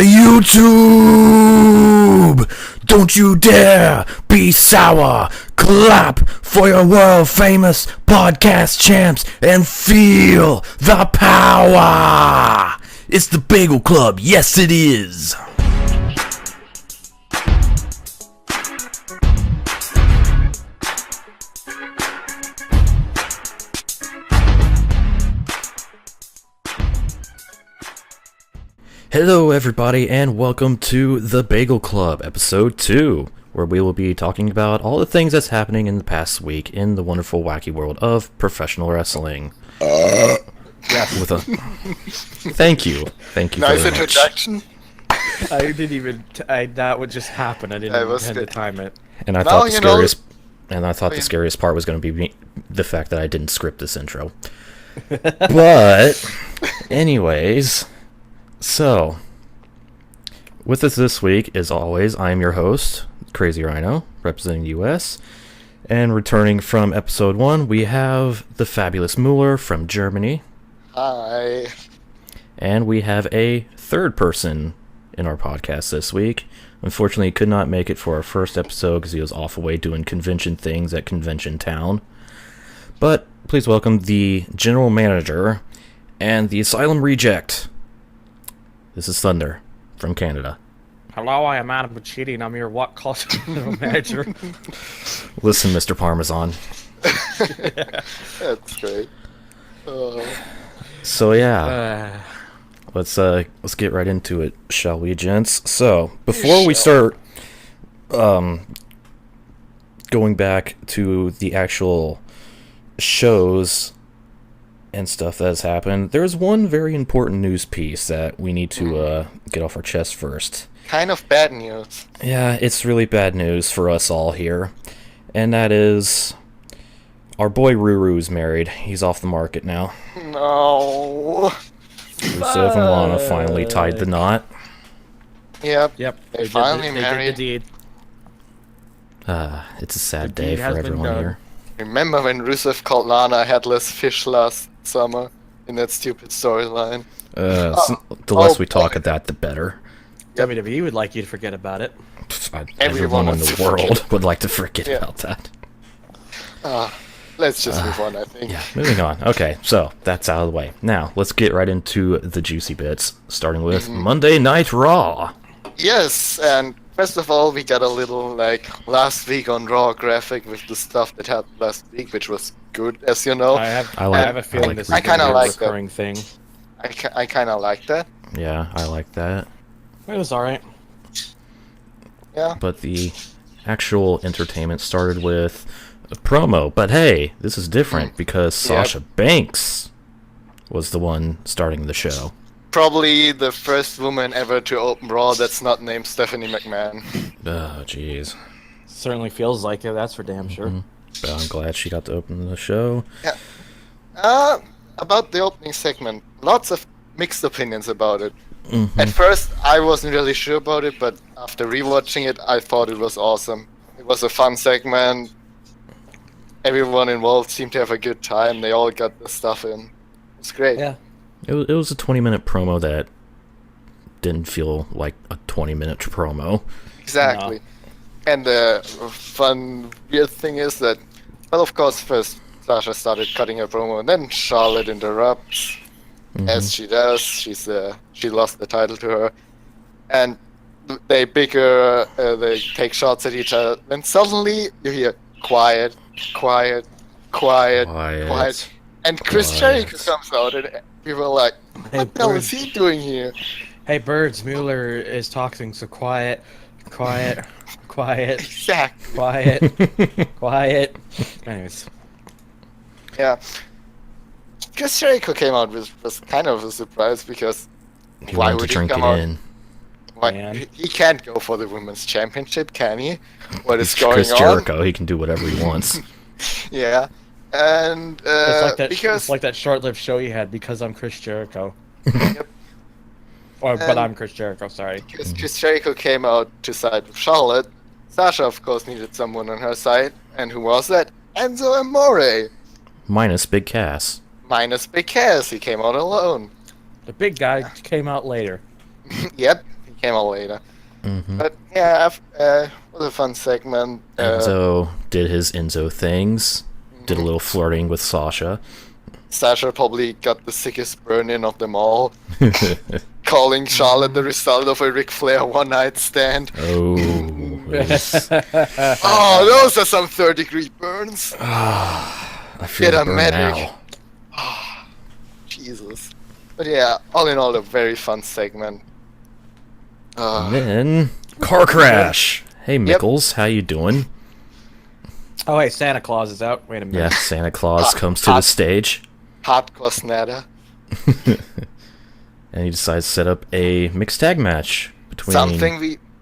Oh, YouTube! Don't you dare be sour! Clap for your world-famous podcast champs and feel the power! It's the Bagel Club, yes it is! Hello everybody and welcome to the Bagel Club, episode 2, where we will be talking about all the things that's happening in the past week in the wonderful wacky world of professional wrestling. Yes. With a thank you Nice very introduction. much. I didn't even. That would just happen. I didn't intend to time it. And I Now thought the you know- scariest part was going to be the fact that I didn't script this intro. But anyways, so with us this week, as always, I am your host, Crazy Ryno, representing the US. And returning from episode 1, we have the fabulous Mueller from Germany. Hi. And we have a third person in our podcast this week. Unfortunately, he could not make it for our first episode because he was off away doing convention things at Convention Town. But please welcome the General Manager and the Asylum Reject. This is Thunder from Canada. Hello, I am Adam Buccini, and I'm your what culture manager. Listen, Mr. Parmesan. That's great. So yeah, let's get right into it, shall we, gents? So before we start going back to the actual shows and stuff that has happened, there's one very important news piece that we need to get off our chest first. Kind of bad news. Yeah, it's really bad news for us all here, and that is our boy Ruru's married. He's off the market now. No. Rusev and Lana finally tied the knot. Yep. They finally They did married. the deed. It's a sad The day deed for has been everyone done. here. Remember when Rusev called Lana a headless fish last summer in that stupid storyline? The less we talk of that, the better. WWE would like you to forget about it. Everyone in wants the to world forget. would like to forget Yeah. about that. Let's just move on, I think. Yeah, moving on. Okay, so that's out of the way. Now, let's get right into the juicy bits, starting with Monday Night Raw. Yes, and first of all, we got a little, last week on Raw graphic with the stuff that happened last week, which was good, as you know. I have I a feeling like this is I going to kinda be a like that. recurring thing. I kind of like that. Yeah, I like that. It was alright. Yeah. But the actual entertainment started with a promo. But hey, this is different because Sasha Banks was the one starting the show. Probably the first woman ever to open Raw that's not named Stephanie McMahon. Oh, jeez. Certainly feels like it, that's for damn sure. But I'm glad she got to open the show. About the opening segment, lots of mixed opinions about it. At first, I wasn't really sure about it, but after rewatching it, I thought it was awesome. It was a fun segment. Everyone involved seemed to have a good time. They all got the stuff in. It's great. Yeah. It was a 20-minute promo that didn't feel like a 20-minute promo. Exactly. And the fun, weird thing is that, well, of course, first Sasha started cutting her promo, and then Charlotte interrupts, as she does. She lost the title to her, and they bicker, they take shots at each other. Then suddenly you hear quiet, and Chris Jericho comes out, and people are like, "What the hell is he doing here?" Hey, birds, Mueller is talking, so quiet. Exactly. Quiet. Anyways. Yeah. Chris Jericho came out was kind of a surprise because He why wanted would to drink he come it out? in. Why, Man. he can't go for the women's championship, can he? What is going Chris on? Jericho, he can do whatever he wants. Yeah, and It's like that short-lived show you had, Because I'm Chris Jericho. But And- I'm Chris Jericho, sorry. because Chris Jericho came out to side with Charlotte, Sasha, of course, needed someone on her side, and who was that? Enzo Amore, Minus Big Cass. minus Big Cass. He came out alone. The big guy came out later. Yep, he came out later. Mm-hmm. But yeah, it was a fun segment. Enzo did his Enzo things. Did a Mhm. little flirting with Sasha. Sasha probably got the sickest burn-in of them all, calling Charlotte the result of a Ric Flair one-night stand. Oh, it was- Oh, those are some third-degree burns. I feel Get the a burn medic. now. Jesus. But yeah, all in all, a very fun segment. And then car crash. Hey Mickles, how you doing? Oh wait, Santa Claus is out. Wait a minute. Yeah, Santa Claus comes to the stage, Hardcore Snada. and he decides to set up a mixed tag match between.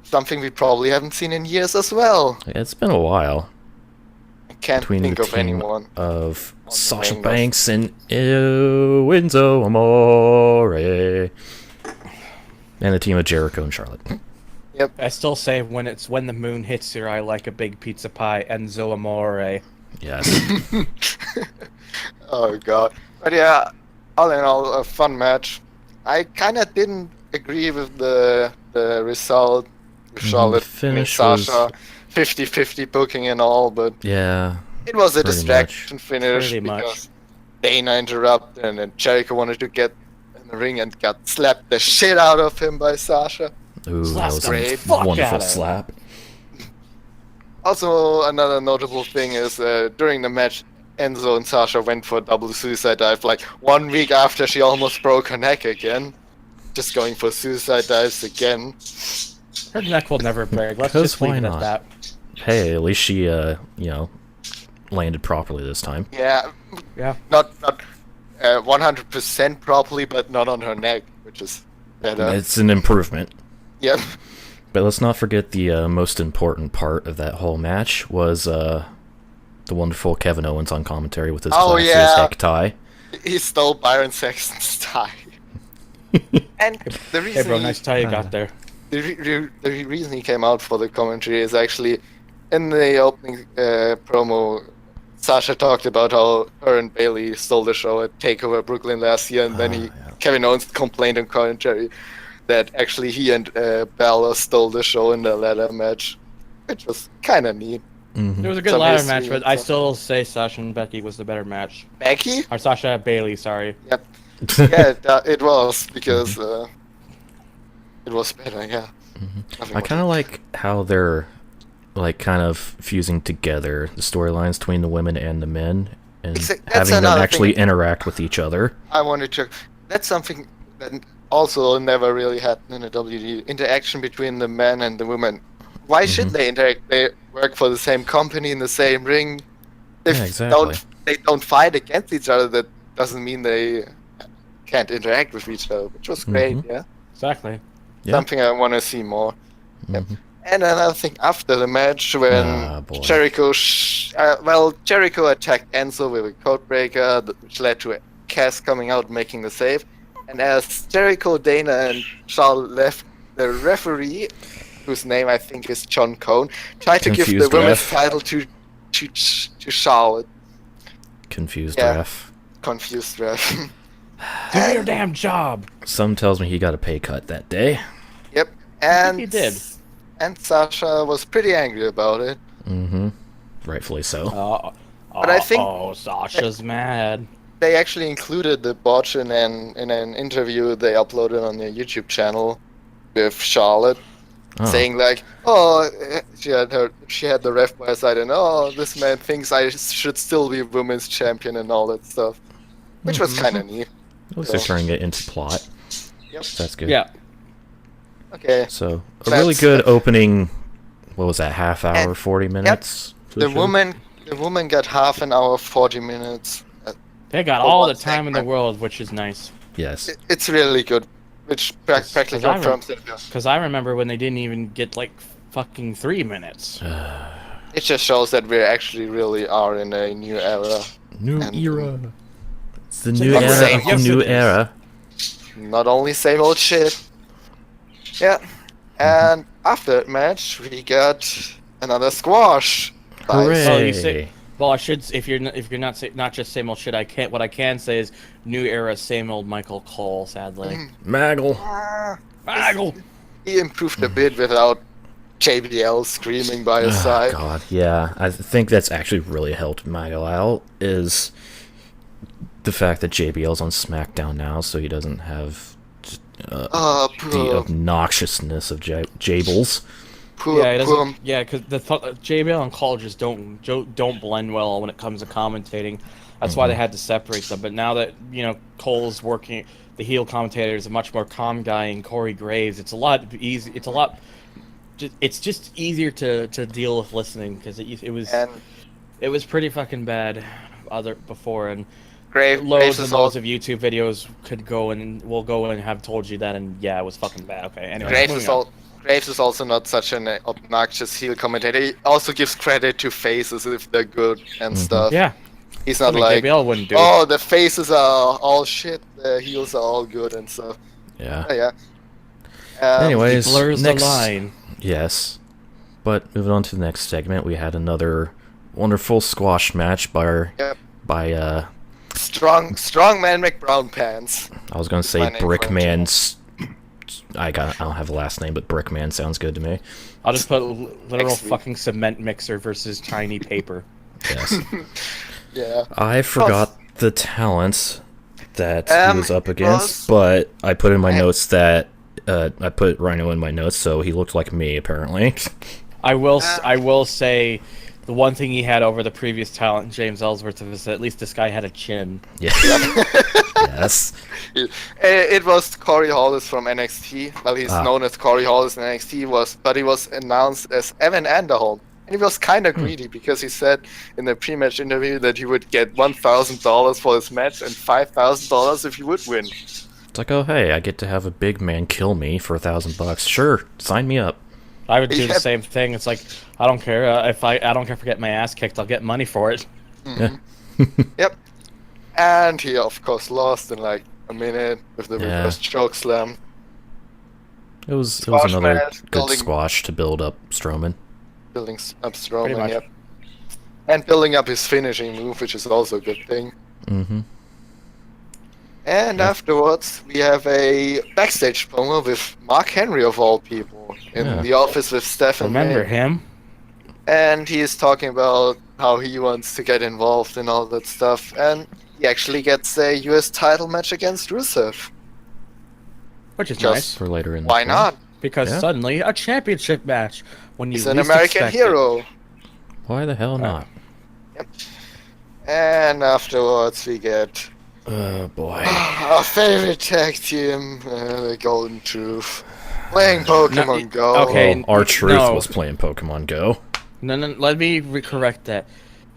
Something we probably haven't seen in years as well. Yeah, it's been a while. I can't Between think the of team anyone. of on the Sasha main Banks and Enzo Amore, and the team of Jericho and Charlotte. I still say when the moon hits your eye like a big pizza pie, Enzo Amore. Yes. Oh god. But yeah, all in all, a fun match. I kind of didn't agree with the result with Charlotte and finish was- Sasha. 50-50 booking and all, but Yeah. it was a Pretty distraction finish Pretty much. because Dana interrupted and then Jericho wanted to get in the ring and got slapped the shit out of him by Sasha. Ooh, that Slaps was the great. a fuck wonderful out of it. slap. Also, another notable thing is during the match, Enzo and Sasha went for a double suicide dive like 1 week after she almost broke her neck again. Just going for suicide dives again. Her neck will never break. Let's 'Cause just leave why it not? at that. Hey, at least she, landed properly this time. Yeah, Yeah. not 100% properly, but not on her neck, which is better. It's an improvement. Yep. But let's not forget the most important part of that whole match was the wonderful Kevin Owens on commentary with his Oh, glasses, yeah. heck tie. He stole Byron Saxton's tie. And the reason Hey bro, nice tie you got there. the reason he came out for the commentary is actually in the opening promo. Sasha talked about how her and Bailey stole the show at Takeover Brooklyn last year, and then Kevin Owens complained on commentary that actually he and Balor stole the show in the ladder match, which was kind of neat. It was a good Some ladder history match, and but I stuff. still say Sasha and Becky was the better match. Becky? Or Sasha Bailey, sorry. Yep. Yeah, it was because it was better. Yeah. Nothing I more kind of like how they're like kind of fusing together the storylines between the women and the men and That's having them another actually thing. interact with each other. I wanted to. That's something that also never really happened in the WWE. Interaction between the men and the women. Why should they interact? They work for the same company in the same ring. Yeah, exactly. They don't fight against each other. That doesn't mean they can't interact with each other, which was great. Yeah, Exactly. Yeah. something I want to see more. Yep. And another thing after the match when boy. Jericho, Jericho attacked Enzo with a code breaker, which led to Cass coming out making the save. And as Jericho, Dana, and Charlotte left, the referee, whose name I think is John Cone, tried to give the Confused women's ref. title to Charlotte. Confused Yeah. ref. Confused ref. Do your damn job. Some tells me he got a pay cut that day. Yep. And he did. And Sasha was pretty angry about it. Mm-hmm. Rightfully so. But I think- Sasha's mad. They actually included the botch in an interview they uploaded on their YouTube channel with Charlotte, saying like, "Oh, she had the ref by her side, and oh, this man thinks I should still be women's champion and all that stuff," which was kind of neat. At least they're turning it into plot. Yep. That's good. Yeah. Okay. So, a really good opening, what was that, half hour, And- 40 minutes? for The show? woman got half an hour, 40 minutes. They got For all one the time in the segment. world, which is nice. Yes. It's really good, which practically 'cause I confirms it. Because I remember when they didn't even get like fucking 3 minutes. It just shows that we actually really are in a new era. New And- era. It's the So new you're era saying of the yes, new it is. era. Not only same old shit. Yeah. And after that match, we got another squash. Hooray. Well, you say, well, I should. If you're not just same old shit, I can't. What I can say is new era, same old Michael Cole. Sadly, Maggle. Ah, Bagel. he improved a bit without JBL screaming by his side. God, yeah. I think that's actually really helped Bagel out, is the fact that JBL's on SmackDown now, so he doesn't have the obnoxiousness of Jables. Because the JBL and Cole just don't blend well when it comes to commentating. That's why they had to separate them. But now that Cole's working, the heel commentator is a much more calm guy, and Corey Graves, it's a lot easy. It's just easier to deal with listening, because it was pretty fucking bad before, and loads and loads of YouTube videos will go and have told you that, and yeah, it was fucking bad. Okay, anyway. Graves is also not such an obnoxious heel commentator. He also gives credit to faces if they're good and stuff. Yeah. He's not like, JBL wouldn't do. Oh, the faces are all shit, the heels are all good and stuff. Yeah. Anyways, he blurs the line. Yes. But moving on to the next segment, we had another wonderful squash match by Strongman McBrown Pants. I was gonna say Brickman's. I don't have a last name, but Brickman sounds good to me. I'll just put literal fucking cement mixer versus tiny paper. Yes. Yeah. I forgot the talent that he was up against, but I put in my notes that I put Ryno in my notes, so he looked like me apparently. I will say the one thing he had over the previous talent, James Ellsworth, is that at least this guy had a chin. Yeah. Yes. It was Corey Hollis from NXT. Well, he's known as Corey Hollis in NXT, but he was announced as Evan Anderholm. And he was kind of greedy because he said in the pre-match interview that he would get $1,000 for his match and $5,000 if he would win. It's like, oh hey, I get to have a big man kill me for $1,000. Sure, sign me up. I would do the same thing. It's like, I don't care if I don't care if I get my ass kicked. I'll get money for it. Mm-hmm. Yep. And he of course lost in like a minute with the reverse choke slam. It was another good squash to build up Strowman. Building up Strowman, yep. And building up his finishing move, which is also a good thing. Mm-hmm. And afterwards, we have a backstage promo with Mark Henry, of all people, in the office with Stephen. Remember him? And he is talking about how he wants to get involved in all that stuff. And he actually gets a US title match against Rusev. Which is nice. For later in the Why not? Because suddenly, a championship match. When he's an American hero. Why the hell not? Yep. And afterwards, we get... Oh boy. Our favorite tag team, the Golden Truth, playing Pokemon Go. Okay, R-Truth was playing Pokemon Go. No, let me correct that.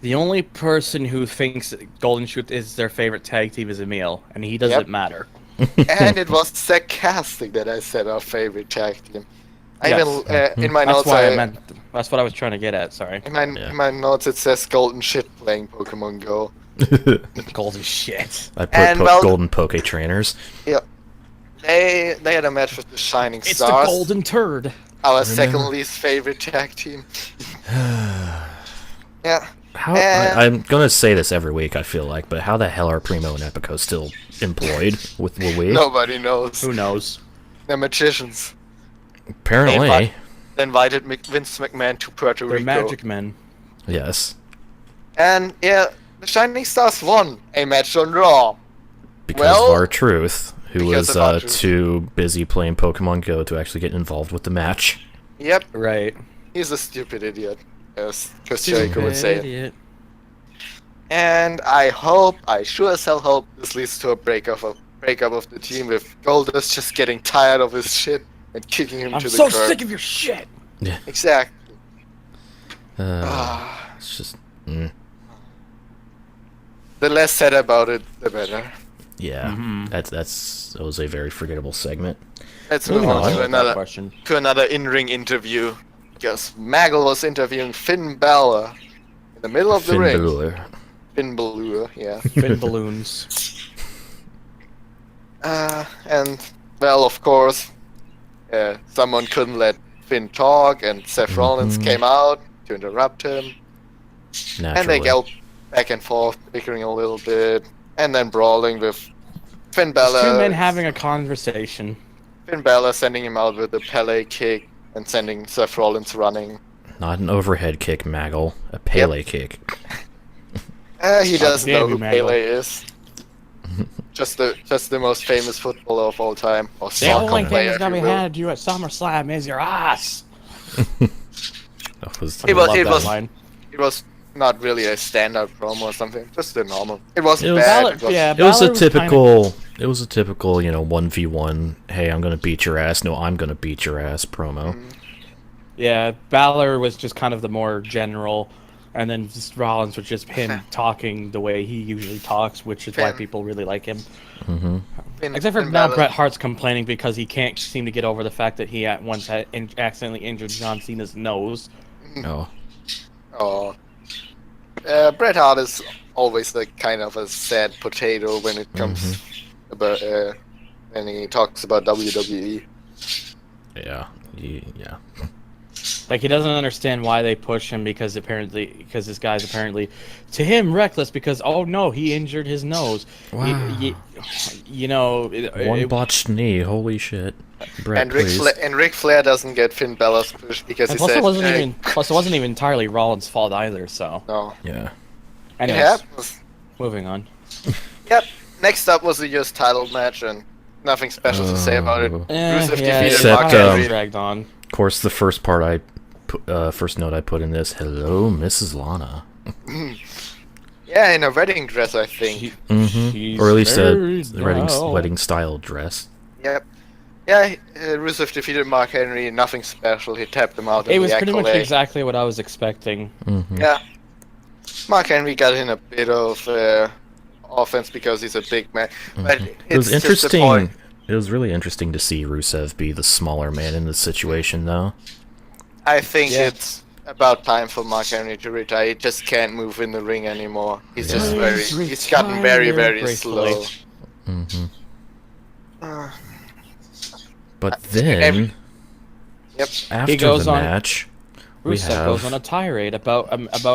The only person who thinks Golden Truth is their favorite tag team is Emil, and he doesn't matter. And it was sarcastic that I said our favorite tag team. In my notes, that's what I was trying to get at. Sorry. In my notes, it says Golden Shit playing Pokemon Go. Golden shit. I put Golden Poke Trainers. Yeah. They had a match with the Shining Stars. It's the Golden Turd. Our second least favorite tag team. Yeah. I'm gonna say this every week, I feel like, but how the hell are Primo and Epico still employed with Louis? Nobody knows. Who knows? They're magicians. Apparently. They invited Vince McMahon to Puerto Rico. They're magic men. Yes. And the Shining Stars won a match on Raw. Because of R-Truth, who was too busy playing Pokemon Go to actually get involved with the match. Yep. Right. He's a stupid idiot, as Chris Jericho would say. And I sure as hell hope this leads to a breakup of the team with Goldust just getting tired of his shit and kicking him to the curb. I'm so sick of your shit! Yeah. Exactly. It's just... The less said about it, the better. Yeah, that was a very forgettable segment. Let's move on to another in-ring interview, because Maggle was interviewing Finn Balor in the middle of the ring. Finn Balor, yeah. Finn balloons. And well, of course, someone couldn't let Finn talk, and Seth Rollins came out to interrupt him. Naturally. And they go back and forth, bickering a little bit, and then brawling with Finn Balor. Two men having a conversation. Finn Balor sending him out with a Pele kick and sending Seth Rollins running. Not an overhead kick, Maggle. A Pele kick. He doesn't know who Maggle. Pele is. just the most famous footballer of all time. Or The only thing player, that's if gonna you be will. handed to you at SummerSlam is your ass. That was, It was- Love it that was- line. It was not really a standout promo or something, just a normal. It wasn't It was- bad. Balor- It was, yeah, it was Balor a was kinda- typical. It was a typical, 1v1. Hey, I'm gonna beat your ass. No, I'm gonna beat your ass. Promo. Yeah, Balor was just kind of the more general, and then just Rollins was just him talking the way he usually talks, which is why Finn. people really like him. Finn- Except for Finn now, Balor- Bret Hart's complaining because he can't seem to get over the fact that he at once had accidentally injured John Cena's nose. Oh, Oh. Bret Hart is always like kind of a sad potato when it comes about when he talks about WWE. yeah, yeah. Like, he doesn't understand why they push him because this guy's apparently, to him, reckless because, oh no, he injured his nose. Wow. One It, botched knee. Holy shit. Brett, And please. Ric Flair doesn't get Finn Balor's push because he plus, said, it wasn't even entirely Rollins' fault either, so. no. Yeah. Anyways, Yeah. moving on. Yep. Next up was the US title match, and nothing special to say about it. Oh. Rusev defeated Except, Mark kinda Henry. dragged on. Of course, the first part first note I put in this. Hello, Mrs. Lana. Yeah, in a wedding dress, I think. She's Or at least very a now. wedding style dress. Yep. Yeah, Rusev defeated Mark Henry. Nothing special. He tapped him out. It in was the pretty much accolade. exactly what I was expecting. Yeah. Mark Henry got in a bit of offense because he's a big man. But It was it's just the point. interesting. It was really interesting to see Rusev be the smaller man in this situation, though. I think Yeah. it's about time for Mark Henry to retire. He just can't move in the ring anymore. He's just Yeah. he's gotten very, very Gracefully. slow. But then, Yep. after goes the on- match, we Rusev goes on a have... tirade about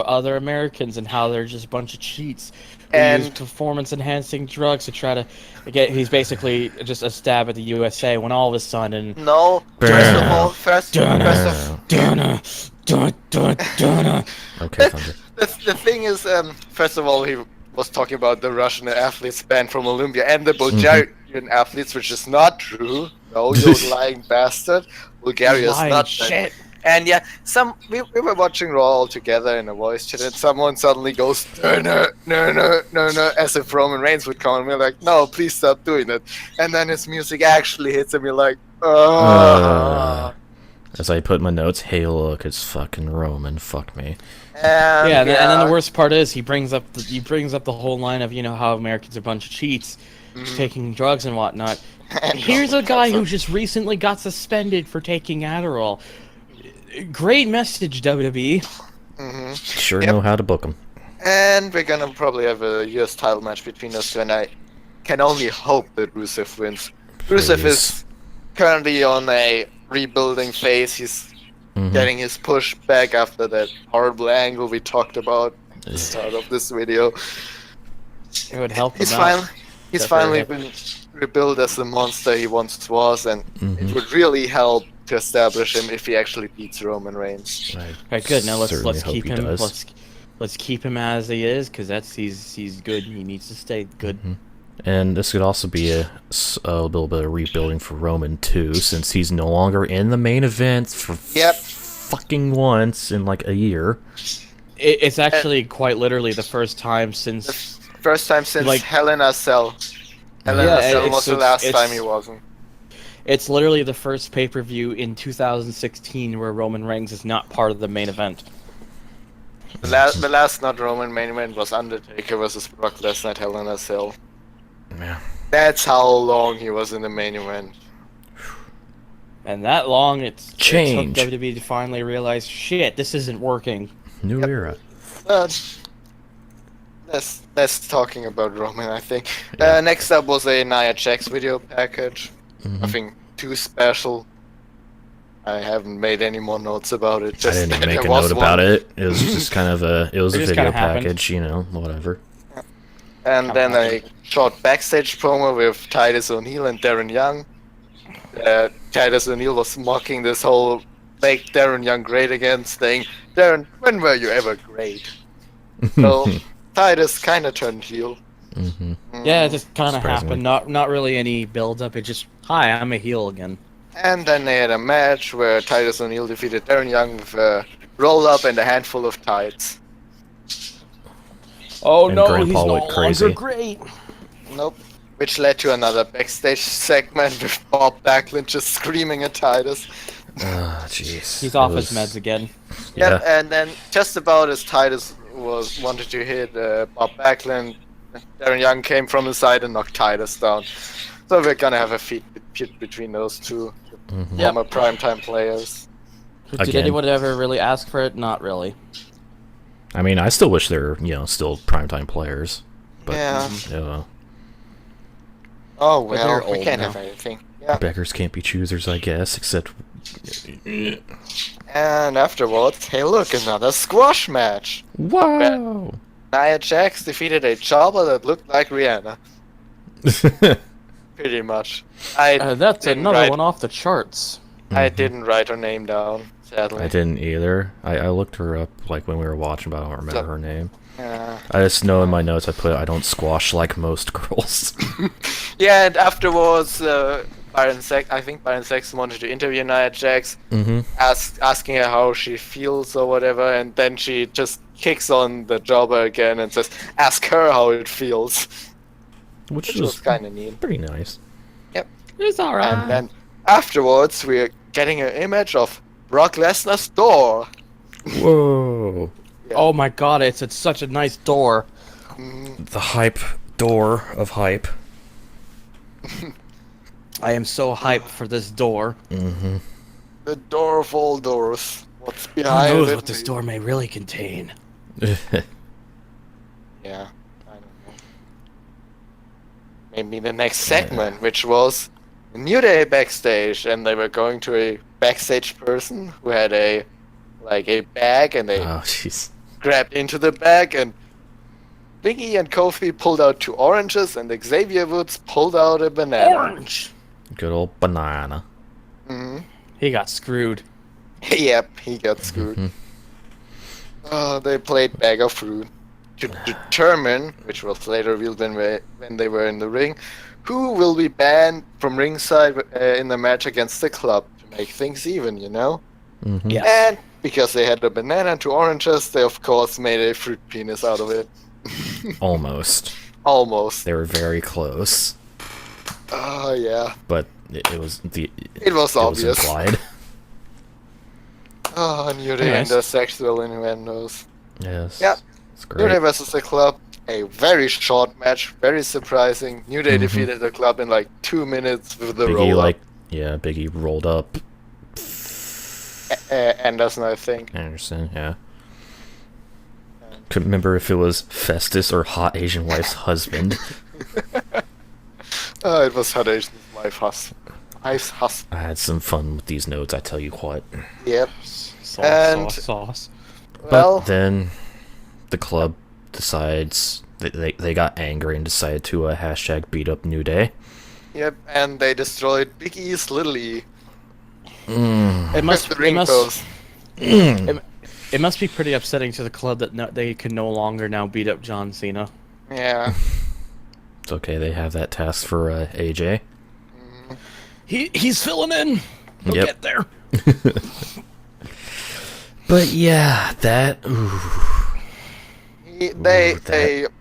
other Americans and how they're just a bunch of cheats who And- use performance-enhancing drugs to try to get. He's basically just a stab at the USA when all of a sudden. No, first of all, first of Okay, Thunder. the thing is, first of all, he was talking about the Russian athletes banned from Olympia and the Bulgarian athletes, which is not true. No, you lying bastard. Bulgaria is Lying not shit. And yeah, we were watching Raw all together in a voice chat, and someone suddenly goes, no, as if Roman Reigns would come, and we're like, no, please stop doing that. And then his music actually hits, and we're like, As I put in my notes, hey, look, it's fucking Roman. Fuck me. Yeah, and then the worst part is he brings up the whole line of how Americans are a bunch of cheats, taking drugs and whatnot. Here's a guy who just recently got suspended for taking Adderall. Great message, WWE. Sure Yep. know how to book them. And we're gonna probably have a US title match between those two, and I can only hope that Rusev wins. Rusev Please. is currently on a rebuilding phase. He's getting his push back after that horrible angle we talked about at the start of this video. It would help He's him out. finally Definitely. been rebuilt as the monster he once was, and it would really help to establish him if he actually beats Roman Reigns. Okay, good. Now Certainly let's hope keep he him. does. Let's keep him as he is, because he's good. He needs to stay good. And this could also be a little bit of rebuilding for Roman, too, since he's no longer in the main event for fucking once in like a year. It's actually quite literally the first time since. First time since Like- Hell in a Cell. Hell in Yeah, a Cell it's- was the it's- last it's- time he wasn't. It's literally the first pay-per-view in 2016 where Roman Reigns is not part of the main event. The last not Roman main event was Undertaker versus Brock Lesnar at Hell in a Cell. Yeah. That's how long he was in the main event. And that long, it Change. took WWE to finally realize, shit, this isn't working. New era. That's talking about Roman, I think. Yeah. Next up was a Nia Jax video package. Nothing too special. I haven't made any more notes about it. I Just didn't even that make a there was note about one. it. It was just kind of a It just video kinda happened. package, whatever. And then a short backstage promo with Titus O'Neil and Darren Young. Titus O'Neil was mocking this whole make Darren Young great again, saying, Darren, when were you ever great? So Titus kind of turned heel. Yeah, it just kind of Surprisingly. happened. Not really any build up. It just, hi, I'm a heel again. And then they had a match where Titus O'Neil defeated Darren Young with a roll-up and a handful of tights. Oh And no, Grandpa he's no went longer crazy. great. Nope. Which led to another backstage segment with Bob Backlund just screaming at Titus. Ah, jeez. He's It off was- his meds again. Yeah. Yep, and then just about as Titus wanted to hit Bob Backlund, Darren Young came from the side and knocked Titus down. So we're gonna have a feud between those two former primetime players. Did Again. anyone ever really ask for it? Not really. I mean, I still wish they're, still primetime players. But, Yeah. yeah. Oh But well, they're we old can't now. have anything. Yeah. Beggars can't be choosers, I guess, except... And afterwards, hey look, another squash match. Wow! Nia Jax defeated a jobber that looked like Rihanna. Pretty much. That's didn't another write- one off the charts. I didn't write her name down, sadly. I didn't either. I looked her up, like, when we were watching, but I don't remember her name. Yeah. I just know in my notes I put, I don't squash like most girls. Yeah, and afterwards, Byron Saxton wanted to interview Nia Jax, asking her how she feels or whatever, and then she just kicks on the jobber again and says, "Ask her how it feels," Which which was kind of neat. pretty nice. It's alright. And then afterwards, we're getting an image of Brock Lesnar's door. Whoa! Oh my god, it's such a nice door. The hype door of hype. I am so hyped for this door. The door of all doors. What's Who behind knows it? what this door may really contain? Yeah, I don't know. Maybe the next segment, which was New Day backstage, and they were going to a backstage person who had a bag, and they Oh, jeez. grabbed into the bag, and Big E and Kofi pulled out 2 oranges, and Xavier Woods pulled out a banana. Orange! Good old banana. He got screwed. Yep, he got screwed. They played Bag of Fruit to determine, which was later revealed when they were in the ring, who will be banned from ringside in the match against the club to make things even, you know? Yes. And because they had a banana and 2 oranges, they of course made a fruit penis out of it. Almost. Almost. They were very close, Oh, yeah. but it was It was obvious. implied. Oh, New Day and Nice. the sexual innuendos. Yes. Yeah. It's New Day great. versus the club. A very short match, very surprising. New Day defeated the club in like 2 minutes with the Biggie roll up. Biggie rolled up Anderson, I think. Anderson. Yeah. Couldn't remember if it was Festus or Hot Asian Wife's husband. It was Hot Asian's wife's husband. I had some fun with these notes, I tell you what. Yep. Sauce, And- sauce. Well, But then the club decides they got angry and decided to hashtag beat up New Day. yep, and they destroyed Big E's Little E. It With must, the it ring must, post. it must be pretty upsetting to the club that they can no longer now beat up John Cena. Yeah. It's okay, they have that task for AJ. He's filling in. He'll Yep. get there. But yeah, that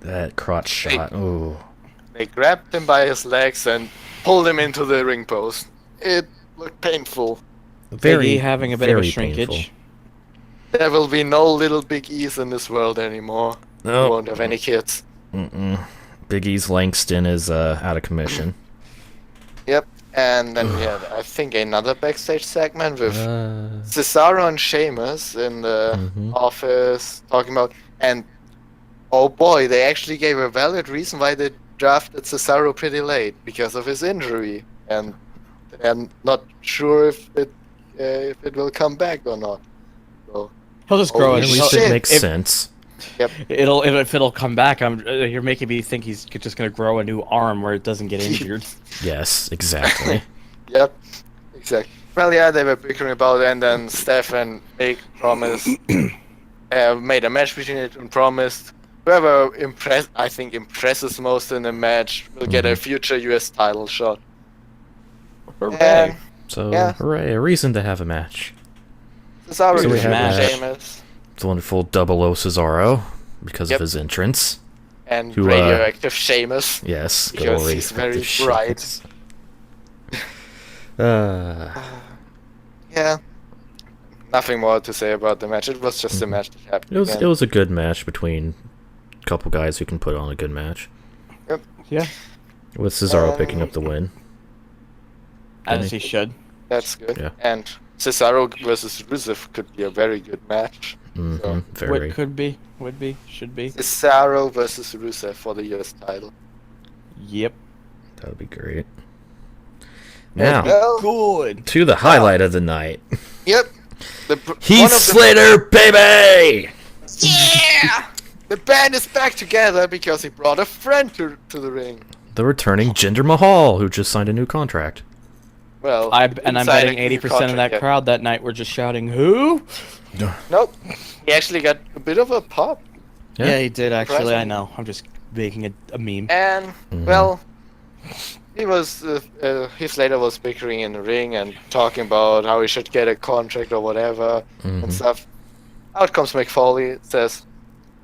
that crotch shot. Ooh. They grabbed him by his legs and pulled him into the ring post. It looked painful. Very Big E having a bit of a very shrinkage. painful. There will be no little Big E's in this world anymore. We No. won't have any kids. Big E's Langston is out of commission. Yep. And then we had, I think, another backstage segment with Cesaro and Sheamus in the office talking about, and oh boy, they actually gave a valid reason why they drafted Cesaro pretty late, because of his injury, and I'm not sure if it will come back or not. So, He'll just grow Holy At it. least shit. it makes sense. yep. If it'll come back, you're making me think he's just gonna grow a new arm where it doesn't get injured. Yes, exactly. Yep, exactly. Well, yeah, they were bickering about it, and then Steph and Big promised, made a match between it and promised whoever impresses most in the match will get a future US title shot. Hooray! And So, yeah. hooray, a reason to have a match. Cesaro So we defeated have that. Sheamus It's wonderful Double O Cesaro because Yep. of his entrance. and Who, radioactive Sheamus. Yes, good Because old he's very radioactive bright. Sheamus. Yeah. Nothing more to say about the match. It was just a match that happened. It was a good match between a couple guys who can put on a good match. Yeah, With Cesaro picking up the win. as he should. That's good. Yeah. And Cesaro versus Rusev could be a very good match. So, Very. Would be, should be. Cesaro versus Rusev for the US title. Yep. That would be great. Now, Well, Good. to the highlight of the night. yep. Heath Slater, baby! Yeah! The band is back together because he brought a friend to the ring. The returning Jinder Mahal, who just signed a new contract. Well, I'm inside betting a new 80% of contract, that yeah. crowd that night were just shouting, "Who?" Nope. He actually got a bit of a pop. Yeah, he did actually. I Surprisingly. know. I'm just making a meme. And, well, he was, Heath Slater was bickering in the ring and talking about how he should get a contract or whatever and stuff. Out comes Mick Foley, says,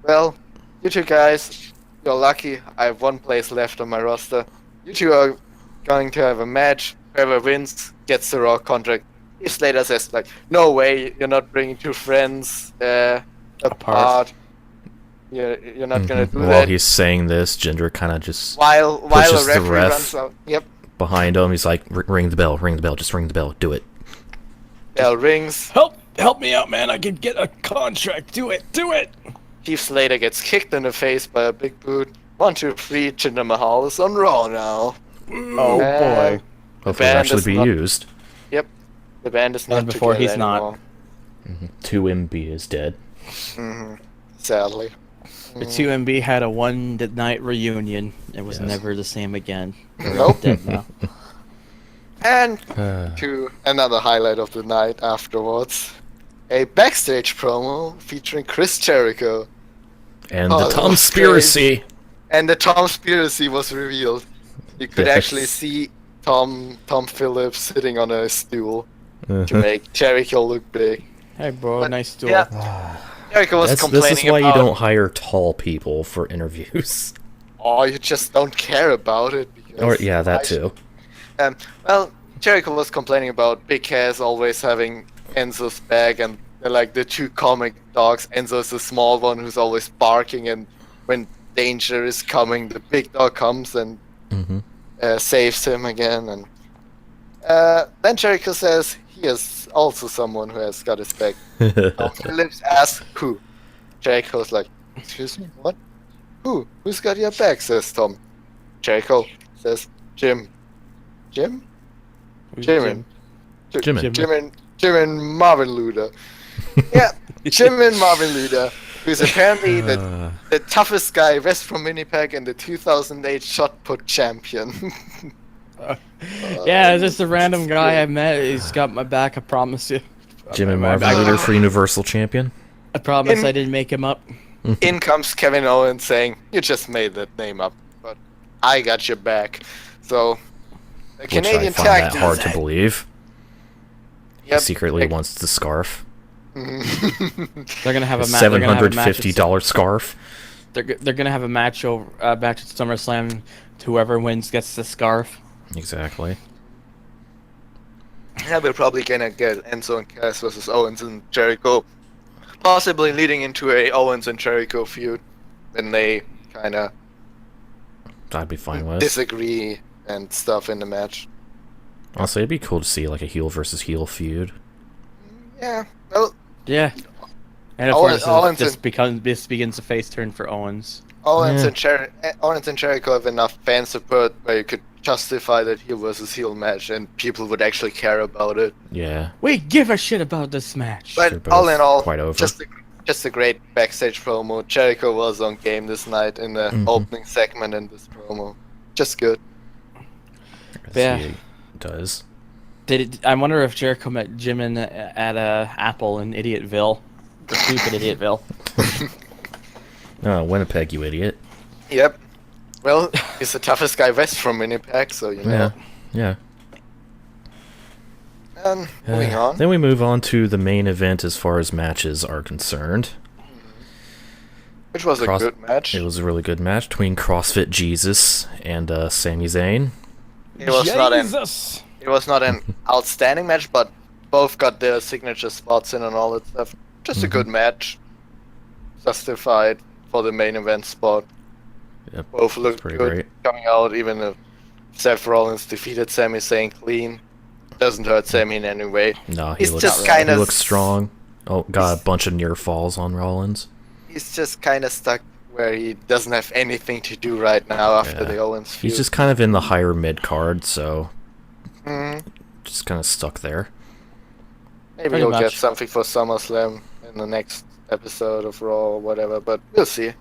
well, you two guys, you're lucky. I have one place left on my roster. You two are going to have a match. Whoever wins gets the Raw contract. Heath Slater says, like, no way, you're not bringing two friends apart. You're not gonna do While that. he's saying this, Jinder kind of just While pushes a the referee ref. runs out. Yep. behind him. He's like, ring the bell, just ring the bell, do it. Bell rings. Help me out, man. I can get a contract. Do it. Heath Slater gets kicked in the face by a big boot. 1, 2, 3. Jinder Mahal is on Raw now. Oh And boy. Hopefully it'll band actually is be not- used. Yep. The band is not And before together he's not. anymore. 2MB is dead. Sadly. The 2MB had a one-night reunion. It was Yes. never the same again. They're Nope. all dead now. And to another highlight of the night afterwards. A backstage promo featuring Chris Jericho. And Oh, the that Tom was Spiracy. And the Tom Spiracy was revealed. You could Yes. actually see Tom Phillips sitting on a stool to Uh-huh. make Jericho look big. Hey, bro. But, Nice duel. yeah. Jericho was This complaining is why about, you don't hire tall people for interviews. or you just don't care about it. Because Or yeah, that why too. Well, Jericho was complaining about Big Cass always having Enzo's back, and they're like the two comic dogs. Enzo's the small one who's always barking, and when danger is coming, the big dog comes and saves him again. And then Jericho says he is also someone who has got his back. Tom Phillips asks who. Jericho's like, excuse me, what? Who? Who's got your back? Says Tom. Jericho says, Jim. Jim? Jimin. Jimin Marvin Luder. Yeah, Jimin Marvin Luder, who's apparently the toughest guy west from Winnipeg and the 2008 shot put champion. Yeah, just a random guy I met. He's got my back. I promise you. Jim and Marvin Leader for Universal Champion. I promise I didn't make him up. In comes Kevin Owens saying, you just made that name up, but I got your back. So, the Which Canadian I find tag that team. hard to believe. He Yep. secretly wants the scarf. They're gonna have A a match. They're gonna have a match. $750 scarf. They're gonna have a match over back at SummerSlam. Whoever wins gets the scarf. Exactly. Yeah, we're probably gonna get Enzo and Cass versus Owens and Jericho, possibly leading into a Owens and Jericho feud when they kind of I'd be fine with. disagree and stuff in the match. Honestly, it'd be cool to see like a heel versus heel feud. Yeah, well, Yeah. And of Owens- course, Owens this begins a face turn for Owens. Owens Yeah. and Jericho have enough fan support where you could justify that heel versus heel match, and people would actually care about it. Yeah. We give a shit about this match. But They're both all in all, quite over. just a great backstage promo. Jericho was on game this night in the opening segment in this promo. Just good. As Yeah. he does. I wonder if Jericho met Jimin at Apple in Idiotville, the stupid Idiotville. Oh, Winnipeg, you idiot. Yep. Well, he's the toughest guy west from Winnipeg, so you know. Yeah. And moving on. Then we move on to the main event as far as matches are concerned. Which was a good match. It was a really good match between CrossFit Jesus and Sami Zayn. It was not an outstanding match, but both got their signature spots in and all that stuff. Just a good match. Justified for the main event spot. Yep, both looked good great. coming out, even if Seth Rollins defeated Sami Zayn clean. Doesn't hurt Sami in any way. No, he looks strong. Oh, got a bunch of near falls on Rollins. He's just kind of stuck where he doesn't have anything to do right now after the Owens feud. He's just kind of in the higher mid card, so just kind of stuck there. Maybe he'll get something for SummerSlam in the next episode of Raw or whatever, but we'll see.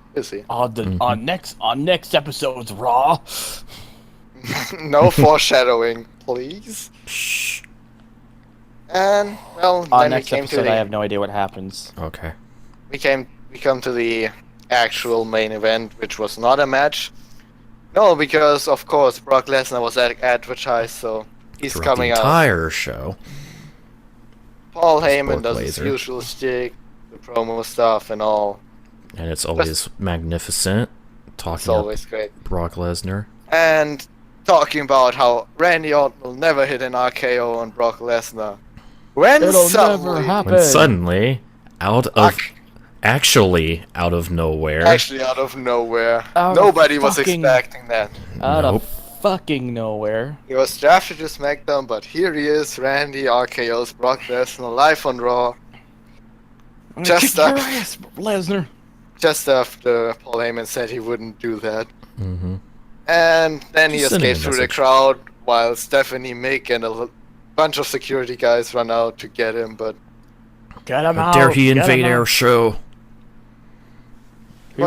On next episode's Raw. No foreshadowing, please. Shh. And well, on next episode, I have no idea what happens. Okay. We come to the actual main event, which was not a match. No, because of course Brock Lesnar was advertised, so he's coming out. The entire show. Paul Heyman does his usual shtick, the promo stuff and all. And it's always magnificent. It's always great. Brock Lesnar. And talking about how Randy Orton will never hit an RKO on Brock Lesnar. When suddenly, actually out of nowhere. Nobody was expecting that. Out of fucking nowhere. He was drafted to SmackDown, but here he is, Randy RKO's Brock Lesnar live on Raw. Lesnar. Just after Paul Heyman said he wouldn't do that. And then he escaped through the crowd while Stephanie, Mick, and a bunch of security guys run out to get him, but... Get him out! How dare he invade our show? If he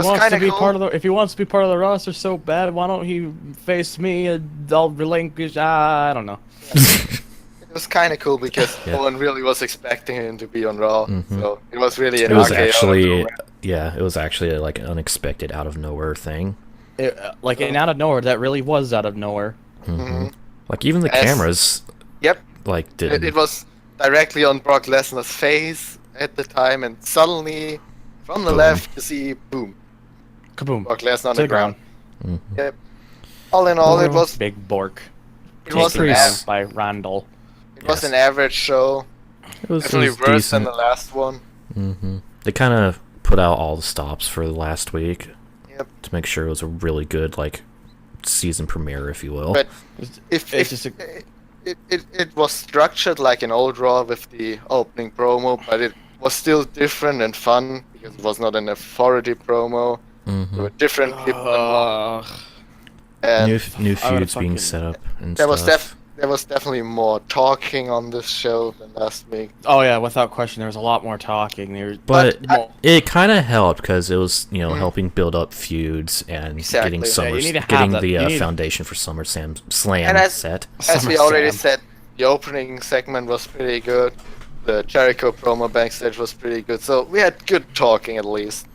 wants to be part of the roster so bad, why don't he face me and I'll relinquish... I don't know. It was kind of cool because no one really was expecting him to be on Raw, so it was really an RKO. It was actually like an unexpected out of nowhere thing. And out of nowhere, that really was out of nowhere. Like even the cameras. Yep. Like didn't. It was directly on Brock Lesnar's face at the time, and suddenly, from the left, you see boom, kaboom, Brock Lesnar on the ground. Yep. All in all, it was big Bork. It was by Randall. It was an average show. It was definitely worse than the last one. They kind of put out all the stops for the last week. Yep. To make sure it was a really good season premiere, if you will. But it was structured like an old Raw with the opening promo, but it was still different and fun because it was not an authority promo. There were different people and new feuds being set up and there stuff. There was definitely more talking on this show than last week. Oh yeah, without question, there was a lot more talking. But it kind of helped because it was helping build up feuds and getting the foundation for SummerSlam set. As we already said, the opening segment was pretty good. The Jericho promo backstage was pretty good. So we had good talking at least.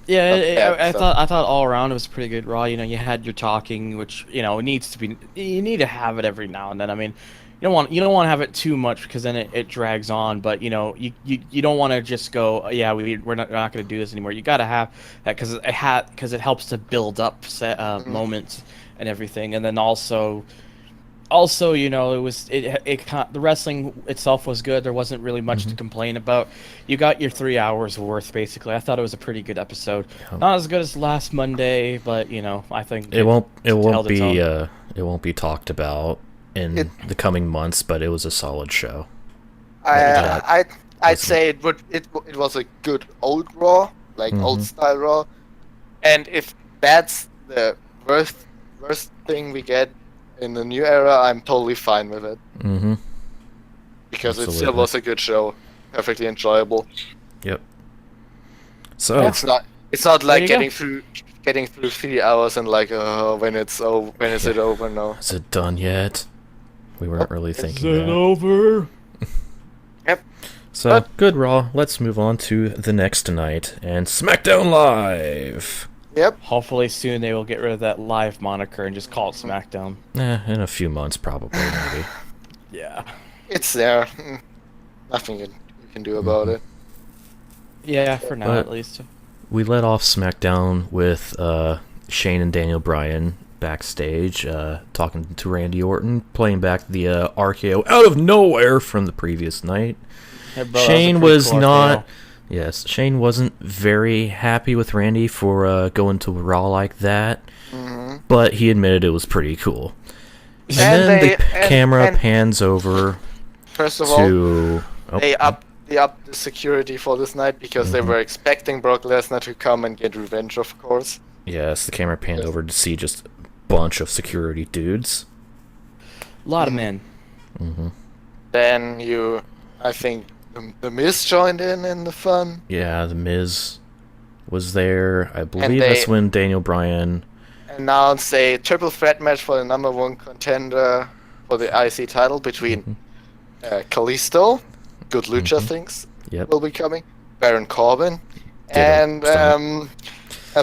Yeah, I thought all around it was pretty good Raw. You had your talking, which needs to be. You need to have it every now and then. I mean, you don't want to have it too much because then it drags on. But you don't want to just go, we're not going to do this anymore. You got to have that because it helps to build up moments and everything, and then also the wrestling itself was good. There wasn't really much to complain about. You got your 3 hours worth basically. I thought it was a pretty good episode. Not as good as last Monday, but I think it won't be talked about in the coming months. But it was a solid show. I'd say it was a good old Raw, old style Raw, and if that's the worst thing we get in the new era, I'm totally fine with it. Because it still was a good show, perfectly enjoyable. Yep. So it's not like getting through 3 hours and when is it over now? Is it done yet? We weren't really Is thinking it that. over? Yep. So, good Raw. Let's move on to the next night and SmackDown Live. Yep. Hopefully soon they will get rid of that live moniker and just call it SmackDown. In a few months, probably, maybe. Yeah. It's there. Nothing you can do about it. Yeah, for now But- at least. We let off SmackDown with Shane and Daniel Bryan backstage, talking to Randy Orton, playing back the RKO out of nowhere from the previous night. Hey, bro, that Shane a pretty was cool not. RKO. Yes, Shane wasn't very happy with Randy for going to Raw like that, but he admitted it was pretty cool. And then the camera pans over First of all, to. they upped the security for this night because they were expecting Brock Lesnar to come and get revenge, of course. Yes, the camera panned over to see just a bunch of security dudes. A lot of men. Then I think the Miz joined in the fun. Yeah, the Miz was there. I believe they- that's when Daniel Bryan. Announced a triple threat match for the #1 contender for the IC title between Kalisto, good lucha things Yep. will be coming, Baron Corbin, Ditto. and Stop.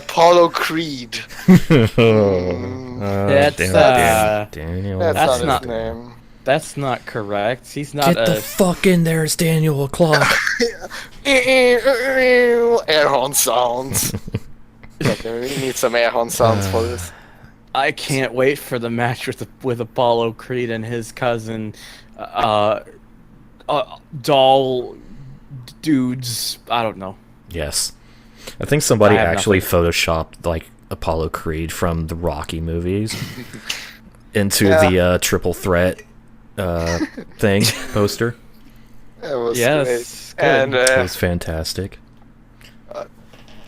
Apollo Creed. That's, Daniel. That's, That's not not- his name. That's not correct. He's not Get the fuck in there, it's Daniel o'clock. Air horn sounds. Okay, we need some air horn sounds for this. I can't wait for the match with Apollo Creed and his cousin, doll dudes. I don't know. Yes. I think somebody I have actually photoshopped like Apollo Creed from the Rocky movies into the triple threat thing poster. That was Yes, great. And It was fantastic.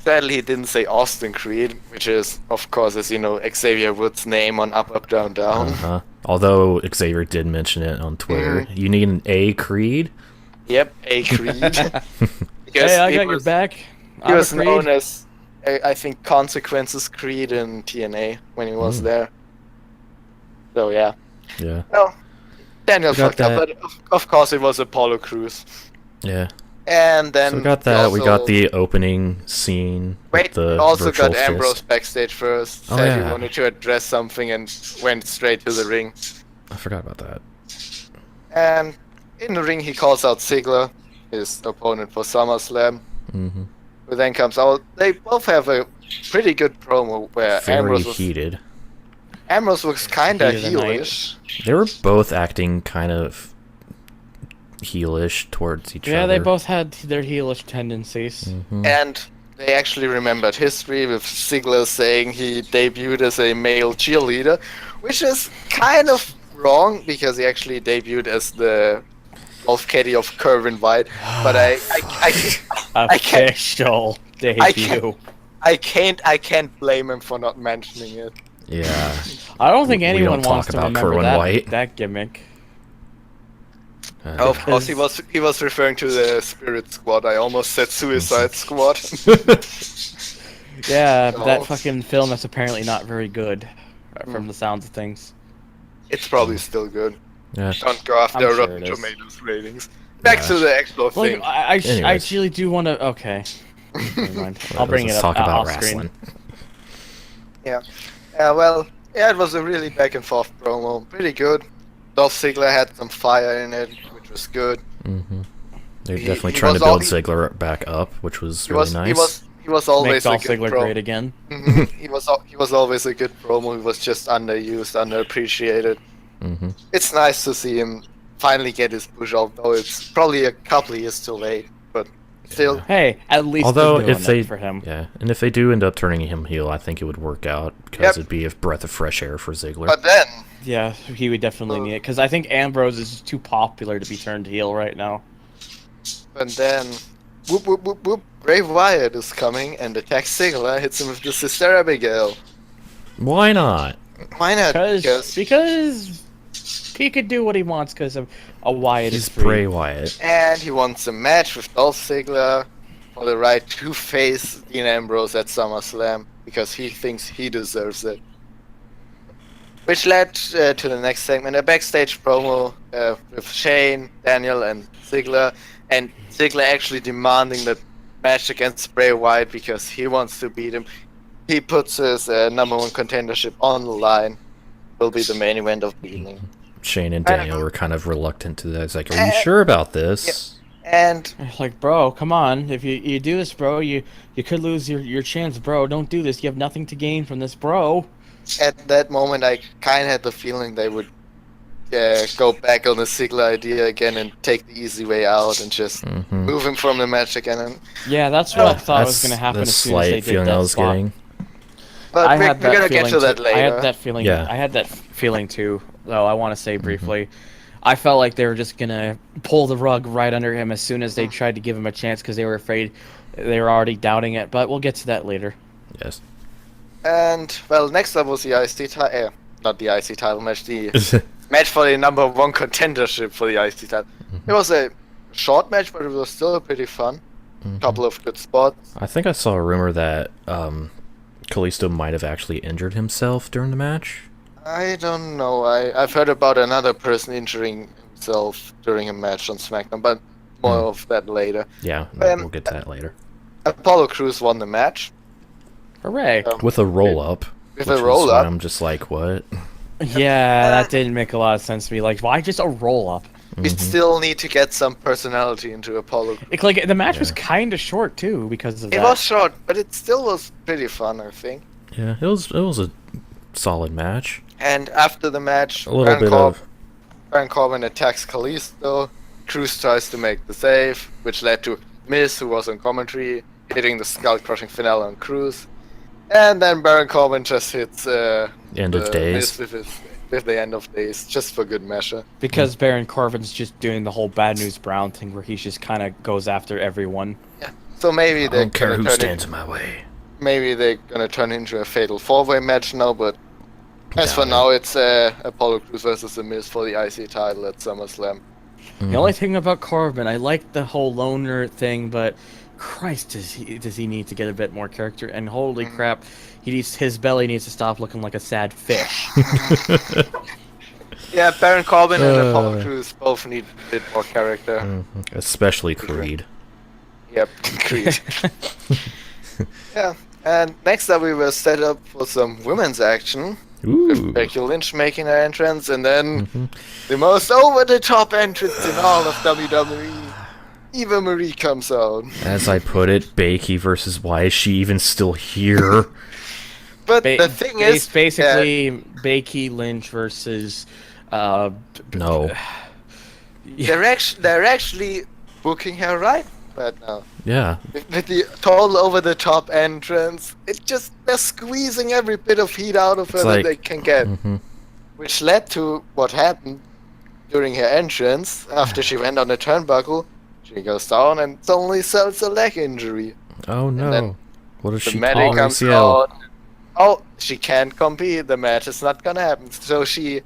sadly, he didn't say Austin Creed, which is, of course, as you know, Xavier Woods' name on Up, Up, Down, Down. Uh-huh. Although Xavier did mention it on Twitter. You need an A Creed? Yep, A Creed. Because Hey, I he got your was- back. He I'm a was Creed. known as, I think, Consequences Creed in TNA when he was there. So yeah. Yeah. Well, Daniel We got fucked up, that. but of course it was Apollo Crews. Yeah. And then So we got that. We got the opening scene. Wait, with the we also virtual got Ambrose fist. backstage first. Oh, Said yeah. he wanted to address something and went straight to the ring. I forgot about that. And in the ring he calls out Ziggler, his opponent for SummerSlam. Hmm. Who then comes out. They both have a pretty good promo where Very Ambrose was kinda Heat of the night. heelish. They were both acting kind of heelish towards each Yeah, other. they both had their heelish tendencies. Mhm. And they actually remembered history with Ziggler saying he debuted as a male cheerleader, which is kind of wrong because he actually debuted as the golf caddy of Kerwin White. But I can't Official I debut. I can't blame him for not mentioning it. Yeah. I don't think We anyone don't wants talk to about remember Kerwin that, White. that gimmick. Of course, he was referring to the Spirit Squad. I almost said Suicide Squad. Yeah, No. that fucking film is apparently not very good, from the sounds of things. It's probably still good. Yeah. Don't go after I'm sure Rotten it is. Tomatoes ratings. Back Yeah. to the actual Like, thing. I Anyways. actually do want to. Okay. Never mind. I'll bring it Let's up talk about off screen. wrestling. Yeah. Well, it was a really back and forth promo. Pretty good. Dolph Ziggler had some fire in it, which was good. Hmm. They're He- definitely he trying to was all- build Ziggler back up, which was He really was nice. he was Make always a Dolph good Ziggler pro. great again. Mhm. he was always a good promo. He was just underused, underappreciated. Hmm. It's nice to see him finally get his push, although it's probably a couple of years too late. But still, Hey, at least Although they're doing if they it for him. yeah, and if they do end up turning him heel, I think it would work out because Yep. it'd be a breath of fresh air for Ziggler. but then Yeah, he would definitely need it because I think Ambrose is too popular to be turned heel right now. whoop whoop whoop whoop, Bray Wyatt is coming and attacks Ziggler, hits him with the Sister Abigail. Why not? Why not? Because he could do what he wants because of a Wyatt He's is free. Bray Wyatt. And he wants a match with Dolph Ziggler for the right to face Dean Ambrose at SummerSlam because he thinks he deserves it. which led to the next segment, a backstage promo with Shane, Daniel, and Ziggler, and Ziggler actually demanding the match against Bray Wyatt because he wants to beat him. He puts his #1 contendership on the line. Will be the main event of the evening. Shane and Daniel were kind of reluctant to that. It's like, are you sure about this? And like, bro, come on. If you do this, bro, you could lose your chance, bro. Don't do this. You have nothing to gain from this, bro. at that moment, I kind of had the feeling they would go back on the Ziggler idea again and take the easy way out and just move him from the match again. And yeah, that's what I thought was going to happen as soon as they did that spot. Getting. But we're gonna get to that later. I had that feeling. Yeah. I had that feeling too. Though I want to say briefly, I felt like they were just gonna pull the rug right under him as soon as they tried to give him a chance because they were afraid. They were already doubting it. But we'll get to that later. Yes. And well, next up was the IC title, not the IC title match, the match for the #1 contendership for the IC title. It was a short match, but it was still pretty fun. Couple of good spots. I think I saw a rumor that Kalisto might have actually injured himself during the match. I don't know. I've heard about another person injuring himself during a match on SmackDown, but more of that later. Yeah, we'll get to that later. Apollo Crews won the match. Hooray! With a roll-up. With a roll-up. I'm just like, what? Yeah, that didn't make a lot of sense to me. Like, why just a roll-up? We still need to get some personality into Apollo Crews. It's like the match was kind of short too because of that. It was short, but it still was pretty fun, I think. Yeah, it was a solid match. And after the match, A little bit of... Baron Corbin attacks Kalisto. Crews tries to make the save, which led to Miz, who was on commentary, hitting the skull-crushing finale on Crews. And then Baron Corbin just hits End of days. Miz with the end of days, just for good measure. Because Baron Corbin's just doing the whole Bad News Brown thing where he just kind of goes after everyone. Yeah. So maybe I don't care who stands in my way. Maybe they're gonna turn into a fatal four-way match now, but as for now, it's Apollo Crews versus The Miz for the IC title at SummerSlam. The only thing about Corbin, I like the whole loner thing, but Christ, does he need to get a bit more character? And holy crap, his belly needs to stop looking like a sad fish. Yeah, Baron Corbin and Apollo Crews both need a bit more character. Especially Creed. Yep, Creed. Yeah, and next up we were set up for some women's action. With Becky Lynch making her entrance, and then the most over-the-top entrance in all of WWE. Eva Marie comes out. As I put it, Becky versus why is she even still here? But the thing is, basically Becky Lynch versus no. They're actually booking her right now. Yeah. With the total over-the-top entrance, they're squeezing every bit of heat out of her that they can get. Which led to what happened during her entrance. After she went on the turnbuckle, she goes down and suddenly sells a leg injury. Oh no. What does the she medic call comes ACL? out. Oh, she can't compete. The match is not gonna happen. So she's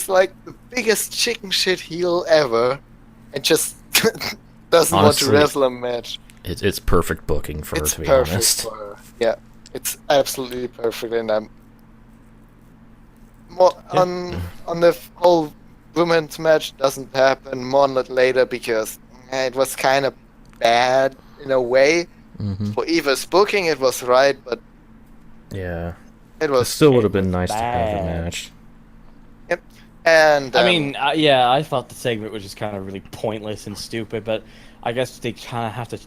like the biggest chicken shit heel ever, and just doesn't want to wrestle a match. It's perfect booking for her, to be perfect honest. For her. Yeah, it's absolutely perfect, and I'm more on the whole women's match doesn't happen more on that later because it was kind of bad in a way. For Eva's booking, it was right, but yeah, it was still would have been nice to have a match. Yep, and I mean, I thought the segment was just kind of really pointless and stupid, but I guess they kind of have to.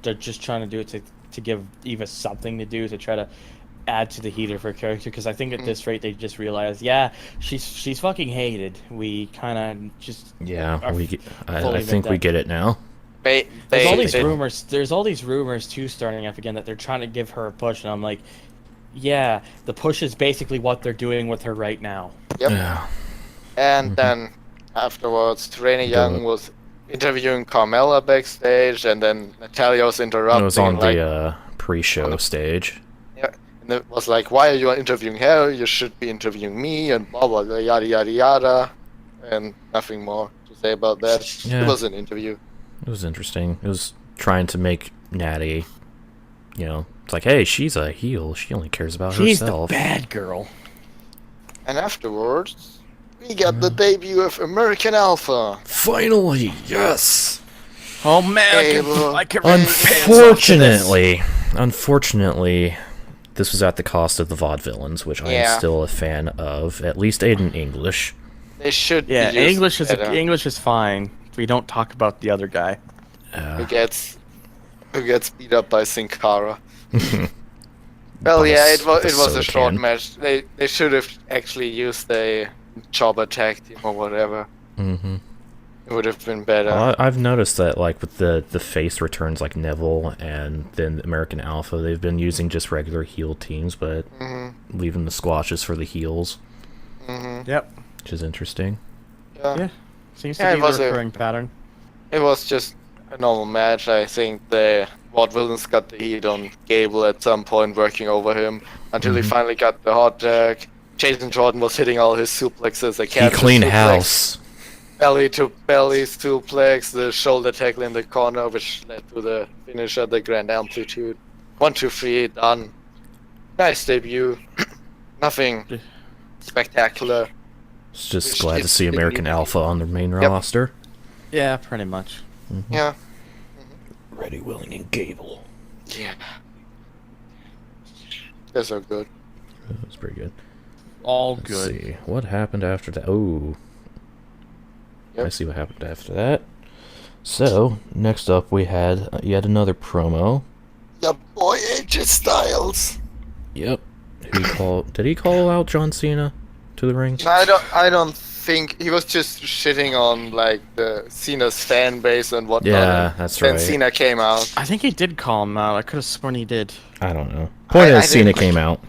They're just trying to do it to give Eva something to do to try to add to the heat of her character. Because I think at this rate they just realized, yeah, she's fucking hated. We kind of just I think we get it now. There's all these rumors. There's all these rumors too starting up again that they're trying to give her a push, and I'm like, yeah, the push is basically what they're doing with her right now. Yep. Yeah. And then afterwards, Renee Young was interviewing Carmella backstage, and then Natalia was interrupting. It was on the pre-show stage. Yeah, and it was like, why are you interviewing her? You should be interviewing me, and blah blah blah, yada yada yada, and nothing more to say about that. Yeah. It was an interview. It was interesting. It was trying to make Natty, it's like, hey, she's a heel. She only cares about herself. She's the bad girl. And afterwards, we got the debut of American Alpha. Finally, yes. Oh man, Able. I can rip my pants off to this. Unfortunately, this was at the cost of the vaudevillains, which I am still a fan of, at least in English. They should. Yeah, be used English is better. English is fine. We don't talk about the other guy. Who gets beat up by Sin Cara. Well, yeah, it was a short match. They should have actually used a jobber tag team or whatever. Mm-hmm. It would have been better. Well, I've noticed that, like, with the face returns like Neville and then American Alpha, they've been using just regular heel teams, but leaving the squashes for the heels. Yep. Which is interesting. Yeah. Seems to be a recurring pattern. It was just a normal match. I think the Vaudevillains got the heat on Gable at some point, working over him until he finally got the hot tag. Jason Jordan was hitting all his suplexes. He cleaned house. Belly to belly suplex, the shoulder tackle in the corner, which led to the finisher, the Grand Amplitude. 1, 2, 3, done. Nice debut. Nothing spectacular. Just glad to see American Alpha on the main roster. Yeah, pretty much. Yeah. Ready, willing, and Gable. Yeah. They're so good. That was pretty good. All Let's good. see. What happened after that? Oh. Yep. I see what happened after that. So, next up we had yet another promo. Your boy AJ Styles. Yep. Did he call out John Cena to the ring? I don't think he was just shitting on like the Cena's fan base and whatnot. Yeah, that's right. Then Cena came out. I think he did call him out. I could have sworn he did. I don't know. Point is, Cena came out.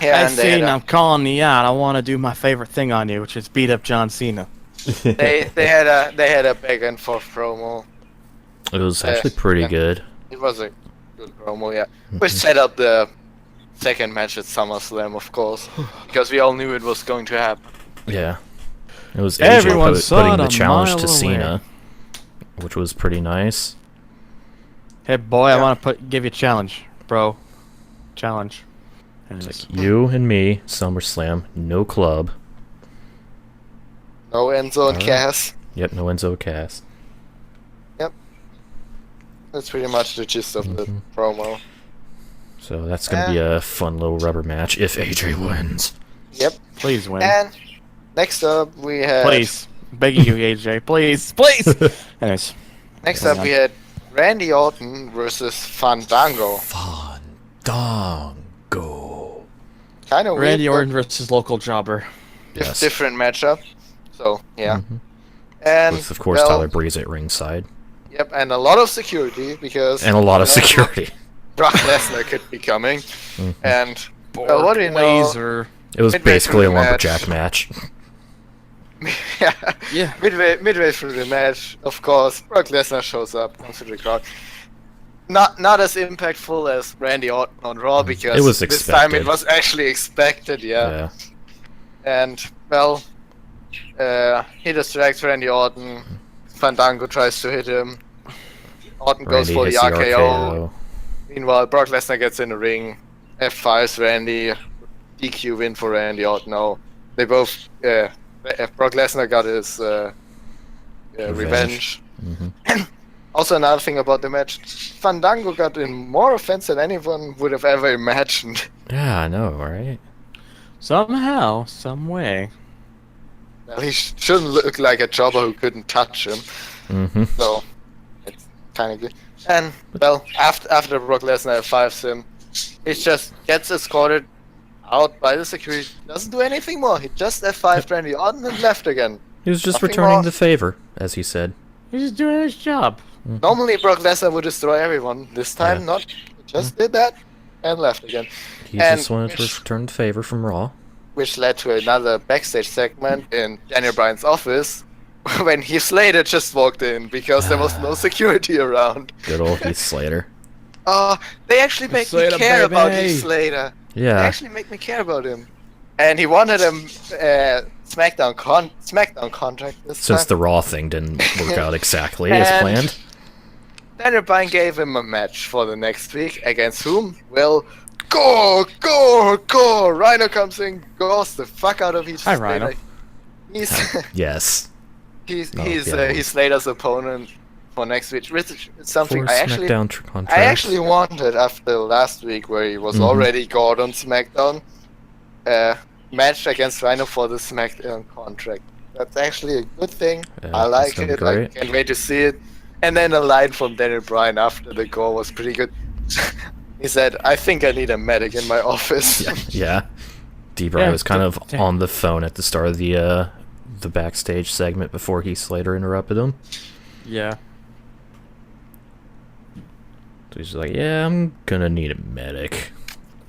Yeah, Hey Cena, I'm calling you out. I want to do my favorite thing on you, which is beat up John Cena. they had a back and forth promo. It was actually pretty good. It was a good promo, yeah. Which set up the second match at SummerSlam, of course, because we all knew it was going to happen. Yeah. It was Everyone AJ saw putting it the a challenge mile to Cena, away. which was pretty nice. Hey boy, Yeah. I want to give you a challenge, bro. Challenge. And It's like you and me, SummerSlam, no club. No Enzo and Cass. Yep, no Enzo Cass. That's pretty much the gist of the promo. So that's going to be a fun little rubber match if AJ wins. Yep. please win. And next up we had. Please. Begging you, AJ. Please. Please. Anyways. Next up we had Randy Orton versus Fandango. Fandango. Kind of Randy weird, Orton versus local jobber. but Yes. different matchup. So yeah. And With, of course, well, Tyler Breeze at ringside. Yep, and a lot of security because. And a lot of security. Brock Lesnar could be coming, and well, what do you know? Laser. It was Midway basically a through the lumberjack match. Yeah. Midway through the match, of course, Brock Lesnar shows up, comes to the crowd. Not as impactful as Randy Orton on Raw because It was this time it expected. was actually expected, yeah. And well, he distracts Randy Orton. Fandango tries to hit him. Orton goes Randy for the hits the RKO. Meanwhile, Brock Lesnar gets in the ring, F5s Randy, DQ win for Randy Orton. No, they both. Brock Lesnar got his revenge. Also, another thing about the match, Fandango got in more offense than anyone would have ever imagined. Yeah, I know, right? Somehow, some way. Well, he shouldn't look like a jobber who couldn't touch him. So, it's kind of good. And, well, after Brock Lesnar F5s him, he just gets escorted out by the security. Doesn't do anything more. He just F5'd Randy Orton and left again. He was just Nothing returning more. the favor, as he said. He's just doing his job. Normally, Brock Lesnar would destroy everyone. This time, Yeah. not. He just did that and left again. He And just wanted to return the favor from Raw. Which led to another backstage segment in Daniel Bryan's office when Heath Slater just walked in because there was no security around. Good old Heath Slater. They actually make me Slater, care about baby. Heath Slater. They Yeah. actually make me care about him. And he wanted a SmackDown contract this Since time. the Raw thing didn't work out exactly as And- planned. Daniel Bryan gave him a match for the next week. Against whom? Well, Go! Ryno comes in, goes the fuck out of each Hi, Slater. Ryno. He's Yes. he's Oh, yeah. he's Slater's opponent for next week, which is something For I actually SmackDown I actually wanted after last week where he was already God on SmackDown. Match against Ryno for the SmackDown contract. That's actually a good thing. Yeah, I like that's gonna be it. I great. can't wait to see it. And then a line from Daniel Bryan after the goal was pretty good. He said, "I think I need a medic in my office." Yeah. D-Bry Yeah, was kind of on the phone at the start of the backstage segment before Heath Slater interrupted him. Yeah. So he's like, yeah, I'm gonna need a medic.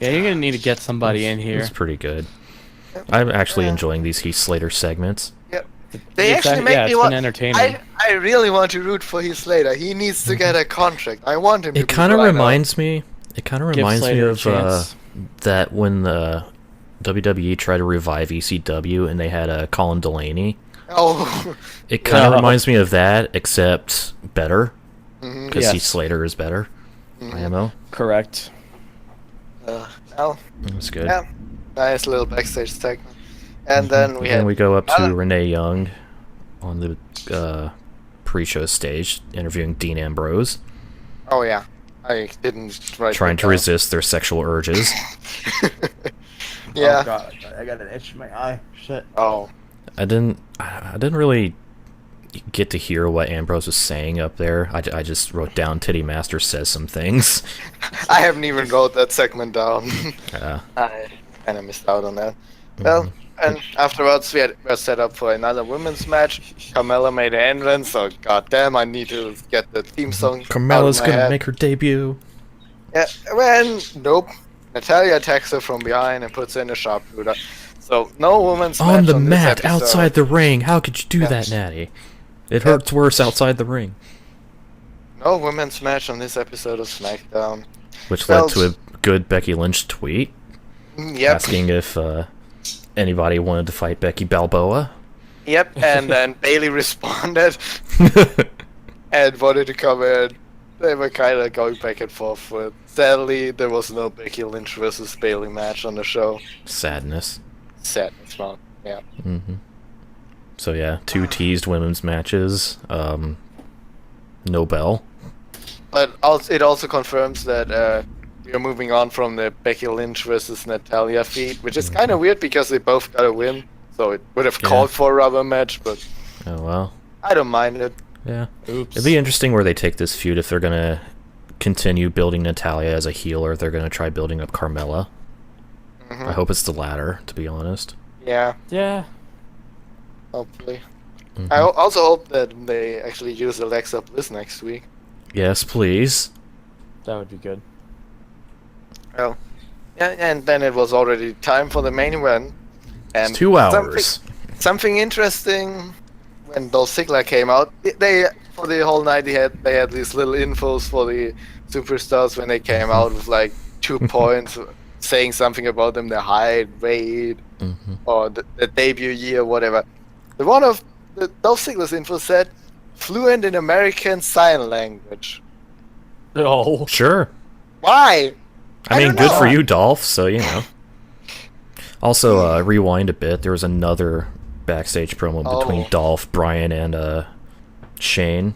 Yeah, you're gonna need to get somebody in here. It's pretty good. I'm actually enjoying these Heath Slater segments. Yep. They actually make me it's want. been entertaining. I really want to root for Heath Slater. He needs to get a contract. I want him to It be kind of Ryno. reminds me. It kind of Give reminds me Slater a of chance. that when the WWE tried to revive ECW and they had Colin Delaney. Oh. It kind of Yeah. reminds me of that, except better, because Yes. Heath Slater is better. IMO. Correct. Well, That's good. yeah. Nice little backstage segment. And then we Then had. we go up to Alan- Renee Young on the pre-show stage, interviewing Dean Ambrose, Oh yeah. I didn't write. trying that to down. resist their sexual urges. Yeah. Oh god, I got an itch in my eye. Shit. Oh. I didn't really get to hear what Ambrose was saying up there. I just wrote down Titty Master says some things. I haven't even wrote that segment down. Uh, I kind of missed out on that. Well, and afterwards we were set up for another women's match. Carmella made an entrance, so goddamn, I need to get the theme song. Carmella's out of my gonna head. make her debut. Yeah, when nope, Natalia attacks her from behind and puts her in a sharpshooter. So no women's match On the this mat, episode. outside the ring. How could you do that, Natty? It hurts worse outside the ring. No women's match on this episode of SmackDown. Which Well, led to a good Becky Lynch tweet Yep. asking if anybody wanted to fight Becky Balboa. Yep, and then Bailey responded and wanted to come in. They were kind of going back and forth with. Sadly, there was no Becky Lynch versus Bailey match on the show. Sadness. Sadness, man. Yeah. So yeah, 2 teased women's matches. No bell. But also, it also confirms that we are moving on from the Becky Lynch versus Natalia feud, which is kind of weird because they both got a win. So it would have called for a rubber match, but Oh well. I don't mind it. Yeah. Oops. It'd be interesting where they take this feud if they're gonna continue building Natalia as a heel or if they're gonna try building up Carmella. I hope it's the latter, to be honest. Yeah, Yeah. hopefully. I also hope that they actually use Alexa Bliss next week. Yes, please. That would be good. Well, yeah, and then it was already time for the main event. And It's 2 hours. Something interesting when Dolph Ziggler came out. They for the whole night they had these little infos for the superstars when they came out with like 2 points, saying something about them, their height, weight, or the debut year, whatever. The one of the Dolph Ziggler's info said fluent in American Sign Language. Oh. Sure. Why? I mean, don't good for know. you, Dolph, so you know. Also, rewind a bit, there was another backstage promo between Dolph, Bryan, and Shane.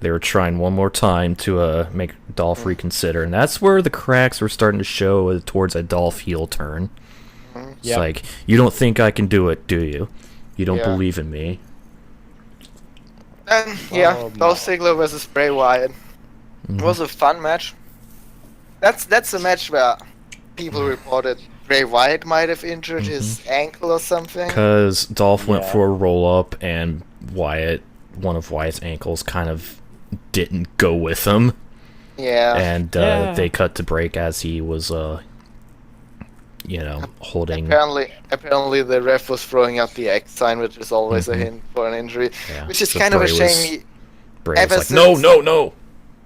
They were trying one more time to make Dolph reconsider, and that's where the cracks were starting to show towards a Dolph heel turn. It's Yep. like, you don't think I can do it, do you? You don't Yeah. believe in me. And yeah, Oh, Dolph Ziggler versus Bray Wyatt. It was a fun match. That's a match where people reported Bray Wyatt might have injured his ankle or something. Because Dolph went Yeah. for a roll-up, and one of Wyatt's ankles kind of didn't go with him. Yeah. And Yeah. they cut to break as he was, holding. Apparently the ref was throwing out the X sign, which is always a hint for an injury. Yeah, Which is so kind of a Bray shame. Bray was ever like, no, since- no, no.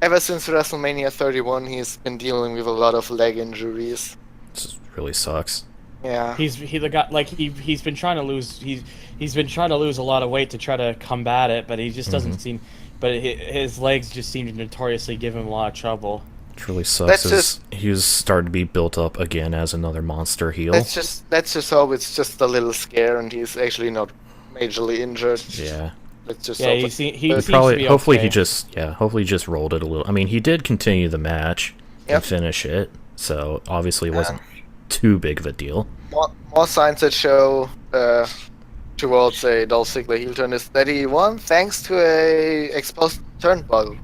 Ever since WrestleMania 31, he's been dealing with a lot of leg injuries. This really sucks. Yeah. He's been trying to lose he's been trying to lose a lot of weight to try to combat it, but he just doesn't seem. But his legs just seem to notoriously give him a lot of trouble. Which really sucks. He was starting to be built up again as another monster heel. Let's just hope it's just a little scare and he's actually not majorly injured. Yeah. Let's just Yeah, hope he probably hopefully okay. he just rolled it a little. I mean, he did continue the match and finish it, so obviously it wasn't too big of a deal. More signs that show towards a Dolph Ziggler heel turn is that he won thanks to a exposed turnbuckle.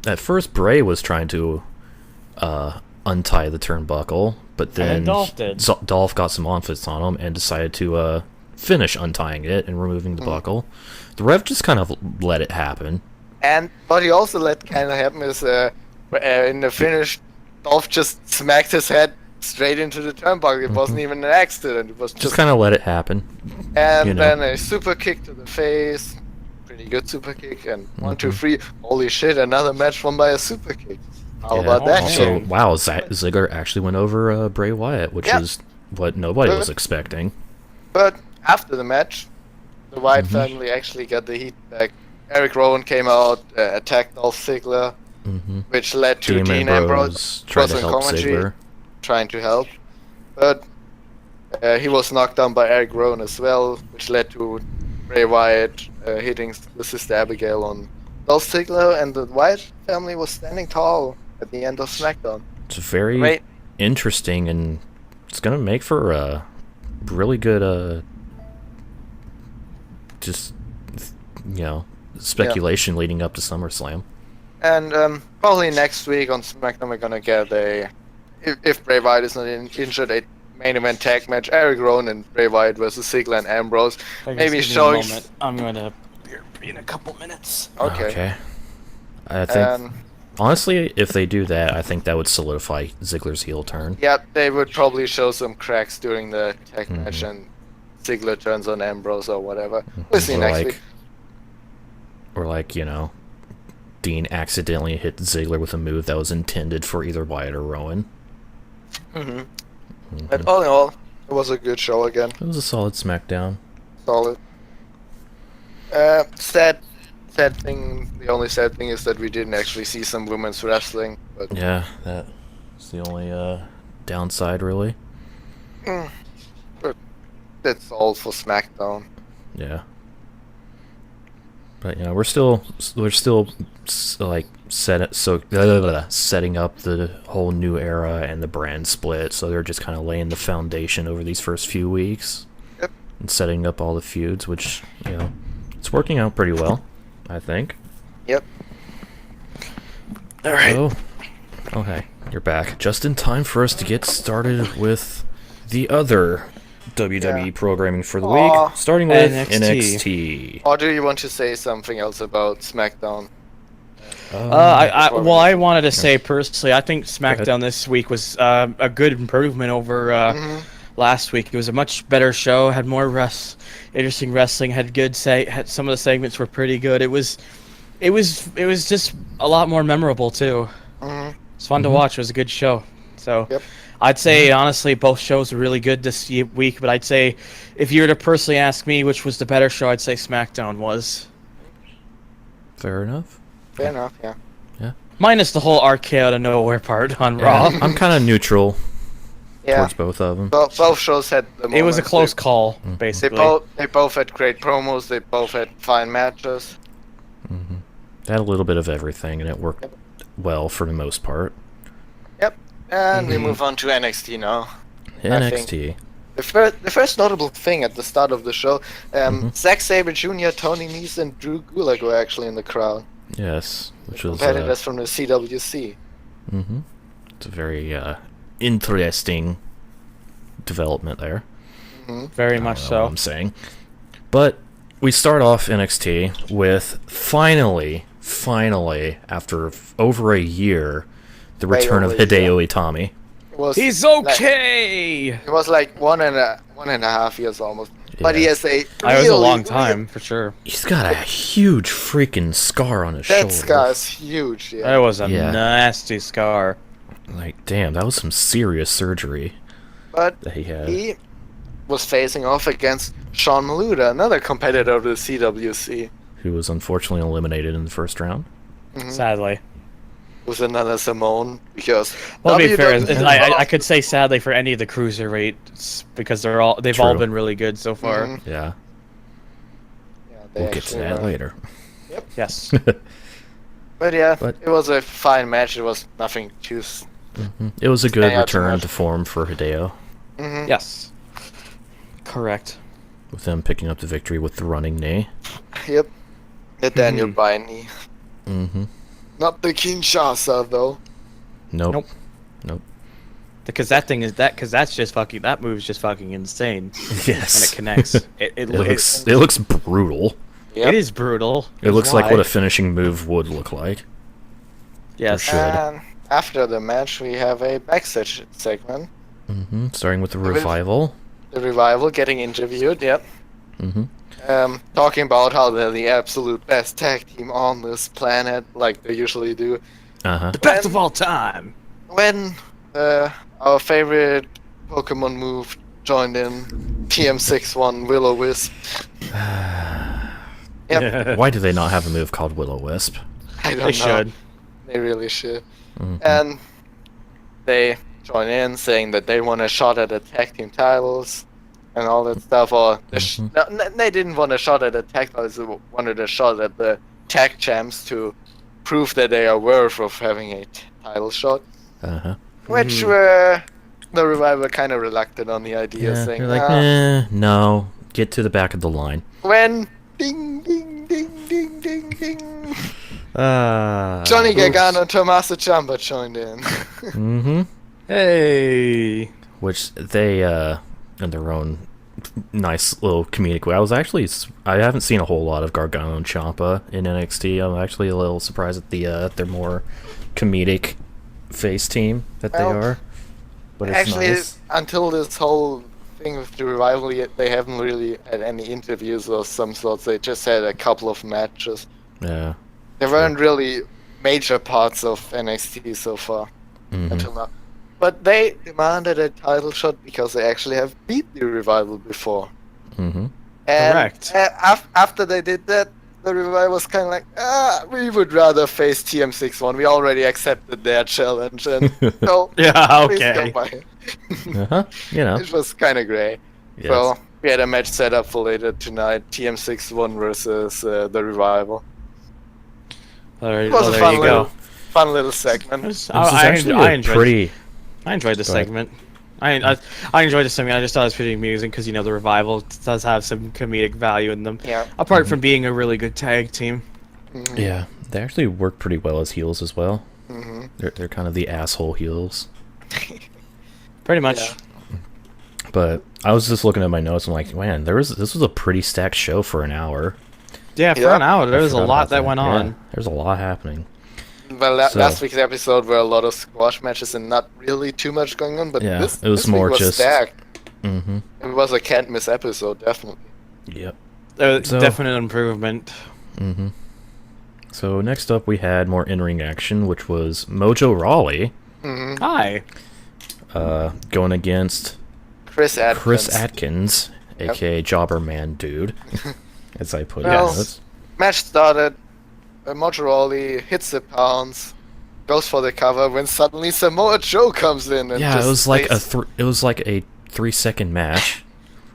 At first, Bray was trying to untie the turnbuckle, but then Dolph got some offense on him and decided to finish untying it and removing the buckle. The ref just kind of let it happen. And what he also let kind of happen is in the finish, Dolph just smacked his head straight into the turnbuckle. It wasn't even an accident. It was just kind of let it happen. And then a super kick to the face. Pretty good super kick. And 1, 2, 3. Holy shit, another match won by a super kick. How about that? Also, wow, Ziggler actually went over Bray Wyatt, which is what nobody was expecting. But after the match, the Wyatt family actually got the heat back. Eric Rowan came out, attacked Dolph Ziggler, which led to Dean Ambrose trying to help Ziggler. Trying to help, but he was knocked down by Eric Rowan as well, which led to Bray Wyatt hitting the Sister Abigail on Dolph Ziggler, and the Wyatt family was standing tall at the end of SmackDown. It's very interesting, and it's gonna make for a really good, speculation leading up to SummerSlam. And probably next week on SmackDown we're gonna get if Bray Wyatt is not injured, a main event tag match, Eric Rowan and Bray Wyatt versus Ziggler and Ambrose. Maybe showing... I'm going to be in a couple minutes. Okay. I think, honestly, if they do that, I think that would solidify Ziggler's heel turn. Yeah, they would probably show some cracks during the tag match and Ziggler turns on Ambrose or whatever. We'll see next week. Or Dean accidentally hit Ziggler with a move that was intended for either Wyatt or Rowan. But all in all, it was a good show again. It was a solid SmackDown. Solid. Sad thing. The only sad thing is that we didn't actually see some women's wrestling. But yeah, that's the only downside, really. But that's all for SmackDown. Yeah. But we're still setting up the whole new era and the brand split, so they're just kind of laying the foundation over these first few weeks and setting up all the feuds, which it's working out pretty well, I think. Yep. All right. Okay, you're back just in time for us to get started with the other WWE programming for the week, starting with NXT. Or do you want to say something else about SmackDown? I wanted to say personally, I think SmackDown this week was a good improvement over last week. It was a much better show, had more interesting wrestling, had some of the segments were pretty good. It was just a lot more memorable too. It's fun to watch. It was a good show. So. Yep. I'd say, honestly, both shows were really good this week, but I'd say if you were to personally ask me which was the better show, I'd say SmackDown was. Fair enough. Fair enough, yeah. Yeah. Minus the whole arcade out of nowhere part on Raw. I'm kind of neutral towards both of them. Both shows had the moments. It was a close call, basically. They both had great promos. They both had fine matches. They had a little bit of everything, and it worked well for the most part. Yep. And we move on to NXT now. NXT. The first notable thing at the start of the show, Zack Sabre Jr., Tony Nese, and Drew Gulak were actually in the crowd. Yes, which was competitors from the CWC. It's a very interesting development there. Very much so. What I'm saying, but we start off NXT with finally, after over a year, the return of Hideo Itami. He's okay! It was like one and a half years almost. Yeah. But he has a really, was a long time, for sure. He's got a huge freaking scar on his shoulder. That scar is huge, yeah. That was a nasty scar. Like, damn, that was some serious surgery that he had. He was facing off against Sean Maluda, another competitor of the CWC. Who was unfortunately eliminated in the first round. Sadly. with another Simone because Well, to be fair, WWE I could say sadly for any of the cruiserweights because they've all True. been really good so far. Yeah. Yeah, they We'll get to actually that are. later. Yes. But yeah, But- it was a fine match. It was nothing too. It was a good Hang out too return much. to form for Hideo, Mm-hmm. Yes. Correct. with them picking up the victory with the running knee. Yep. The Daniel Bryan knee. Mm-hmm. Not the Kinshasa though. Nope. Nope. Because that's just fucking, that move's just fucking insane. Yes. And it connects. It looks brutal. Yep. It is brutal. It looks like Why? what a finishing move would look like. Yes. For sure. And after the match, we have a backstage segment. Starting with the revival. The Revival getting interviewed. Yep. Mm-hmm. Talking about how they're the absolute best tag team on this planet, like they usually do. Uh-huh. The best of all time. When our favorite Pokemon move joined in, TM61 Will-O-Wisp. Yep. Why do they not have a move called Will-O-Wisp? I don't know. They should. They really should. Mhm. And they join in saying that they want a shot at the tag team titles and all that stuff. Or they didn't want a shot at the tag titles, they wanted a shot at the tag champs to prove that they are worth of having a title shot. Uh-huh. Which were the Revival kind of reluctant on the idea, Yeah, saying, they're like, no, get to the back of the line. when ding ding ding ding ding ding, Johnny Oops. Gargano and Tommaso Ciampa joined in. Mm-hmm. Hey. Which they, in their own nice little comedic way. I haven't seen a whole lot of Gargano and Ciampa in NXT. I'm actually a little surprised at their more comedic face team that they Well, are. But it's Actually, nice. until this whole thing with the Revival, they haven't really had any interviews of some sorts. They just had a couple of matches. Yeah. They weren't really major parts of NXT so far Mhm. until now. But they demanded a title shot because they actually have beat the Revival before. Mm-hmm. And Correct. After they did that, the Revival was kind of like, we would rather face TM61. We already accepted their challenge, and so Yeah, please okay. come by. Uh-huh. You know. It was kind of great. Yes. So we had a match set up for later tonight: TM61 versus the Revival. It was a there fun you little, go. fun little segment. This is actually a pretty... I enjoyed the Go ahead. segment. I enjoyed the segment. I just thought it was pretty amusing because the Revival does have some comedic value in them. Yeah. Apart from being a really good tag team. Yeah, they actually work pretty well as heels as well. Mm-hmm. They're kind of the asshole heels. Pretty much. Yeah. But I was just looking at my notes and like, man, this was a pretty stacked show for an hour. Yeah, for Yeah. an hour, there was a Forgot lot about that went Yeah, on. there's a lot happening. Well, So- last week's episode were a lot of squash matches and not really too much going on, but Yeah, this it was this week more was just- stacked. Mm-hmm. It was a can't miss episode, definitely. Yep. So- Definite improvement. Mm-hmm. So next up we had more in-ring action, which was Mojo Rawley Mm-hmm. Hi. going against Chris Atkins. Chris Atkins, Yep. aka Jobber Man Dude, as I put Well, it. Yes. Match started. Mojo Rawley hits the pounds, goes for the cover when suddenly Samoa Joe comes in and Yeah, just it was like stays- a 3-second match.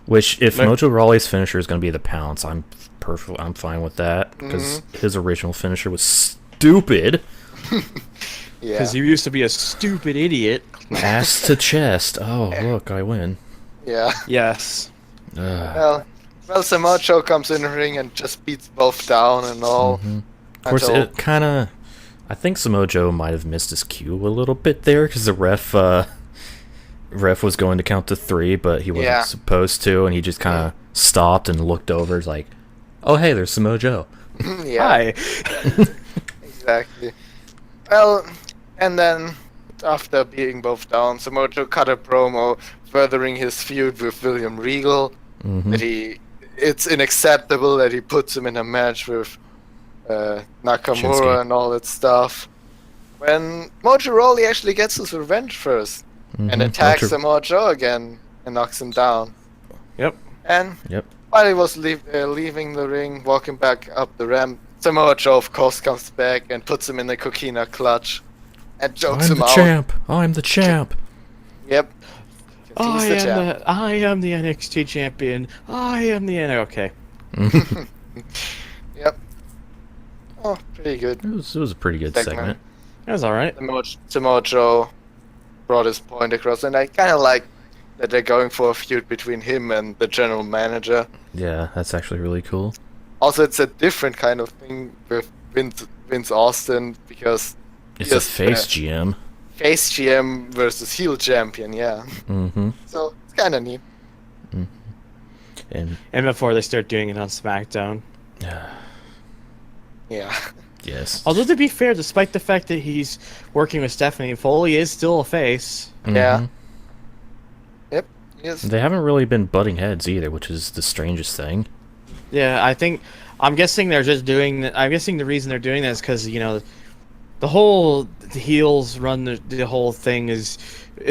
Which, if Like- Mojo Rawley's finisher is going to be the pounce, I'm fine with that because Mm-hmm. his original finisher was stupid, yeah. Because you used to be a stupid idiot. ass to chest. Oh, look, I win. Yeah. Yes. Well, Samoa Joe comes in the ring and just beats both down and all. Of course, until- it kind of. I think Samoa Joe might have missed his cue a little bit there because the ref was going to count to 3, but he wasn't Yeah. supposed to, and he just kind of stopped and looked over. It's like, oh hey, there's Samoa Joe. yeah. Hi. Exactly. Well, and then after being both down, Samoa Joe cut a promo furthering his feud with William Regal. Mm-hmm. That it's unacceptable that he puts him in a match with Nakamura Shinsuke. and all that stuff. When Mojo Rawley actually gets his revenge 1st and attacks Samoa Joe again and knocks him down. Yep. And Yep. while he was leaving the ring, walking back up the ramp, Samoa Joe, of course, comes back and puts him in the Coquina clutch. and jokes I'm him the out. champ. I'm the champ. Yep. 'Cause he's the champ. I am the NXT champion. I am the okay. Yep. Oh, pretty good. It was a pretty good segment. That was all right. Samoa Joe brought his point across, and I kind of like that they're going for a feud between him and the general manager. Yeah, that's actually really cool. Also, it's a different kind of thing with Vince Austin because It's he a is, face GM. face GM versus heel champion, yeah. Mm-hmm. So it's kind of neat. And And before they start doing it on SmackDown. Yeah. yes. Although to be fair, despite the fact that he's working with Stephanie, Foley is still a face. Yeah. Mhm. Yep. Yes. They haven't really been butting heads either, which is the strangest thing. Yeah, I'm guessing they're just doing. I'm guessing the reason they're doing that is because the whole heels run the whole thing is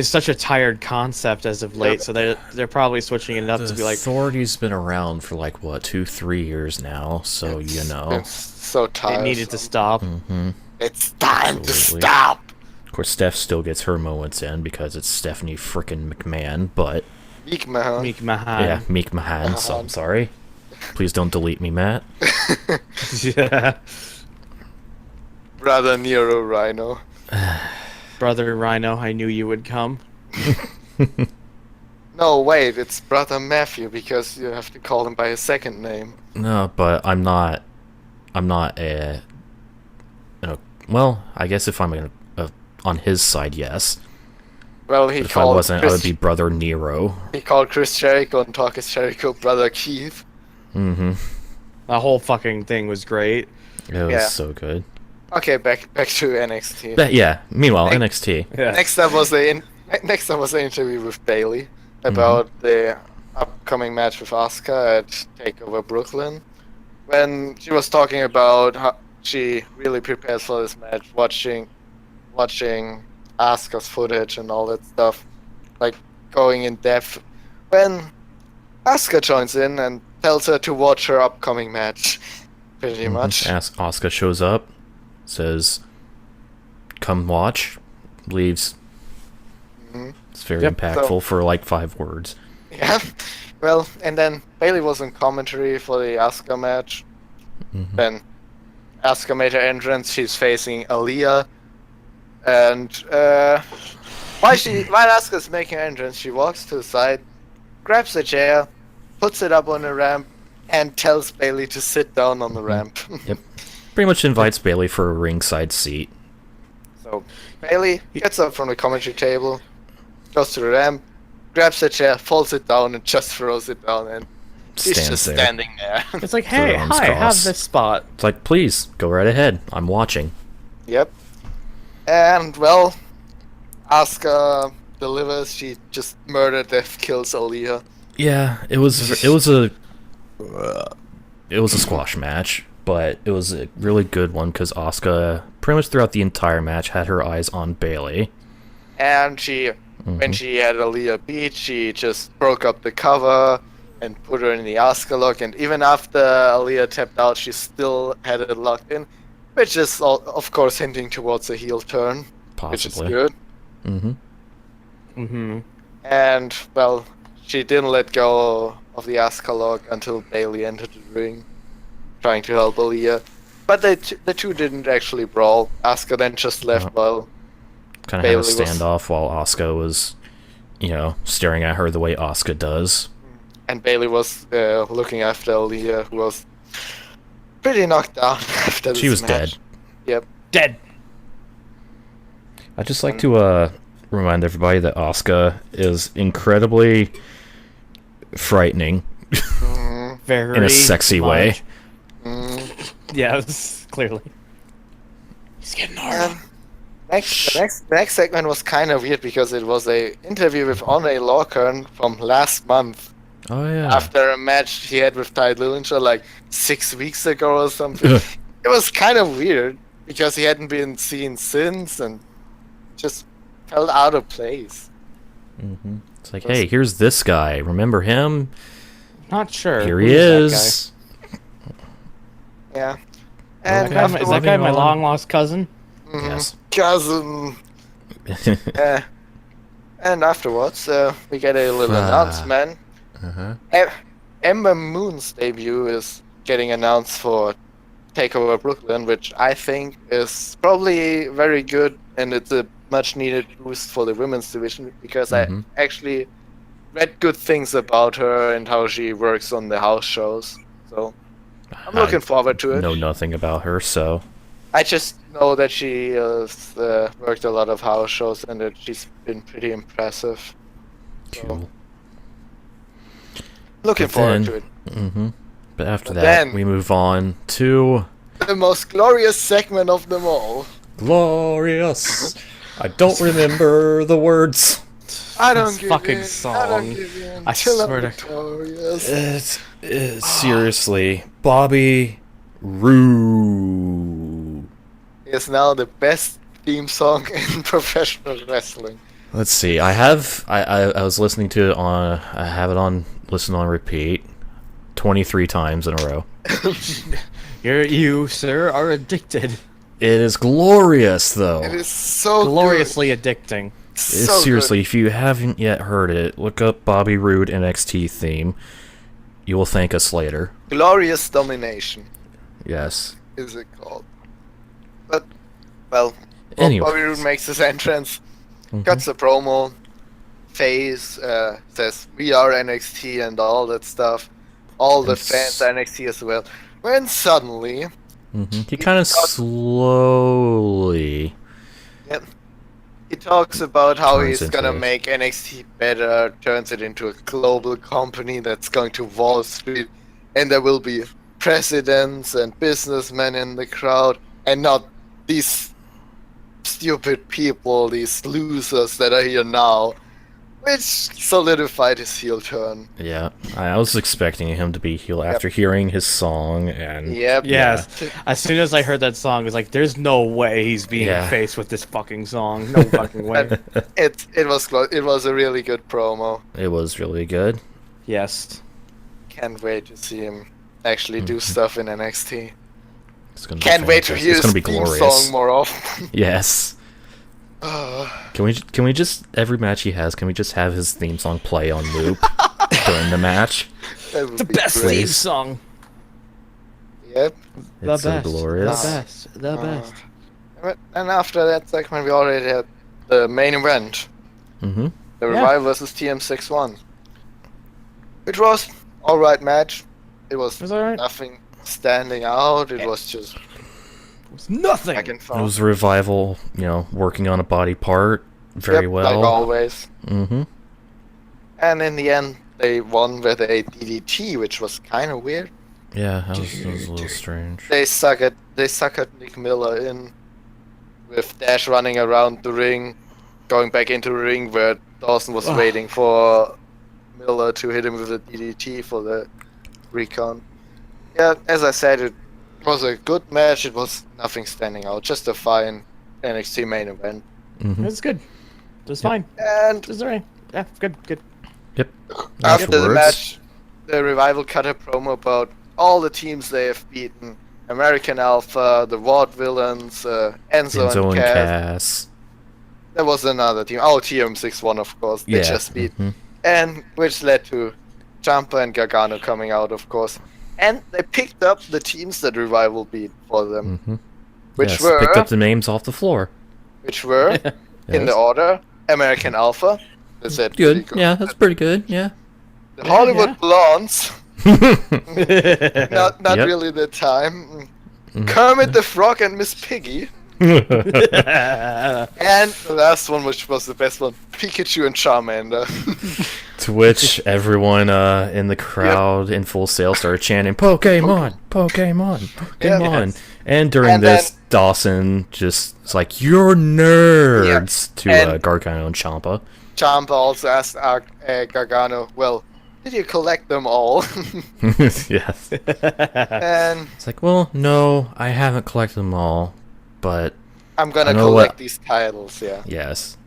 such a tired concept as of late. Yep. So they're probably switching it up The to be like. Authority's been around for like what 2-3 years now, so It's so They tired. needed to stop. Mm-hmm. It's time to Absolutely. stop. Of course, Steph still gets her moments in because it's Stephanie frickin' McMahon, but Meek man. Meek Mahan. yeah, Meek Mahan. So I'm sorry. Please don't delete me, Matt. Yeah. Brother Nero Ryno. Brother Ryno, I knew you would come. No, wait, it's Brother Matthew because you have to call him by his second name. No, but I'm not a. Well, I guess if I'm on his side, yes. Well, he But if I called wasn't, I would be Brother Nero. he called Chris Jericho and Talk Jericho Brother Keith. Mm-hmm. The whole fucking thing was great. It was Yeah. so good. Okay, back to NXT. But yeah. Meanwhile, Hey. NXT. Yeah. Next up was the interview with Bailey about the upcoming match with Asuka at Takeover Brooklyn. When she was talking about how she really prepares for this match, watching Asuka's footage and all that stuff, like going in depth. When Asuka joins in and tells her to watch her upcoming match, pretty much. Asuka shows up, says, "Come watch," leaves. Mhm. It's very Yep. impactful So- for like 5 words. Yeah. Well, and then Bailey was in commentary for the Asuka match. Mhm. Then Asuka made her entrance. She's facing Aaliyah, and while Asuka's making her entrance, she walks to the side, grabs a chair, puts it up on the ramp, and tells Bailey to sit down on the ramp. Yep. Pretty much invites Bailey for a ringside seat. So Bailey gets up from the commentary table, goes to the ramp, grabs a chair, folds it down, and just throws it down, and she's Stands just there. standing there. It's like, hey, arms hi, have crossed. this spot. It's like, please go right ahead. I'm watching. Yep. And well, Asuka delivers. She just murder death kills Aaliyah. Yeah, it was a squash match, but it was a really good one because Asuka pretty much throughout the entire match had her eyes on Bailey. And when she had Aaliyah beat, she just broke up the cover and put her in the Asuka lock. And even after Aaliyah tapped out, she still had it locked in, which is of course hinting towards a heel turn, which is Possibly. good. Mm-hmm. Mm-hmm. And well, she didn't let go of the Asuka lock until Bailey entered the ring, trying to help Aaliyah. But the two didn't actually brawl. Asuka then just left while Kind of had a Bailey was- standoff while Asuka was, staring at her the way Asuka does. and Bailey was looking after Aaliyah, who was pretty knocked down after this She was match. dead. Yep. Dead. I'd just like to remind everybody that Asuka is incredibly frightening Very in a sexy way. much. Yes, clearly. He's getting hard. The next segment was kind of weird because it was a interview with Andre Lorcan from last month Oh yeah. after a match he had with Ty Dillinger like 6 weeks ago or something. It was kind of weird because he hadn't been seen since and just felt out of place. Mm-hmm. It's like, hey, here's this guy. Remember him? Not sure. Here he Who's that is. Yeah. guy? And Is that guy my Moving on. long lost cousin? Yes. Cousin. And afterwards, we get a little announcement. Uh-huh. Ember Moon's debut is getting announced for Takeover Brooklyn, which I think is probably very good, and it's a much needed boost for the women's division because I actually read good things about her and how she works on the house shows. So I'm looking forward to it. Know nothing about her, so I just know that she has worked a lot of house shows and that she's been pretty impressive. cool. Looking forward to it. But after that, we move on to the most glorious segment of them all. Glorious. I don't remember the words. I don't give fucking in. song. I don't give in. I swear to victorious. Seriously, Bobby Roode is now the best theme song in professional wrestling. Let's see. I was listening to it on. I have it on listen on repeat 23 times in a row. You, sir, are addicted. It is glorious, though. It is so gloriously addicting. So seriously, good. if you haven't yet heard it, look up Bobby Roode NXT theme. You will thank us later. Glorious Domination. Yes. Is it called? But, well, Anyway. Bobby Roode makes his entrance, cuts a promo, says we are NXT and all that stuff. All the fans are NXT as well. When suddenly... He kind of slowly... Yep. He talks about how Turns he's gonna into it. make NXT better, turns it into a global company that's going to Wall Street, and there will be presidents and businessmen in the crowd, and not these stupid people, these losers that are here now, which solidified his heel turn. Yeah, I was expecting him to be heel after hearing his song, and... Yep. Yes. As soon as I heard that song, I was like, "There's no way he's being faced with this fucking song. No fucking way." It was close. It was a really good promo. It was really good. Yes. Can't wait to see him actually do stuff in NXT. It's gonna be Can't wait to fantastic. hear It's his gonna be theme glorious. song more often. Yes. Can we just every match he has? Can we just have his theme song play on loop during the match? That would The be best great. theme song. Yep. The It's so best. glorious. The best. The best. And after that segment, we already had the main event. Mm-hmm. The Revival versus TM61. Which was alright match. It was alright. nothing standing out. It was just It's nothing. back and It forth. was Revival, working on a body part very well. Like always. Mm-hmm. And in the end, they won with a DDT, which was kind of weird. Yeah, that was a little strange. They suckered Nick Miller in with Dash running around the ring, going back into the ring where Dawson was waiting for Miller to hit him with a DDT for the recon. Yeah, as I said, it was a good match. It was nothing standing out, just a fine NXT main event. Mm-hmm. It's good. It's fine. And It's alright. Yeah, good. Yep. after the Afterwards- match, the Revival cut a promo about all the teams they have beaten. American Alpha, the Vaudevillains, Enzo Enzo and and Cass. Cass. There was another team. Oh, TM61, of course. They just beat. And which led to Ciampa and Gargano coming out, of course. And they picked up the teams that Revival beat for them. Mm-hmm. Which Yes, were picked up the names off the floor. in Yes. the order, American Alpha. That's it. Good. Yeah, that's pretty good. Yeah. The Hollywood Blondes. Not Yep. really the time. Kermit the Frog and Miss Piggy. And the last one, which was the best one, Pikachu and Charmander. To which everyone in the crowd in Full Sail started chanting, Pokemon! Pokemon! Pokemon! Yes. And during And this, Dawson just is like, "You're nerds!" to And- Gargano and Ciampa. Ciampa also asked Gargano, well, did you collect them all? Yes. And It's like, well, no, I haven't collected them all, but I'm gonna I know collect what- these titles, yeah. yes.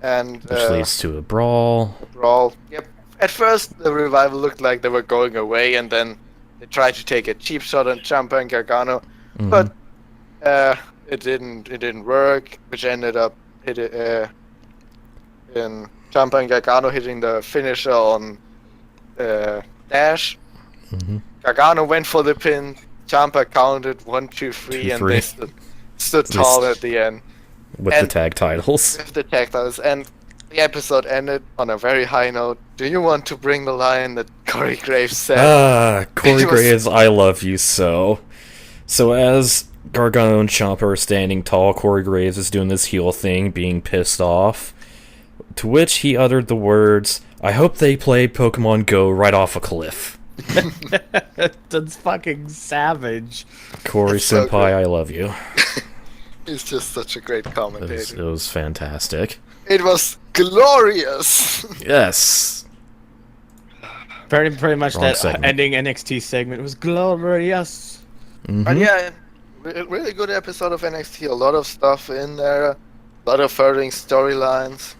And Which leads to a brawl. brawl. Yep. At first, the Revival looked like they were going away, and then they tried to take a cheap shot on Ciampa and Gargano. Mhm. But it didn't work, which ended up in Ciampa and Gargano hitting the finisher on Dash. Mm-hmm. Gargano went for the pin. Ciampa counted 1, 2, 3, 2, and 3. they stood tall at the end With the tag titles. with the tag titles. And the episode ended on a very high note. Do you want to bring the line that Corey Graves said? Corey Graves, I love you so. So as Gargano and Ciampa are standing tall, Corey Graves is doing this heel thing, being pissed off. To which he uttered the words, "I hope they play Pokemon Go right off a cliff." That's fucking savage. Corey so Senpai, good. I love you. He's just such a great commentator. It was fantastic. It was glorious. Yes. Pretty much Wrong that segment. ending NXT segment was glorious. Mm-hmm. But yeah, really good episode of NXT. A lot of stuff in there. A lot of furthering storylines.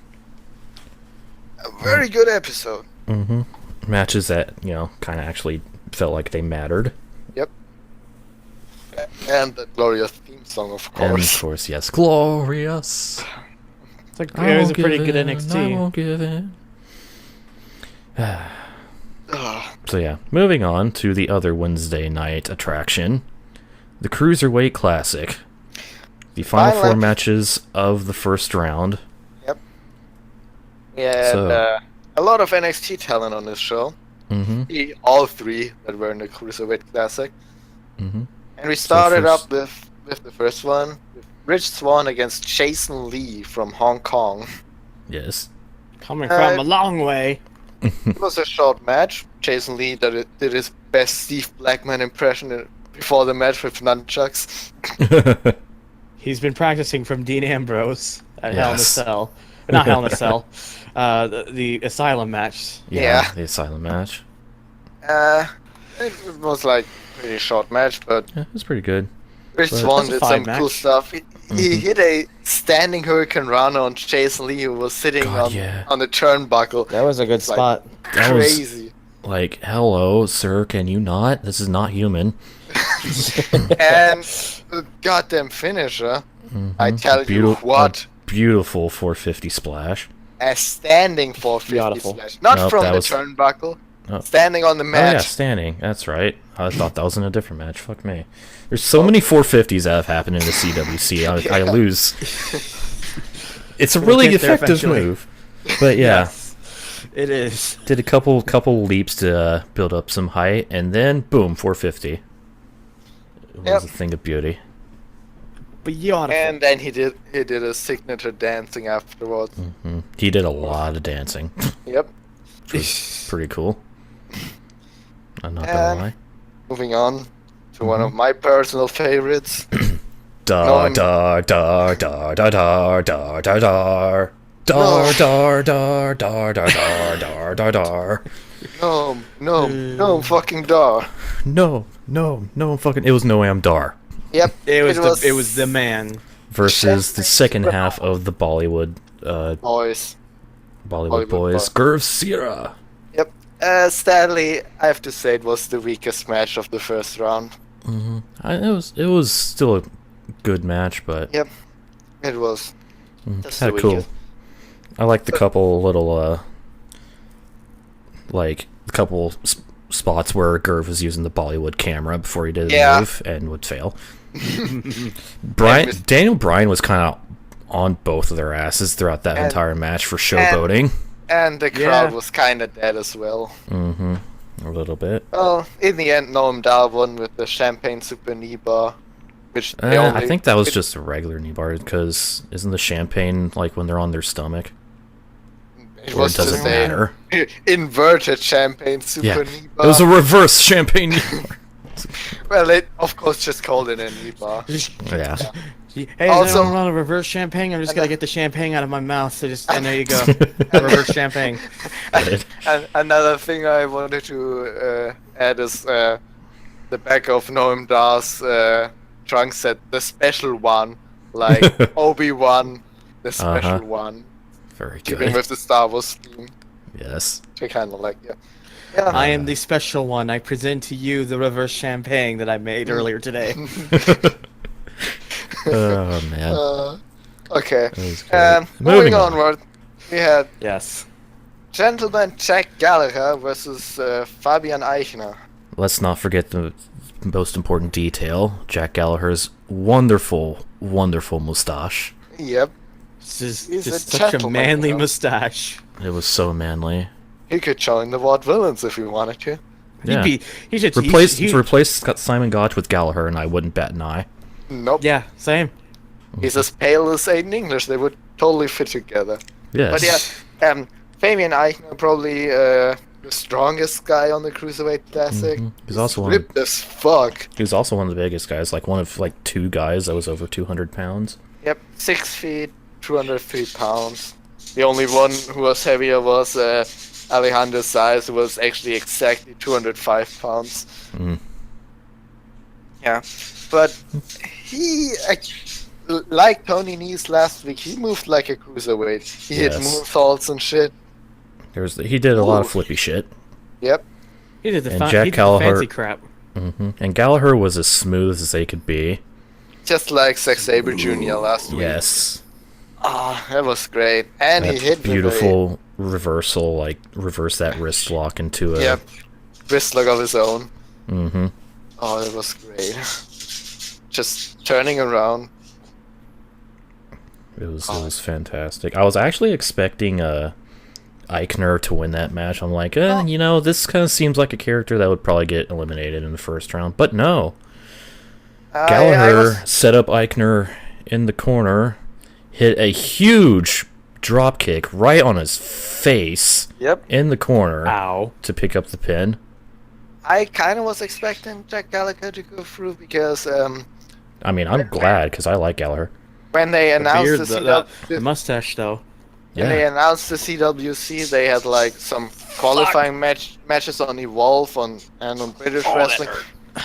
A very good episode. Mm-hmm. Matches that, kind of actually felt like they mattered. Yep. And the glorious theme song, of And course. of course, yes, glorious. It's like I it was a won't pretty give good in, I NXT. won't give in. Ugh. So yeah, moving on to the other Wednesday night attraction, the Cruiserweight Classic. The final Final four matches of the first round. Yeah, So- and, a lot of NXT talent on this show. Mm-hmm. All three that were in the Cruiserweight Classic. Mm-hmm. And we started first- up with the first one, with Rich Swann against Jason Lee from Hong Kong. Yes. Coming from a long way. It was a short match. Jason Lee did his best Steve Blackman impression before the match with nunchucks. He's been practicing from Dean Ambrose at Hell in a Yes. Cell. Not Hell in a Cell. The Asylum match. Yeah. The Asylum match. It was like a pretty short match, but Yeah, it was pretty good. Rich But- Swann That's a did fine some match. cool stuff. He hit a standing Hurricane Rana on Jason Lee, who was sitting God, yeah. on the turnbuckle. That was a good Like- spot. That was- Crazy. Like, hello, sir, can you not? This is not human. And the goddamn finisher. I tell you what, Beautiful 450 splash. a standing 450 Beautiful. slash. Not Nope, from that the was- turnbuckle. Oh. Standing on the Oh match. yeah, standing. That's right. I thought that was in a different match. Fuck me. There's so many 450s that have happened in the CWC. I Yeah. lose. It's a really get there effective eventually. move. But yeah, Yes, it is. did a couple leaps to build up some height, and then boom, 450. It was Yep. a thing of beauty. Beautiful. And then he did a signature dancing afterwards. He did a lot of dancing, Yep. which was pretty cool. I'm not And- gonna lie. Moving on to one of my personal favorites. Da Norm- da da da da da da da da. Dar dar dar dar dar dar dar dar dar. No, fucking dar. No, fucking. It was Noam Dar Yep. it was the man. versus the second half of the Bollywood boys. Bollywood Bollywood boys, Gurv Sira. Yep. Sadly, I have to say it was the weakest match of the first round. It was still a good match, but Yep. It was. That's kind the of cool. weakest. I like the couple little spots where Gurv was using the Bollywood camera before he did the Yeah. move and would fail. And Daniel Bryan was kind of on both of their asses throughout that And- entire match for showboating. And the crowd Yeah. was kind of dead as well. A little bit. Well, in the end, Noam Dar won with the Champagne Super Knee Bar. Which they I only- think that was just a regular knee bar, because isn't the champagne like when they're on their stomach? It Or was it doesn't just a matter. inverted Champagne Super Yeah, Knee it Bar. was a reverse champagne knee bar. Well, they of course just called it a knee bar. Yeah. Hey, Also- I don't want to reverse champagne. I'm just gonna get the champagne out of my mouth. So and there you go, reverse champagne. Right. And another thing I wanted to add is the back of Noam Dar's trunk set, the special one, like Obi-Wan, the special one, Very keeping good. with the Star Wars theme. Yes. I kind of like, yeah. I am the special one. I present to you the reverse champagne that I made earlier today. man. Okay. That was great. Moving onward, we had Yes. Gentleman Jack Gallagher versus Fabian Eichner. Let's not forget the most important detail: Jack Gallagher's wonderful, wonderful mustache. Yep. This He's is a such a gentleman, manly you know. mustache. It was so manly. He could join the Vaudevillains if he wanted to. Yeah. He should Replace Simon Gotch with Gallagher, and I wouldn't bat an eye. Nope. Yeah, same. He's as pale as Aiden English. They would totally fit together. Yes. But yeah, Fabian Eichner probably the strongest guy on the Cruiserweight Classic. He's also ripped as fuck. He was also one of the biggest guys, like one of like 2 guys that was over 200 pounds. Yep, 6 feet, 203 pounds. The only one who was heavier was Alejandro Saez, who was actually exactly 205 pounds. Mm. Yeah, but he, like Tony Nese last week, he moved like a cruiserweight. He hit moonsaults and shit. He did a lot of flippy shit. Yep. He did the, And Jack he did the Gallagher- fancy crap. And Gallagher was as smooth as they could be. Just like Zack Sabre Jr. last week. Yes. Ah, that was great. And he That hit beautiful reversal, like reverse that wrist lock into a. Yep. Wrist lock of his own. Mm-hmm. Oh, that was great. Just turning around. It was fantastic. I was actually expecting Eichner to win that match. I'm like, this kind of seems like a character that would probably get eliminated in the first round. But no. Gallagher set up Eichner in the corner, hit a huge drop kick right on his face. Yep. In the corner. Ow. To pick up the pin. I kind of was expecting Jack Gallagher to go through because I mean, I'm glad because I like Gallagher. when they announced The mustache, though. when they announced the CWC, they had like some qualifying matches on Evolve and on British Wrestling.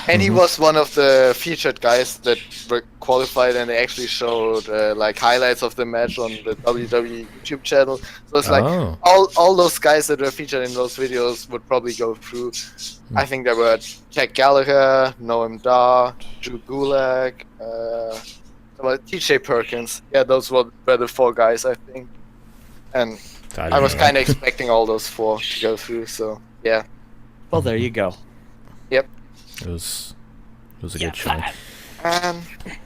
And he was one of the featured guys that were qualified, and they actually showed like highlights of the match on the WWE YouTube channel. So it's like all those guys that were featured in those videos would probably go through. I think there were Jack Gallagher, Noam Dar, Drew Gulak, TJ Perkins. Yeah, those were the 4 guys, I think. And I was kind of expecting all those 4 to go through. So yeah. Well, there you go. Yep. It was a good showing. And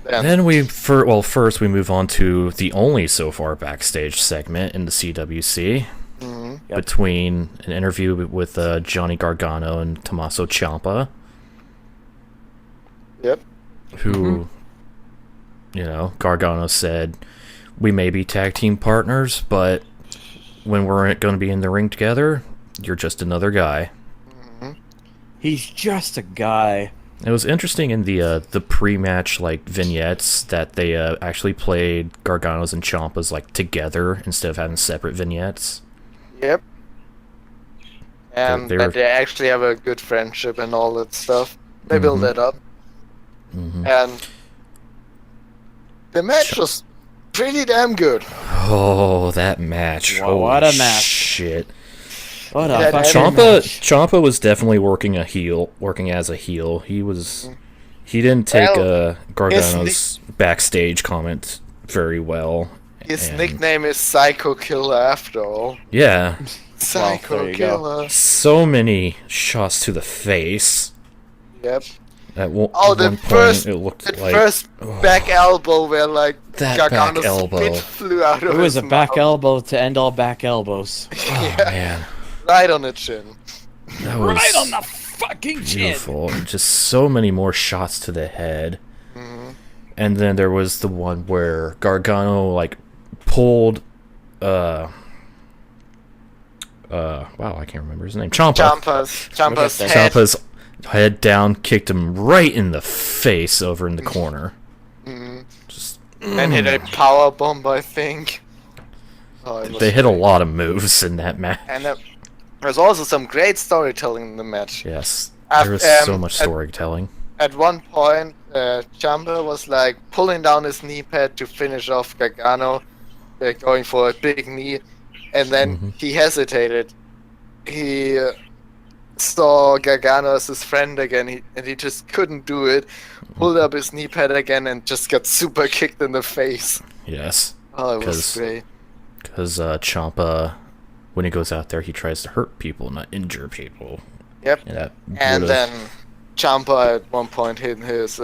then first we move on to the only so far backstage segment in the CWC between an interview with Johnny Gargano and Tommaso Ciampa. Yep. Who, Gargano said, "We may be tag team partners, but when we're going to be in the ring together, you're just another guy." He's just a guy. It was interesting in the pre-match vignettes that they actually played Gargano's and Ciampa's together instead of having separate vignettes. Yep. And that they actually have a good friendship and all that stuff. They build that up. And the match was pretty damn good. Oh, that match! Wow, what a match! Shit. What a fucking match. Ciampa was definitely working as a heel. He didn't take Gargano's backstage comment very well. His nickname is Psycho Killer after all. Yeah. Psycho Killer. So many shots to the face. Yep. At one first, point, it looked first back elbow where that Gargano's back elbow. spit flew out of It was his a back mouth. elbow to end all back elbows. Oh, man. Right on the chin. That was Right on the fucking chin. beautiful. Just so many more shots to the head. And then there was the one where Gargano pulled wow, I can't remember his name. Ciampa's head down, kicked him right in the face over in the corner. And hit a power bomb, I think. They hit a lot of moves in that match. And there's also some great storytelling in the match. Yes, there was so much storytelling. At one point, Ciampa was pulling down his knee pad to finish off Gargano, going for a big knee, and then he hesitated. He saw Gargano as his friend again, and he just couldn't do it. Pulled up his knee pad again and just got super kicked in the face. Yes. Oh, it was great. Because Ciampa, when he goes out there, he tries to hurt people, not injure people. Yep. And then Ciampa at one point hit his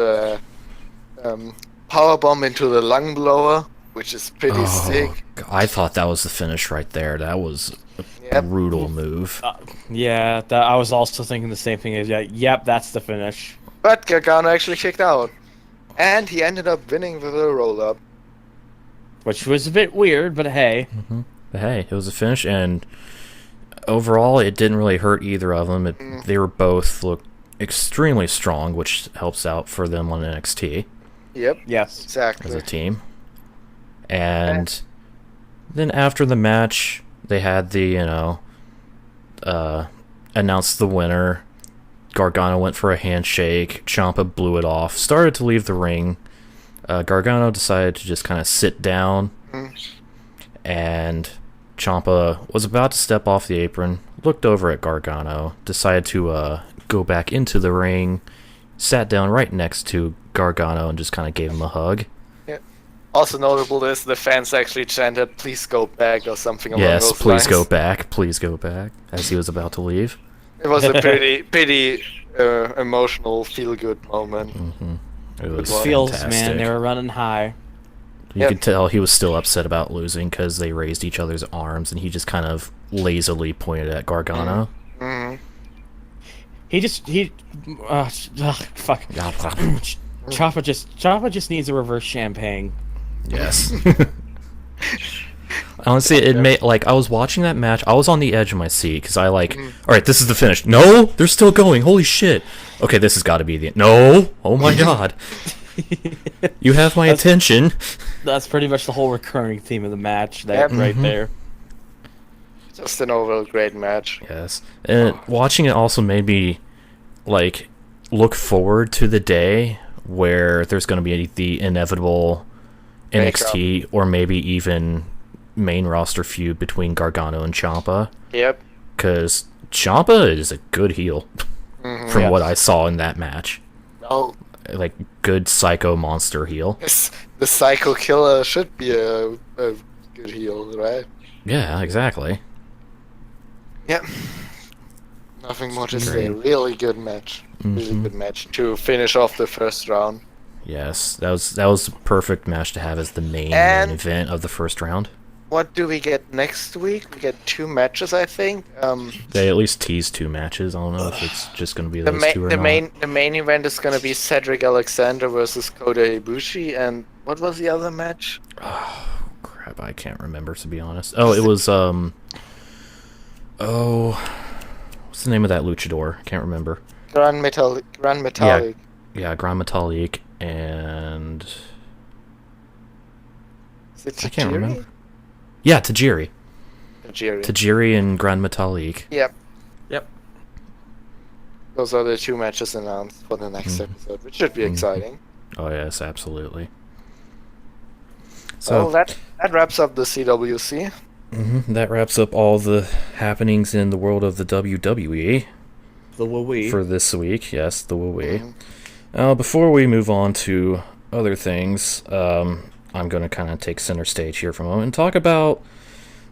power bomb into the lung blower, which is pretty sick. I thought that was the finish right there. That was a brutal move. I was also thinking the same thing. Yep, that's the finish. But Gargano actually kicked out. And he ended up winning with a roll-up. Which was a bit weird, but hey. Mm-hmm. But hey, it was a finish, and overall, it didn't really hurt either of them. They were both looked extremely strong, which helps out for them on NXT. Yep. Yes. Exactly. As a team. And then after the match, they had the, announced the winner. Gargano went for a handshake. Ciampa blew it off. Started to leave the ring. Gargano decided to just kind of sit down. And Ciampa was about to step off the apron. Looked over at Gargano. Decided to go back into the ring. Sat down right next to Gargano and just kind of gave him a hug. Yeah. Also notable is the fans actually chanted, "Please go back" or something along those lines. Yes, please go back. Please go back. As he was about to leave. It was a pretty emotional, feel-good moment. It was feels, fantastic. man. They were running high. You could tell he was still upset about losing because they raised each other's arms, and he just kind of lazily pointed at Gargano. Fuck. Ciampa just needs a reverse champagne. Yes. Honestly, it made, I was watching that match, I was on the edge of my seat, because alright, this is the finish. No! They're still going, holy shit! Okay, this has got to be the end. No! Oh my god! You have my attention! That's pretty much the whole recurring theme of the match, right there. Just an overall great match. Yes. And watching it also made me, look forward to the day where there's going to be the inevitable NXT, or maybe even main roster feud between Gargano and Ciampa. Yep. Because Ciampa is a good heel, from what I saw in that match. Oh. Good psycho monster heel. The psycho killer should be a good heel, right? Yeah, exactly. Yep. Nothing more to say. Really good match. Really good match to finish off the first round. Yes, that was a perfect match to have as the main event of the first round. What do we get next week? We get 2 matches, I think. They at least teased 2 matches. I don't know if it's just going to be those 2 or not. The main event is going to be Cedric Alexander versus Kota Ibushi, and what was the other match? Oh, crap, I can't remember, to be honest. Oh, it was, what's the name of that luchador? I can't remember. Gran Metalik. Yeah, Gran Metalik, and... Is it I can't remember. Yeah, Tajiri. Tajiri and Gran Metalik. Yep. Yep. Those are the 2 matches announced for the next episode, which should be exciting. Oh, yes, absolutely. So that wraps up the CWC. That wraps up all the happenings in the world of the WWE. The woo-wee. For this week, yes, the woo-wee. Before we move on to other things, I'm going to kind of take center stage here for a moment and talk about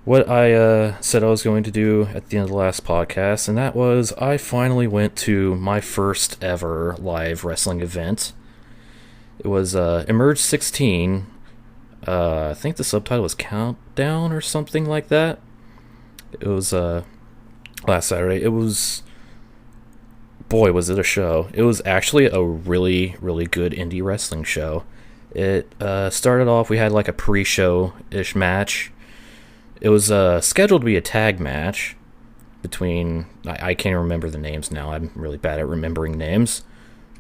what I said I was going to do at the end of the last podcast, and that was I finally went to my first ever live wrestling event. It was Emerge 16. I think the subtitle was Countdown or something like that. It was last Saturday. It was... Boy, was it a show. It was actually a really, really good indie wrestling show. It started off, we had a pre-show-ish match. It was scheduled to be a tag match between... I can't remember the names now. I'm really bad at remembering names.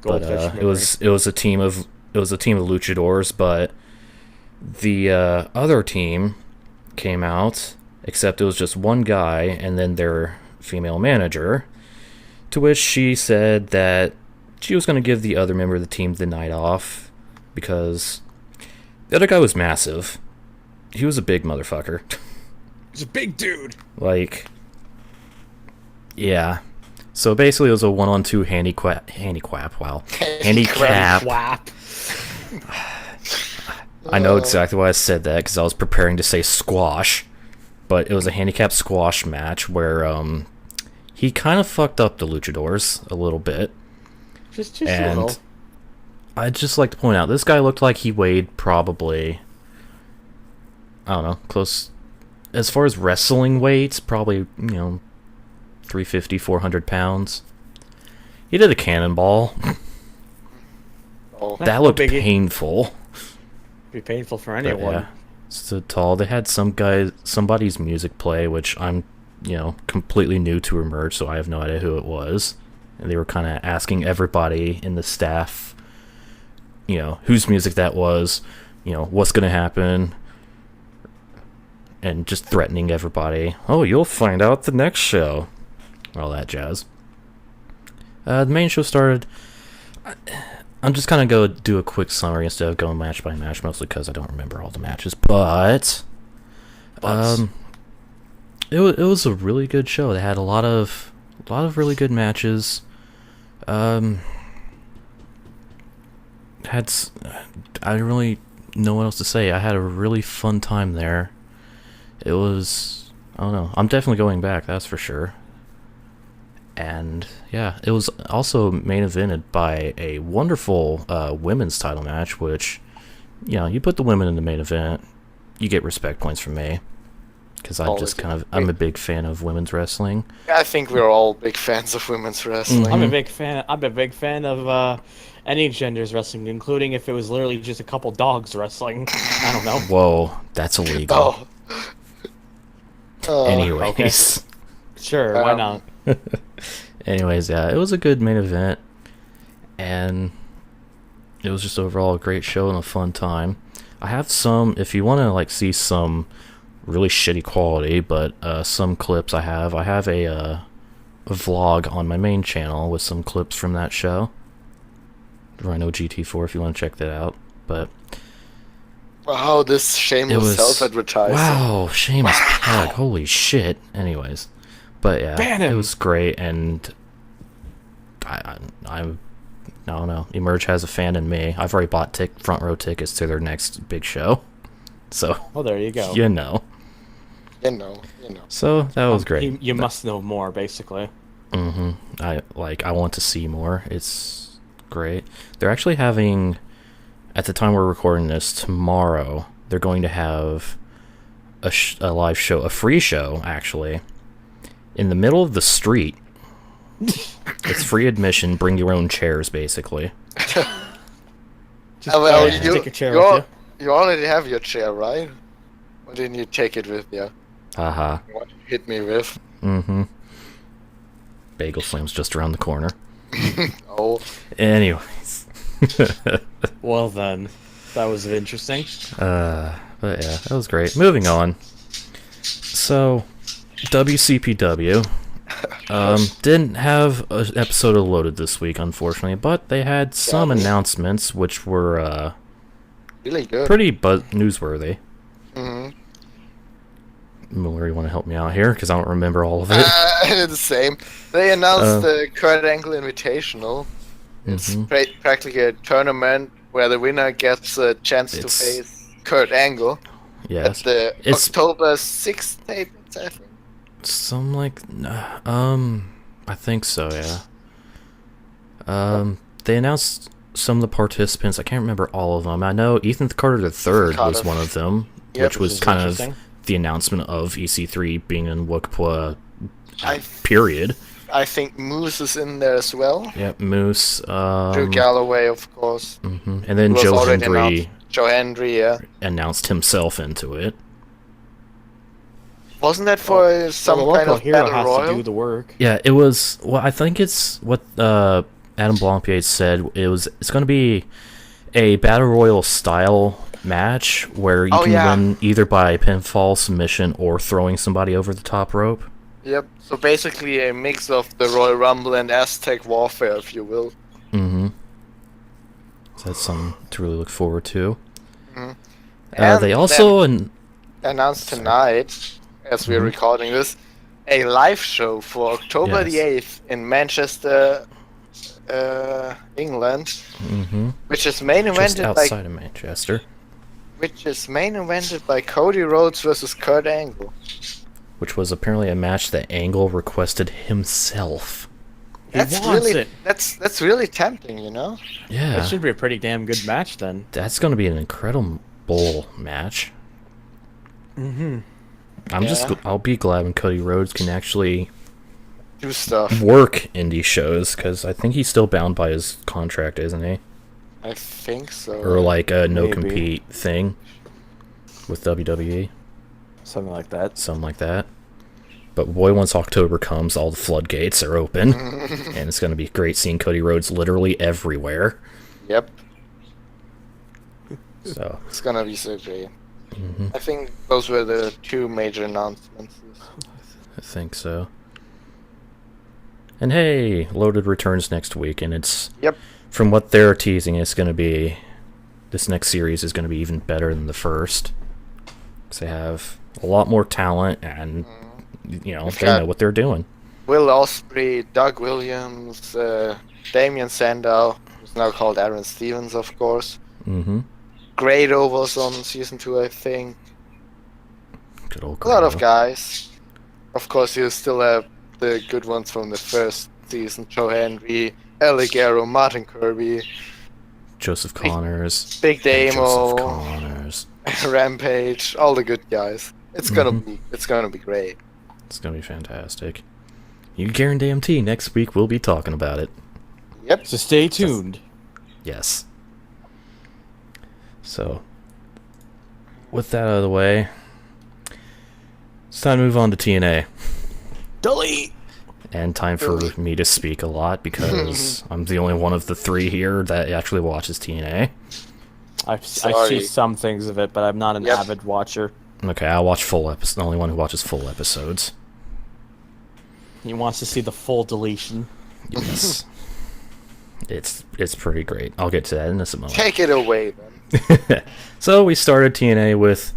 But it was a team of luchadors, but the other team came out, except it was just one guy and then their female manager, to which she said that she was going to give the other member of the team the night off because the other guy was massive. He was a big motherfucker. He's a big dude. Yeah. So basically, it was a 1-on-2 handicap. Wow, handicap. Whap. I know exactly why I said that because I was preparing to say squash, but it was a handicap squash match where he kind of fucked up the luchadors a little bit. Just a little. I'd just like to point out, this guy looked like he weighed probably, I don't know, close, as far as wrestling weights, probably, 350, 400 pounds. He did a cannonball. Oh. That looked painful. Be painful for anyone. Yeah, stood tall. They had somebody's music play, which I'm, completely new to Emerge, so I have no idea who it was. And they were kind of asking everybody in the staff, whose music that was, what's going to happen, and just threatening everybody. Oh, you'll find out the next show. All that jazz. The main show started. I'm just kind of go do a quick summary instead of going match by match, mostly because I don't remember all the matches. But it was a really good show. They had a lot of really good matches. I don't really know what else to say. I had a really fun time there. It was, I don't know. I'm definitely going back, that's for sure. And yeah, it was also main evented by a wonderful women's title match, which, you put the women in the main event, you get respect points from me. Because I'm a big fan of women's wrestling. I think we're all big fans of women's wrestling. I'm a big fan of any gender's wrestling, including if it was literally just a couple dogs wrestling. I don't know. Whoa, that's illegal. Anyways. Okay. Sure, why not? Anyways, yeah, it was a good main event. And it was just overall a great show and a fun time. I have some, if you want to see some really shitty quality, but some clips I have a vlog on my main channel with some clips from that show. Ryno GT4 if you want to check that out. But wow, this shameless self-advertising. Wow, shameless plug. Holy shit. Anyways, but yeah, it was great, and I don't know. Emerge has a fan in me. I've already bought front row tickets to their next big show. So, well, there you go. You know. So that was great. You must know more, basically. I want to see more. It's great. They're actually having, at the time we're recording this, tomorrow, they're going to have a live show, a free show, actually, in the middle of the street. It's free admission, bring your own chairs, basically. Just take a chair with you. You already have your chair, right? Why didn't you take it with you? Haha. What did you hit me with? Bagel Slam's just around the corner. Oh. Anyways. Well then, that was interesting. But yeah, that was great. Moving on. So, WCPW didn't have an episode loaded this week, unfortunately, but they had some announcements which were really good, pretty newsworthy. Mueller, you want to help me out here because I don't remember all of it. The same. They announced the Kurt Angle Invitational. It's practically a tournament where the winner gets a chance to face Kurt Angle. Yes. At the October 6th date, I think. I think so, yeah. They announced some of the participants. I can't remember all of them. I know Ethan Carter III was one of them, which was kind of the announcement of EC3 being in Wakapua, period. I think Moose is in there as well. Yep, Moose. Drew Galloway, of course. And then Joe Hendry. Joe Hendry, yeah. Announced himself into it. Wasn't that for some kind of hero battle has royal? to do the work. Yeah, it was. Well, I think it's what Adam Blampied said. It's going to be a battle royal style match where you can win either by pinfall, submission, or throwing somebody over the top rope. Yep. So basically a mix of the Royal Rumble and Aztec Warfare, if you will. So that's something to really look forward to. And they also announced tonight, as we're recording this, a live show for October the 8th in Manchester, England, which is main Just evented outside of Manchester. by Cody Rhodes versus Kurt Angle. Which was apparently a match that Angle requested himself. That's really tempting, you know? Yeah. That should be a pretty damn good match then. That's going to be an incredible match. I'll be glad when Cody Rhodes can actually do stuff. Work indie shows, because I think he's still bound by his contract, isn't he? I think so. Or like a no-compete thing with WWE. Something like that. But boy, once October comes, all the floodgates are open. And it's going to be great seeing Cody Rhodes literally everywhere. Yep. So it's going to be so great. I think those were the two major announcements. I think so. And hey, Loaded returns next week, and it's... Yep. From what they're teasing, it's going to be... This next series is going to be even better than the first. Because they have a lot more talent, and, you know, they know what they're doing. Will Ospreay, Doug Williams, Damian Sandow, who's now called Aaron Stevens, of course. Grado was on season 2, I think. Good old Grado. A lot of guys. Of course, you still have the good ones from the first season: Joe Henry, El Ligero, Martin Kirby, Joseph Connors, Big Damo, Joseph Connors, Rampage, all the good guys. It's gonna be great. It's gonna be fantastic. You guarantee next week we'll be talking about it. Yep. So stay tuned. Yes. So, with that out of the way, it's time to move on to TNA. Delete! And time for me to speak a lot, because I'm the only one of the three here that actually watches TNA. I see some things of it, but I'm not an avid watcher. Okay, I'll watch full episodes. The only one who watches full episodes. He wants to see the full deletion. Yes. It's pretty great. I'll get to that in a moment. Take it away, then. So we started TNA with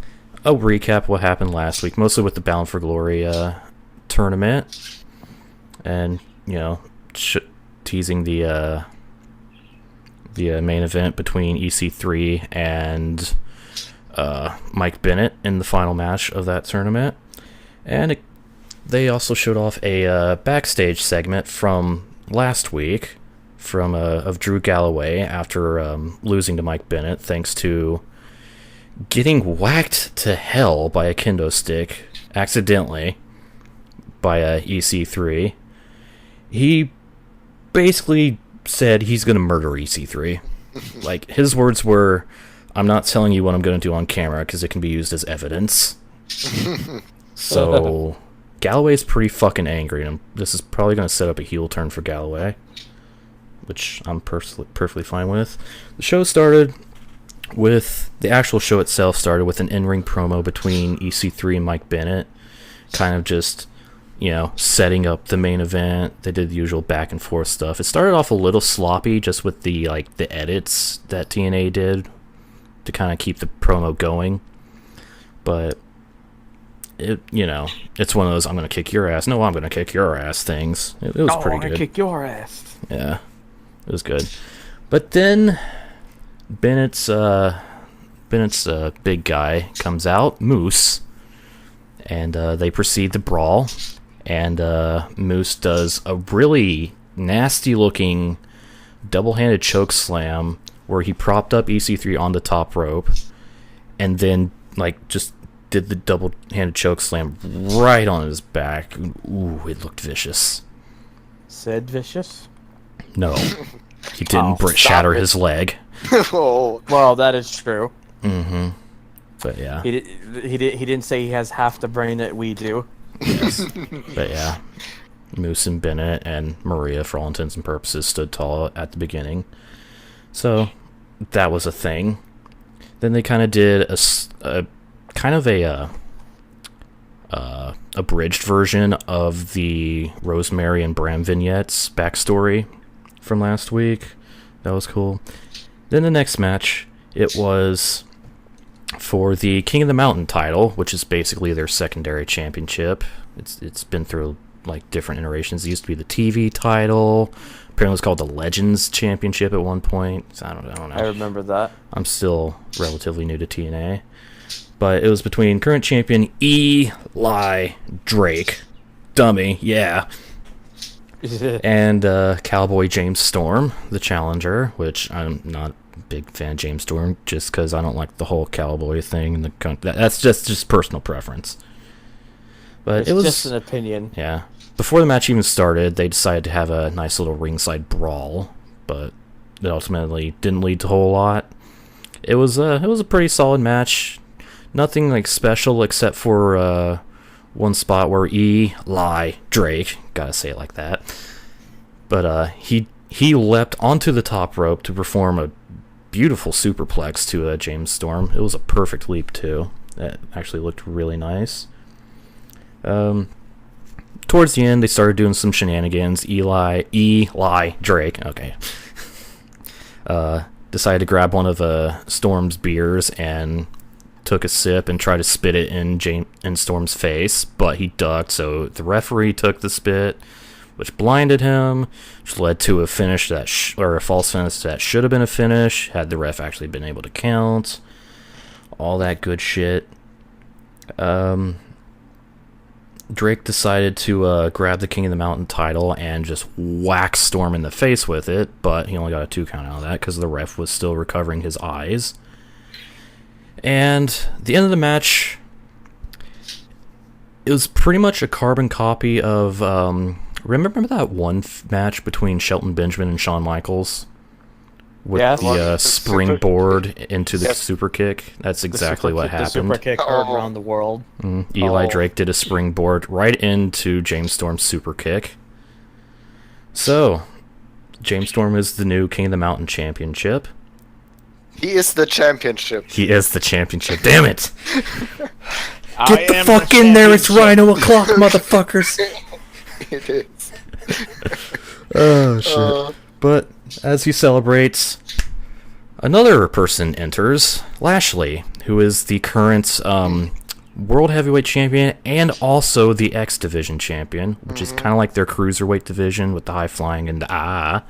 a recap of what happened last week, mostly with the Bound for Glory tournament, and you know, teasing the main event between EC3 and Mike Bennett in the final match of that tournament, and they also showed off a backstage segment from last week. Of Drew Galloway after losing to Mike Bennett, thanks to getting whacked to hell by a kendo stick accidentally by a EC3. He basically said he's going to murder EC3. Like, his words were, "I'm not telling you what I'm going to do on camera because it can be used as evidence." So Galloway's pretty fucking angry, and this is probably going to set up a heel turn for Galloway, which I'm perfectly fine with. The show started with... The actual show itself started with an in-ring promo between EC3 and Mike Bennett, kind of just, you know, setting up the main event. They did the usual back and forth stuff. It started off a little sloppy just with the edits that TNA did to kind of keep the promo going. But it's one of those "I'm going to kick your ass. No, I'm going to kick your ass" things. It was pretty good. I'm going to kick your ass. Yeah. It was good. But then Bennett's big guy comes out, Moose, and they proceed to brawl, and Moose does a really nasty-looking double-handed choke slam where he propped up EC3 on the top rope, and then just did the double-handed choke slam right on his back. Ooh, it looked vicious. Said vicious? No, he didn't shatter his leg. Oh, well, that is true. But yeah, he didn't say he has half the brain that we do. Yes. But yeah, Moose and Bennett and Maria, for all intents and purposes, stood tall at the beginning. So that was a thing. Then they kind of did a abridged version of the Rosemary and Bram vignettes backstory from last week. That was cool. Then the next match, it was for the King of the Mountain title, which is basically their secondary championship. It's been through like different iterations. It used to be the TV title. Apparently, it's called the Legends Championship at one point. So I don't know. I remember that. I'm still relatively new to TNA, but it was between current champion Eli Drake, dummy, yeah, and Cowboy James Storm, the challenger. Which I'm not a big fan of James Storm, just because I don't like the whole cowboy thing. And that's just personal preference. But it was just an opinion. Yeah. Before the match even started, they decided to have a nice little ringside brawl, but it ultimately didn't lead to a whole lot. It was a pretty solid match. Nothing like special except for one spot where Eli Drake, gotta say it like that, but he leapt onto the top rope to perform a beautiful superplex to James Storm. It was a perfect leap too. It actually looked really nice. Towards the end, they started doing some shenanigans. Eli Drake, okay, decided to grab one of Storm's beers and took a sip and tried to spit it in Storm's face, but he ducked, so the referee took the spit, which blinded him, which led to a finish or a false finish that should have been a finish had the ref actually been able to count. All that good shit. Drake decided to grab the King of the Mountain title and just whack Storm in the face with it, but he only got a 2 count out of that because the ref was still recovering his eyes. And the end of the match, it was pretty much a carbon copy of, remember that one match between Shelton Benjamin and Shawn Michaels? With the springboard into the super kick. That's exactly what happened. The super kick heard around the world. Eli Drake did a springboard right into James Storm's super kick. So, James Storm is the new King of the Mountain championship. He is the championship. He is the championship. Damn it! Get the fuck in there! It's Ryno o'clock, motherfuckers. It is. Oh shit! But as he celebrates, another person enters, Lashley, who is the current World Heavyweight Champion and also the X Division Champion, which is kind of like their Cruiserweight division with the high flying and the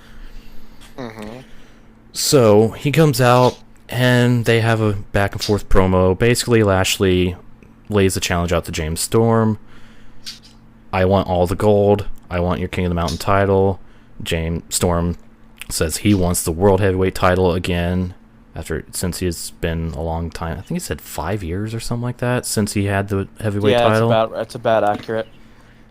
So he comes out and they have a back and forth promo. Basically, Lashley lays the challenge out to James Storm. I want all the gold. I want your King of the Mountain title. James Storm says he wants the World Heavyweight title again since it's been a long time. I think he said 5 years or something like that since he had the heavyweight title. Yeah, that's about accurate.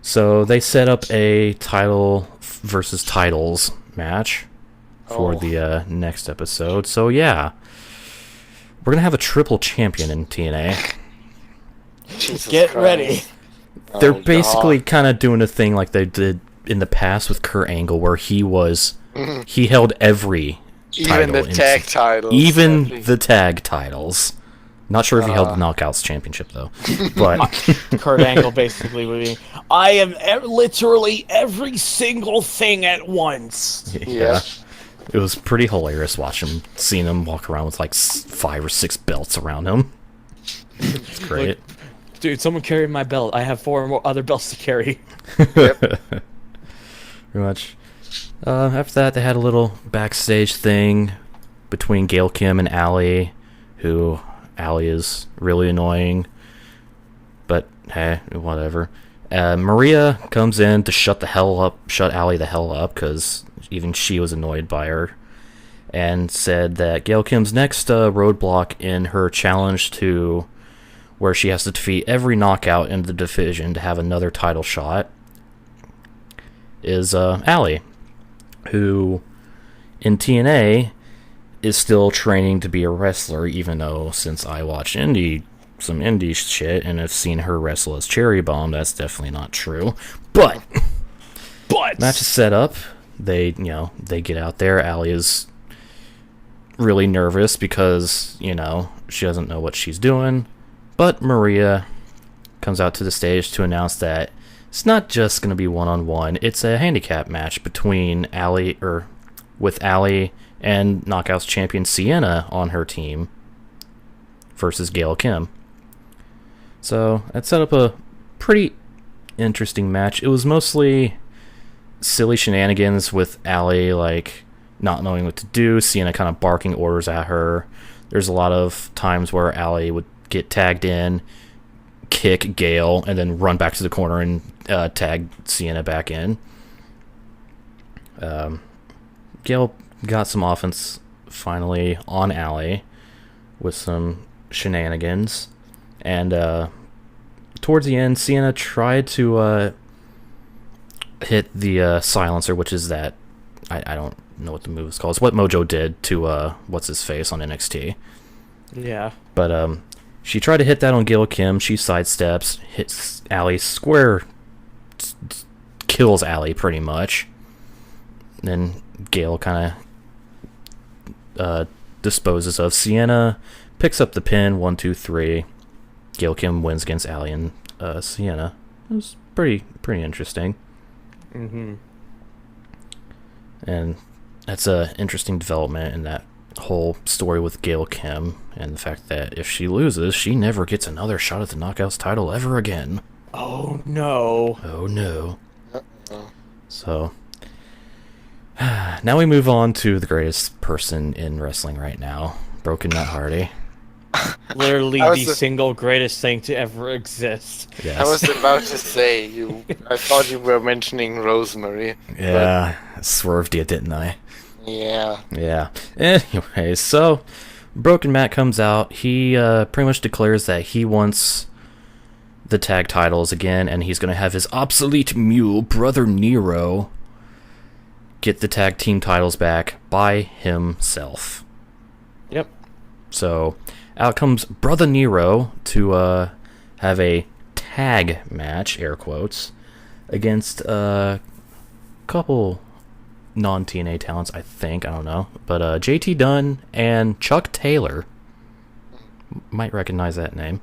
So they set up a title versus titles match for the next episode. So yeah, we're gonna have a triple champion in TNA. Get ready. They're basically kind of doing a thing like they did in the past with Kurt Angle, where he held every title, even the tag titles, even the tag titles. Not sure if he held the Knockouts Championship though, but Kurt Angle basically would be, I am literally every single thing at once. Yeah. It was pretty hilarious seeing him walk around with like 5 or 6 belts around him. It's great. Like, dude, someone carry my belt. I have 4 more other belts to carry. Yep. Pretty much. After that, they had a little backstage thing between Gail Kim and Allie, who Allie is really annoying, but hey, whatever. Maria comes in to shut Allie the hell up, because even she was annoyed by her, and said that Gail Kim's next roadblock in her challenge to where she has to defeat every knockout in the division to have another title shot is Allie, who in TNA is still training to be a wrestler, even though since I watch some indie shit and have seen her wrestle as Cherry Bomb, that's definitely not true. But match is set up. They get out there. Allie is really nervous because, she doesn't know what she's doing. But Maria comes out to the stage to announce that it's not just going to be one-on-one. It's a handicap match between with Allie and Knockouts champion Sienna on her team. versus Gail Kim. So that set up a pretty interesting match. It was mostly silly shenanigans with Allie, like not knowing what to do, Sienna kind of barking orders at her. There's a lot of times where Allie would get tagged in, kick Gail, and then run back to the corner and tag Sienna back in. Gail got some offense finally on Allie with some shenanigans, and towards the end, Sienna tried to hit the silencer, which is that I don't know what the move is called. It's what Mojo did to what's his face on NXT. Yeah. But she tried to hit that on Gail Kim. She sidesteps, hits Allie square, kills Allie pretty much. Then Gail kind of disposes of Sienna, picks up the pin, 1, 2, 3. Gail Kim wins against Allie and Sienna. It was pretty interesting. Mm-hmm. And that's a interesting development in that whole story with Gail Kim, and the fact that if she loses, she never gets another shot at the Knockouts title ever again. Oh no. Oh no. Uh-oh. So now we move on to the greatest person in wrestling right now, Broken Matt Hardy. Literally the single greatest thing to ever exist. Yes. I was about to say, I thought you were mentioning Rosemary. Yeah, swerved you, didn't I? Yeah. Yeah. Anyway, so Broken Matt comes out. He pretty much declares that he wants the tag titles again, and he's going to have his obsolete mule, Brother Nero, get the tag team titles back by himself. Yep. So out comes Brother Nero to have a tag match, air quotes, against a couple non-TNA talents, I think. I don't know. But JT Dunn and Chuck Taylor. Might recognize that name.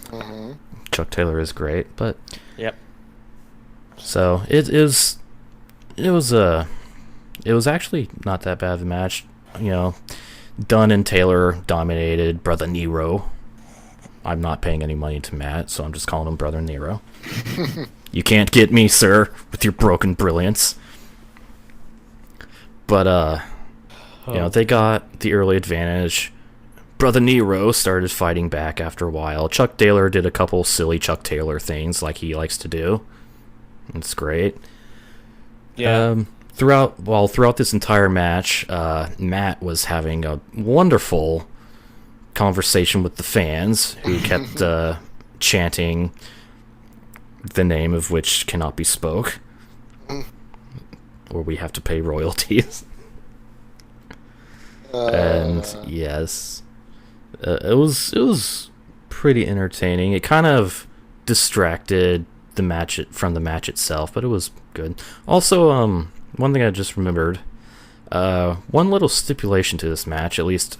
Mm-hmm. Chuck Taylor is great, but... Yep. So, it was actually not that bad of a match. You know, Dunn and Taylor dominated Brother Nero. I'm not paying any money to Matt, so I'm just calling him Brother Nero. You can't get me, sir, with your broken brilliance. But, you know, they got the early advantage. Brother Nero started fighting back after a while. Chuck Taylor did a couple silly Chuck Taylor things like he likes to do. It's great. Yeah. Throughout this entire match, Matt was having a wonderful conversation with the fans who kept chanting the name of which cannot be spoke, or we have to pay royalties. And yes, it was pretty entertaining. It kind of distracted the match from the match itself, but it was good. Also, one thing I just remembered, one little stipulation to this match, at least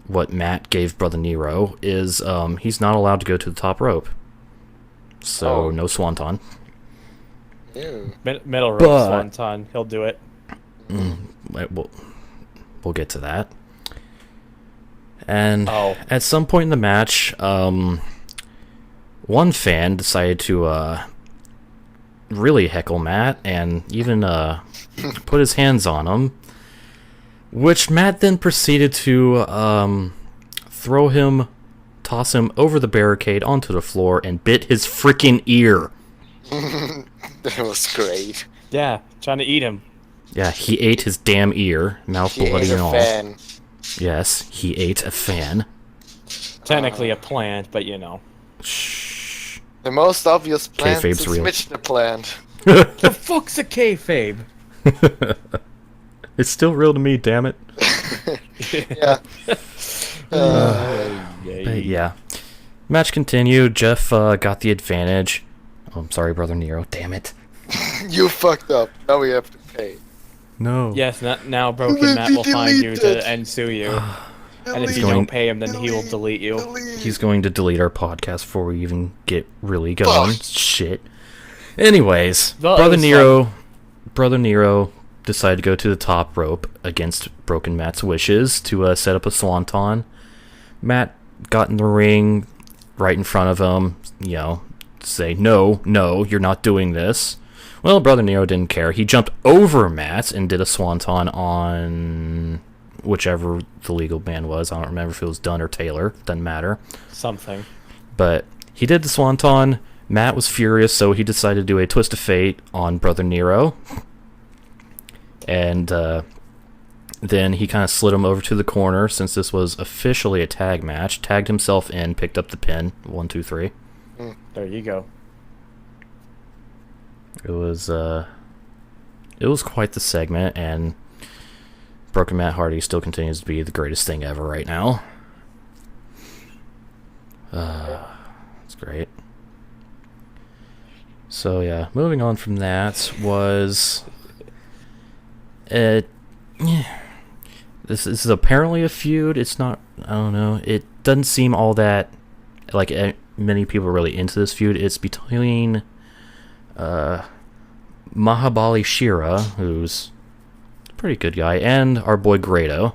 what Matt gave Brother Nero, is he's not allowed to go to the top rope. So, no swanton. Ew. Middle rope swanton. He'll do it. We'll get to that. And at some point in the match, one fan decided to really heckle Matt and even put his hands on him, which Matt then proceeded to toss him over the barricade onto the floor and bit his freaking ear. That was great. Yeah, trying to eat him. Yeah, he ate his damn ear, mouth bloody and all. Fan. Yes, he ate a fan. Technically a plant, but you know. Shh. The most obvious plant Kayfabe's is real. Mitch the plant. The fuck's a kayfabe? It's still real to me, damn it. Yeah. But yeah. Match continued. Jeff got the advantage. Oh, I'm sorry, Brother Nero. Damn it. You fucked up. Now we have to pay. No. Yes, now Broken Matt will find you and sue you. And if you don't pay him, then he will delete you. He's going to delete our podcast before we even get really going. Shit. Anyways, Brother Nero decided to go to the top rope against Broken Matt's wishes to set up a swanton. Matt got in the ring right in front of him, say, no, you're not doing this. Well, Brother Nero didn't care. He jumped over Matt and did a swanton on whichever the legal man was. I don't remember if it was Dunn or Taylor. Doesn't matter. Something. But he did the swanton. Matt was furious, so he decided to do a twist of fate on Brother Nero. And then he kind of slid him over to the corner, since this was officially a tag match. Tagged himself in, picked up the pin. 1, 2, 3. There you go. It was quite the segment, and Broken Matt Hardy still continues to be the greatest thing ever right now. It's great. So yeah, moving on from that was this is apparently a feud. It's not. I don't know. It doesn't seem all that like many people are really into this feud. It's between Mahabali Shira, who's a pretty good guy, and our boy Grado.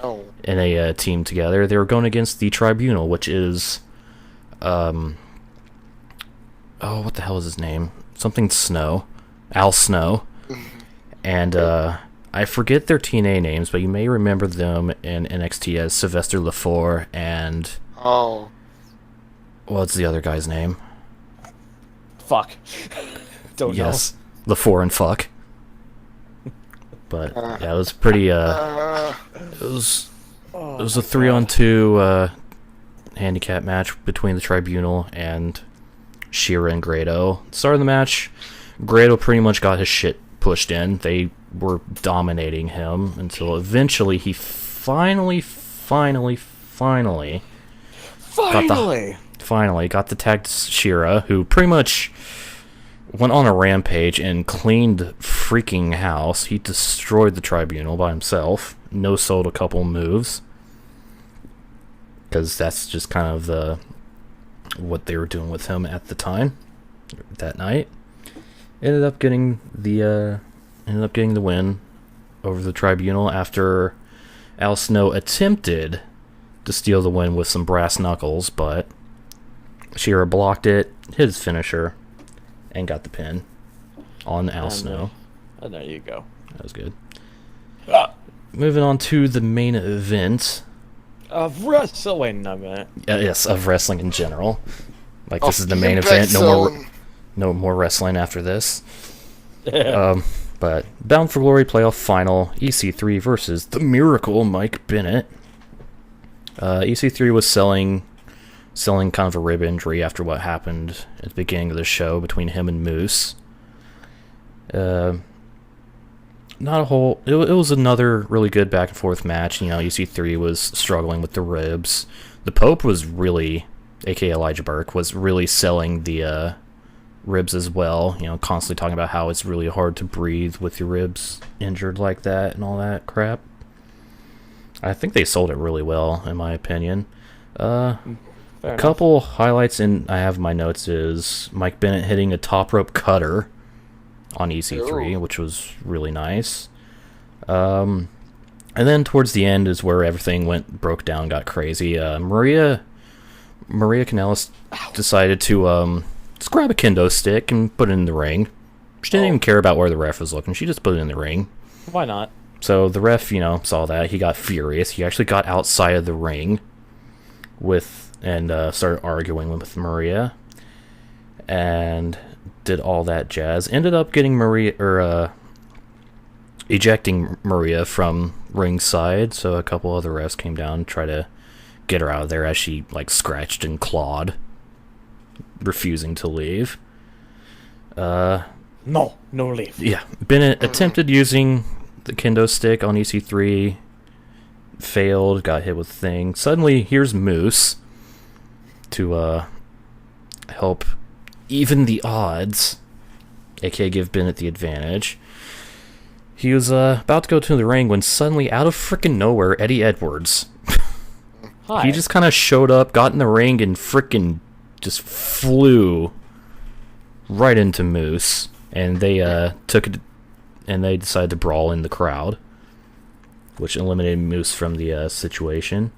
Oh. In a team together. They were going against the Tribunal, which is what the hell is his name? Something Snow. Al Snow. And I forget their TNA names, but you may remember them in NXT as Sylvester Lefort and what's the other guy's name? Fuck. Don't know. Yes. Lefort and fuck. But yeah, it was pretty it was a 3-on-2 handicap match between the Tribunal and Shira and Grado. Start of the match, Grado pretty much got his shit pushed in. They were dominating him until eventually he finally got the tag to Shira, who pretty much went on a rampage and cleaned freaking house. He destroyed the Tribunal by himself. No-sold a couple moves, because that's just kind of what they were doing with him at the time, that night. Ended up getting the win over the Tribunal after Al Snow attempted to steal the win with some brass knuckles, but Shira blocked it, hit his finisher, and got the pin on Al Snow. And there you go. That was good. Moving on to the main event. Of wrestling, a minute. Yes, of wrestling in general. Like, this is the main event. No more wrestling after this. But Bound for Glory playoff final, EC3 versus The Miracle, Mike Bennett. EC3 was selling kind of a rib injury after what happened at the beginning of the show between him and Moose. It was another really good back and forth match. EC3 was struggling with the ribs. The Pope was really, aka Elijah Burke, was really selling the ribs as well. Constantly talking about how it's really hard to breathe with your ribs injured like that and all that crap. I think they sold it really well, in my opinion. A couple highlights I have in my notes is Mike Bennett hitting a top rope cutter on EC3, which was really nice. And then towards the end is where everything broke down, got crazy. Maria Kanellis decided to just grab a kendo stick and put it in the ring. She didn't even care about where the ref was looking. She just put it in the ring. Why not? So the ref, saw that. He got furious. He actually got outside of the ring and started arguing with Maria. And did all that jazz. Ended up getting ejecting Maria from ringside, so a couple other refs came down and tried to get her out of there as she scratched and clawed, refusing to leave. No leave. Yeah, Bennett attempted using the kendo stick on EC3, failed, got hit with the thing. Suddenly, here's Moose to help even the odds, aka give Bennett the advantage. He was about to go to the ring when suddenly, out of frickin' nowhere, Eddie Edwards. Hi. He just kind of showed up, got in the ring, and frickin' just flew right into Moose. And they took it, and they decided to brawl in the crowd, which eliminated Moose from the situation.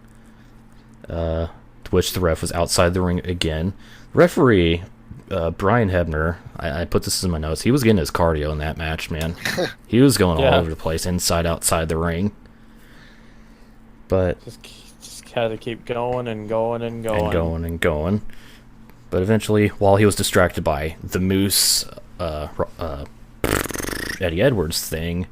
to which the ref was outside the ring again. Referee, Brian Hebner, I put this in my notes, he was getting his cardio in that match, man. He was going all over the place, inside, outside the ring. But just had to keep going and going and going. And going and going. But eventually, while he was distracted by the Moose, Eddie Edwards thing,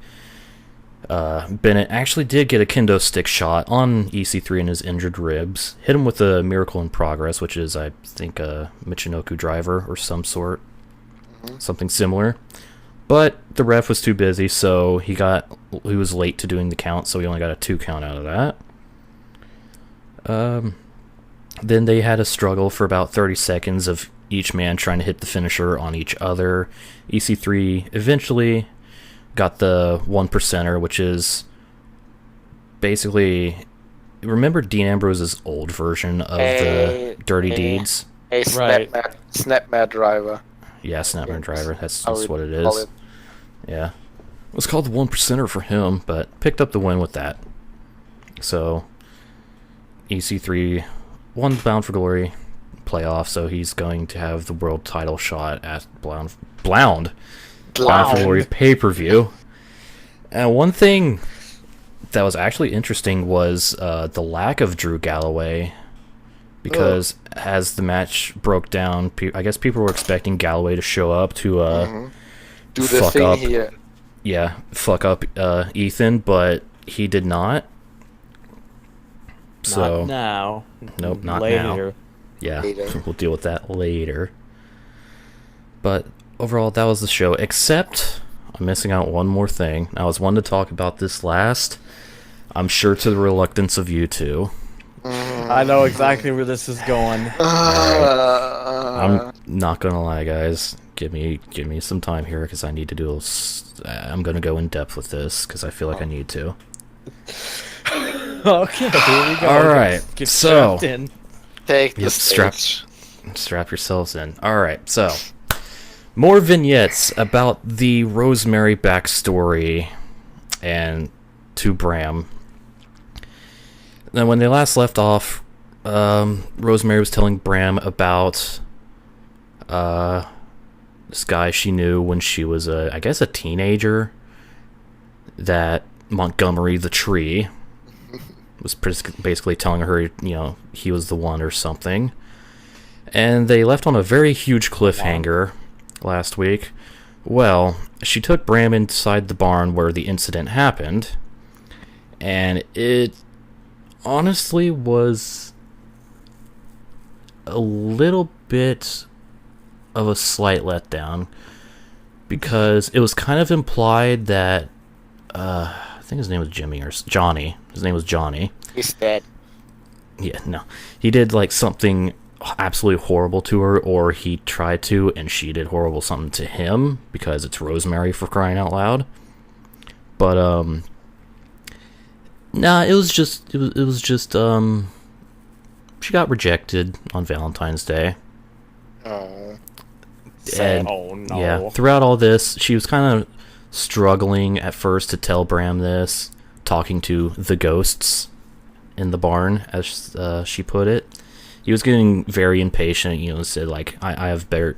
Bennett actually did get a kendo stick shot on EC3 in his injured ribs. Hit him with a Miracle in Progress, which is, I think, a Michinoku driver or some sort. Something similar. But the ref was too busy, so he was late to doing the count, so he only got a 2 count out of that. Then they had a struggle for about 30 seconds of each man trying to hit the finisher on each other. EC3 eventually got the 1%er, which is basically... Remember Dean Ambrose's old version of the Dirty Deeds? A snapmat driver. Yeah, snapmat driver. That's what it is. Yeah. It was called the 1%er for him, but picked up the win with that. So, EC3 won Bound for Glory playoff, so he's going to have the world title shot at Bound for Glory pay-per-view. And one thing that was actually interesting was the lack of Drew Galloway, because as the match broke down, I guess people were expecting Galloway to show up to do the thing up, here. Yeah, fuck up Ethan, but he did not. So not now. Nope, not later. Now. Yeah, we'll deal with that later. But overall, that was the show, except I'm missing out one more thing. I was wanting to talk about this last. I'm sure to the reluctance of you two. I know exactly where this is going. I'm not gonna lie, guys. Give me some time here, because I need to do. I'm gonna go in depth with this because I feel like I need to. Okay, here we go. All right, get so strapped in. Take the stage. Strap yourselves in. All right, so more vignettes about the Rosemary backstory and to Bram. Then when they last left off, Rosemary was telling Bram about this guy she knew when she was I guess a teenager, that Montgomery the Tree was basically telling her, he was the one or something. And they left on a very huge cliffhanger last week. Well, she took Bram inside the barn where the incident happened, and it honestly was a little bit of a slight letdown, because it was kind of implied that I think his name was Jimmy or Johnny. His name was Johnny. He's dead. Yeah, no. He did something absolutely horrible to her, or he tried to and she did horrible something to him, because it's Rosemary, for crying out loud. But it was just she got rejected on Valentine's Day. And, oh no. Yeah, throughout all this, she was kind of struggling at first to tell Bram this, talking to the ghosts in the barn, as she put it. He was getting very impatient, said, I have better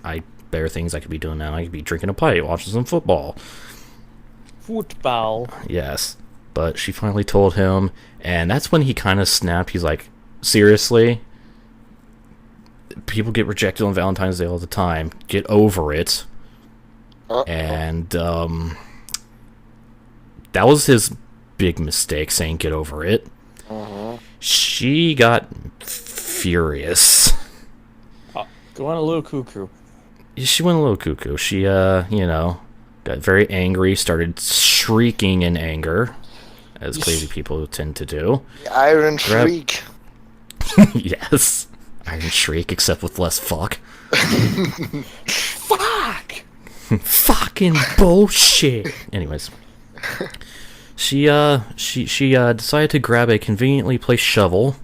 things I could be doing now. I could be drinking a pint, watching some football. Football. Yes. But she finally told him, and that's when he kind of snapped. He's like, seriously? People get rejected on Valentine's Day all the time. Get over it. And that was his big mistake, saying get over it. She got furious. Going a little cuckoo. She went a little cuckoo. She, got very angry, started shrieking in anger, as crazy people tend to do. Iron Shriek. Yes. Iron Shriek, except with less fuck. Fuck! Fucking bullshit. Anyways. She decided to grab a conveniently placed shovel.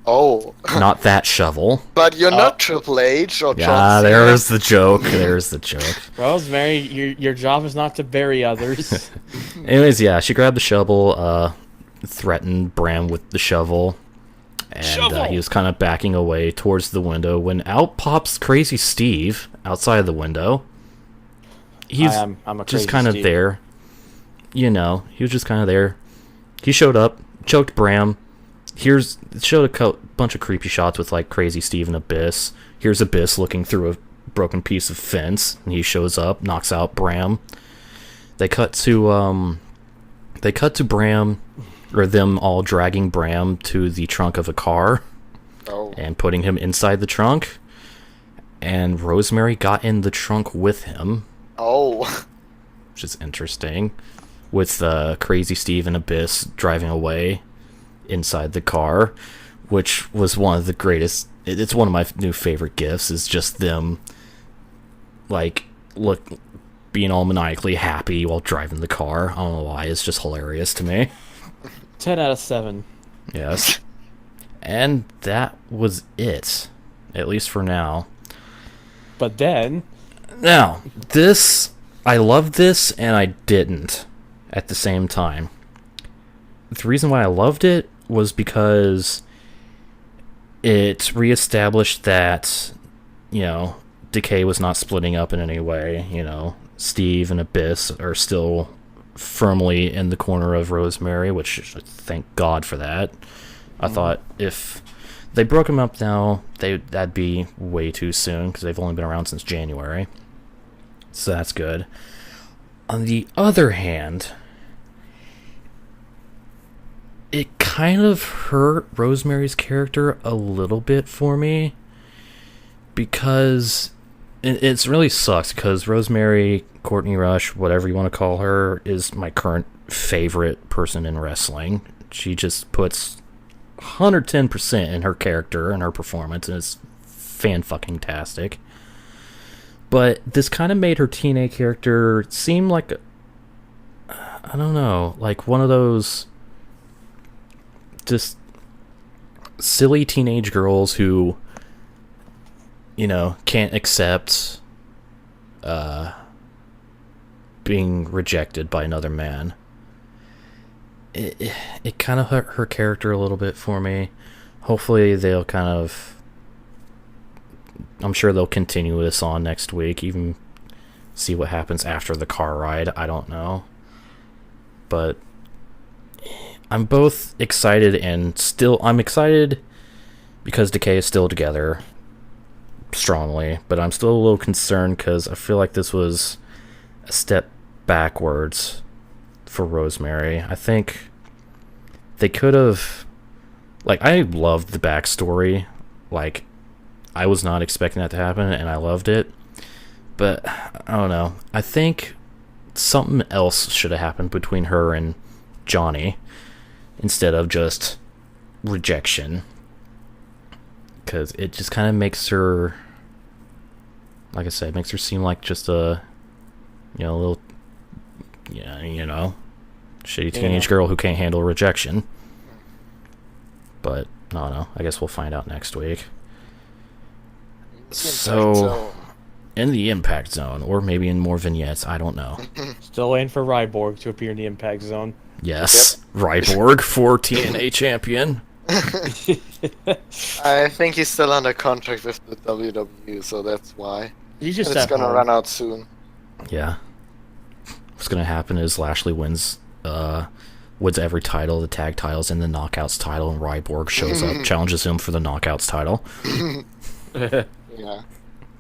Oh. Not that shovel. But you're not Triple H or John Cena. There's the joke. There's the joke. Rosemary, your job is not to bury others. Anyways, yeah, she grabbed the shovel, threatened Bram with the shovel, And he was kind of backing away towards the window when out pops Crazy Steve outside of the window. He's I'm a just crazy kind of Steve. there. He was just kind of there. He showed up, choked Bram. Showed a bunch of creepy shots with like Crazy Steve and Abyss. Here's Abyss looking through a broken piece of fence, and he shows up, knocks out Bram. They cut to Bram, or them all dragging Bram to the trunk of a car and putting him inside the trunk. And Rosemary got in the trunk with him. Oh. Which is interesting. With Crazy Steve and Abyss driving away inside the car, which was one of the greatest. It's one of my new favorite gifs, is just them, like, being all maniacally happy while driving the car. I don't know why, it's just hilarious to me. 10 out of 7. Yes. And that was it. At least for now. But then... Now, I loved this, and I didn't at the same time. The reason why I loved it was because it reestablished that, Decay was not splitting up in any way. Steve and Abyss are still firmly in the corner of Rosemary, which thank God for that. I thought if they broke them up now, that'd be way too soon, because they've only been around since January. So that's good. On the other hand, it kind of hurt Rosemary's character a little bit for me, because it really sucks, because Rosemary, Courtney Rush, whatever you want to call her, is my current favorite person in wrestling. She just puts 110% in her character and her performance, and it's fan-fucking-tastic. But this kind of made her TNA character seem like, I don't know, like one of those just silly teenage girls who, can't accept being rejected by another man. It kind of hurt her character a little bit for me. Hopefully they'll I'm sure they'll continue this on next week, even see what happens after the car ride. I don't know. But I'm both excited and I'm excited because Decay is still together strongly, but I'm still a little concerned because I feel like this was a step backwards for Rosemary. I think they could have, I loved the backstory. I was not expecting that to happen, and I loved it. But, I don't know. I think something else should have happened between her and Johnny instead of just rejection. Because it just kind of makes her, like I said, makes her seem like just a, little, shitty teenage girl who can't handle rejection. But, I don't know. I guess we'll find out next week. So, in the Impact Zone, or maybe in more vignettes, I don't know. Still waiting for Ryborg to appear in the Impact Zone. Yes, yep. Ryborg for TNA champion. I think he's still under contract with the WWE, so that's why. It's gonna run out soon. Yeah. What's gonna happen is Lashley wins every title, the tag titles, and the Knockouts title, and Ryborg shows up, challenges him for the Knockouts title. Yeah.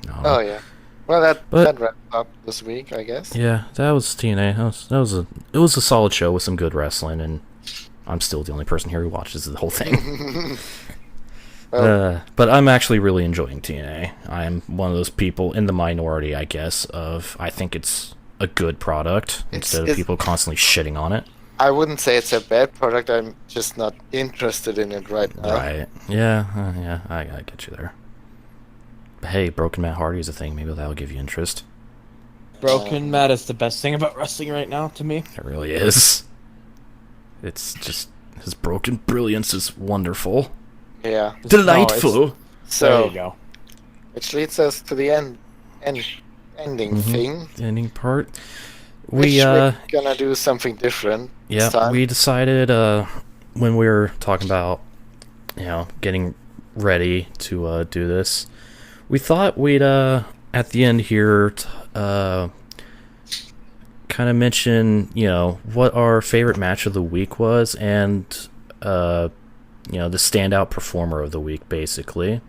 No. Oh yeah. Well, that wrapped up this week, I guess. Yeah, that was TNA. It was a solid show with some good wrestling, and I'm still the only person here who watches the whole thing. But I'm actually really enjoying TNA. I'm one of those people in the minority, I guess, I think it's a good product instead of people constantly shitting on it. I wouldn't say it's a bad product. I'm just not interested in it right now. Right. Yeah. I get you there. But hey, Broken Matt Hardy is a thing. Maybe that'll give you interest. Broken Matt is the best thing about wrestling right now to me. It really is. It's just, his broken brilliance is wonderful. Yeah. Delightful. So, there you go. Which leads us to the ending thing. The ending part. We're gonna do something different. Yeah, we decided when we were talking about getting ready to do this, we thought we'd at the end here kind of mention what our favorite match of the week was, and the standout performer of the week, basically.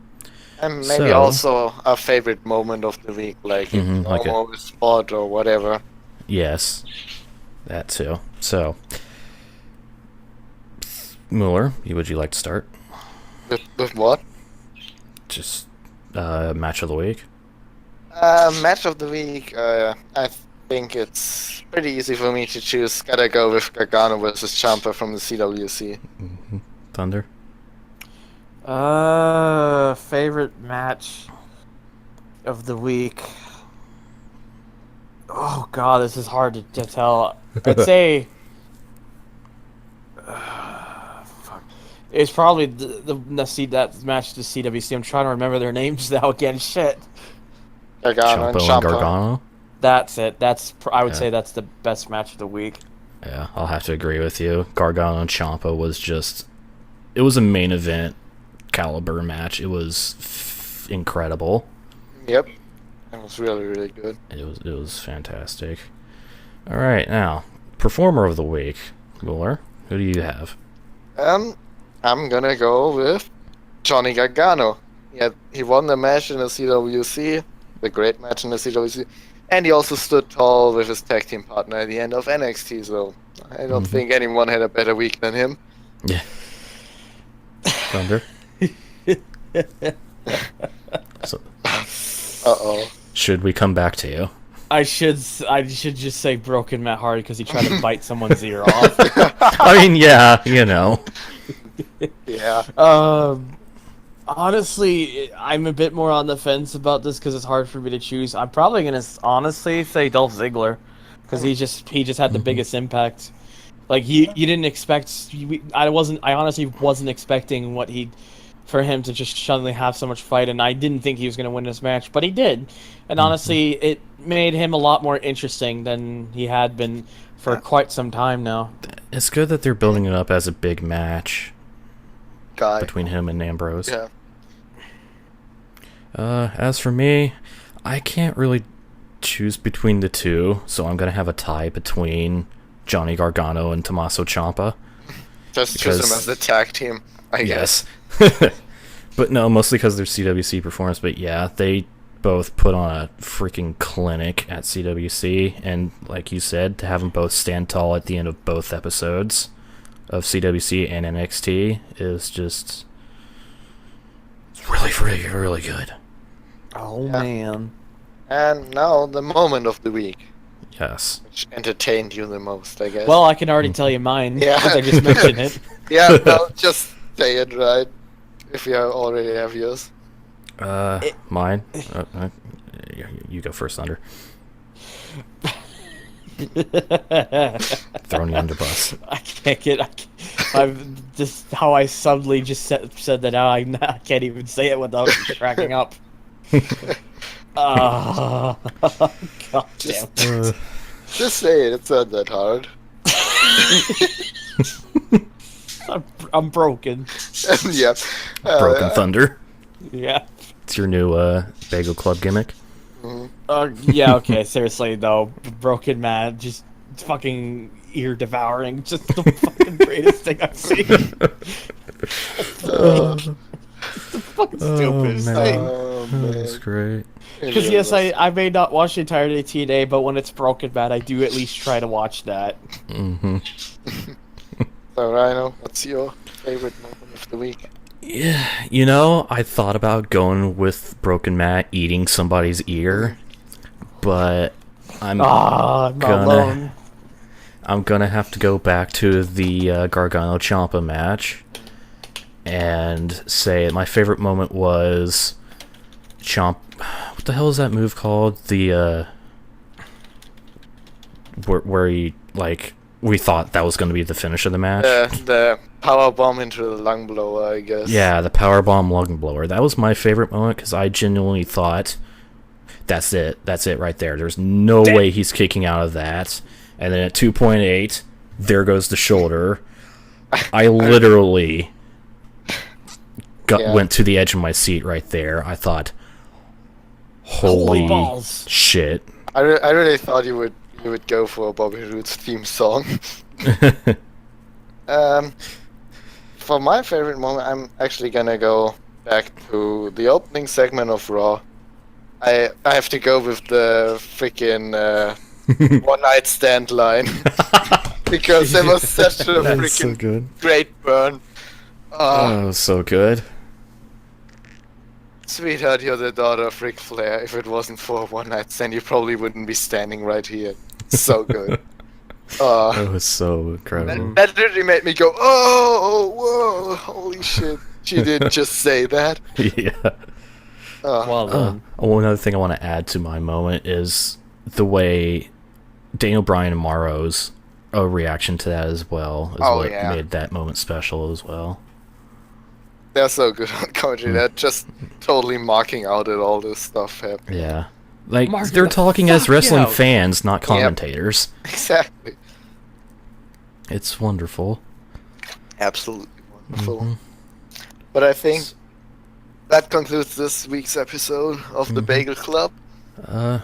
And maybe also a favorite moment of the week, like like a spot or whatever. Yes, that too. So, Mueller, would you like to start? With what? Just match of the week. Match of the week. I think it's pretty easy for me to choose. Gotta go with Gargano versus Ciampa from the CWC. Mm-hmm. Thunder. Favorite match of the week. Oh god, this is hard to tell. I'd say fuck. It's probably that match to CWC. I'm trying to remember their names now again. Shit. Gargano and Ciampa. Gargano. That's it. I would say that's the best match of the week. Yeah, I'll have to agree with you. Gargano and Ciampa was just... It was a main event caliber match. It was incredible. Yep. It was really, really good. It was fantastic. All right, now, performer of the week. Mueller, who do you have? I'm gonna go with Johnny Gargano. Yeah, he won the match in the CWC, the great match in the CWC, and he also stood tall with his tag team partner at the end of NXT, so I don't think anyone had a better week than him. Yeah. Thunder? Uh-oh. Should we come back to you? I should just say broken Matt Hardy because he tried to bite someone's ear off. I mean, yeah, Yeah. Honestly, I'm a bit more on the fence about this because it's hard for me to choose. I'm probably gonna honestly say Dolph Ziggler because he just had the biggest impact. Like you didn't expect. I honestly wasn't expecting for him to just suddenly have so much fight, and I didn't think he was gonna win this match, but he did. And honestly, it made him a lot more interesting than he had been for quite some time now. It's good that they're building it up as a big match between him and Ambrose. Yeah. As for me, I can't really choose between the two, so I'm gonna have a tie between Johnny Gargano and Tommaso Ciampa. Just choose them as the tag team, I guess. But no, mostly because they're CWC performers. But yeah, they both put on a freaking clinic at CWC, and like you said, to have them both stand tall at the end of both episodes of CWC and NXT is just really, really, really good. Oh man! And now the moment of the week. Yes. Which entertained you the most, I guess. Well, I can already tell you mine. Yeah. Because I just mentioned it. Yeah, no, just say it right. If you already have yours. Mine? You go first, Thunder. Throwing you under bus. I'm just how I suddenly just said that out. I can't even say it without cracking up. God damn it. Just say it. It's not that hard. I'm broken. Yeah. Broken Thunder. Yeah. It's your new Bagel Club gimmick. Yeah, okay, seriously though. Broken man, just fucking ear devouring. Just the fucking greatest thing I've seen. It's fucking stupid. Man. That's great. Because yes, I may not watch the entirety of TNA, but when it's Broken Man, I do at least try to watch that. Mm-hmm. So Ryno, what's your favorite moment of the week? Yeah, I thought about going with Broken Matt eating somebody's ear, but I'm gonna have to go back to the Gargano Ciampa match and say my favorite moment was what the hell is that move called? The where he we thought that was going to be the finish of the match. The power bomb into the lung blower, I guess. Yeah, the power bomb lung blower. That was my favorite moment because I genuinely thought, that's it right there. There's no way he's kicking out of that. And then at 2.8, there goes the shoulder. I literally went to the edge of my seat right there. I thought, holy balls. shit. I really thought you would go for a Bobby Roode's theme song. For my favorite moment, I'm actually gonna go back to the opening segment of Raw. I have to go with the freaking one night stand line because it was such a freaking great burn. Oh, so good. Sweetheart, you're the daughter of Ric Flair. If it wasn't for a one night stand, you probably wouldn't be standing right here. So good. That was so incredible. That literally made me go, oh, whoa, holy shit. She did just say that. Yeah. Well done. One other thing I want to add to my moment is the way Daniel Bryan and Morrow's reaction to that as well is what made that moment special as well. They're so good on commentary. They're just totally marking out at all this stuff happening. Yeah. Like, they're talking as wrestling fans, not commentators. Yep. Exactly. It's wonderful. Absolutely wonderful. But I think that concludes this week's episode of the Bagel Club. I'd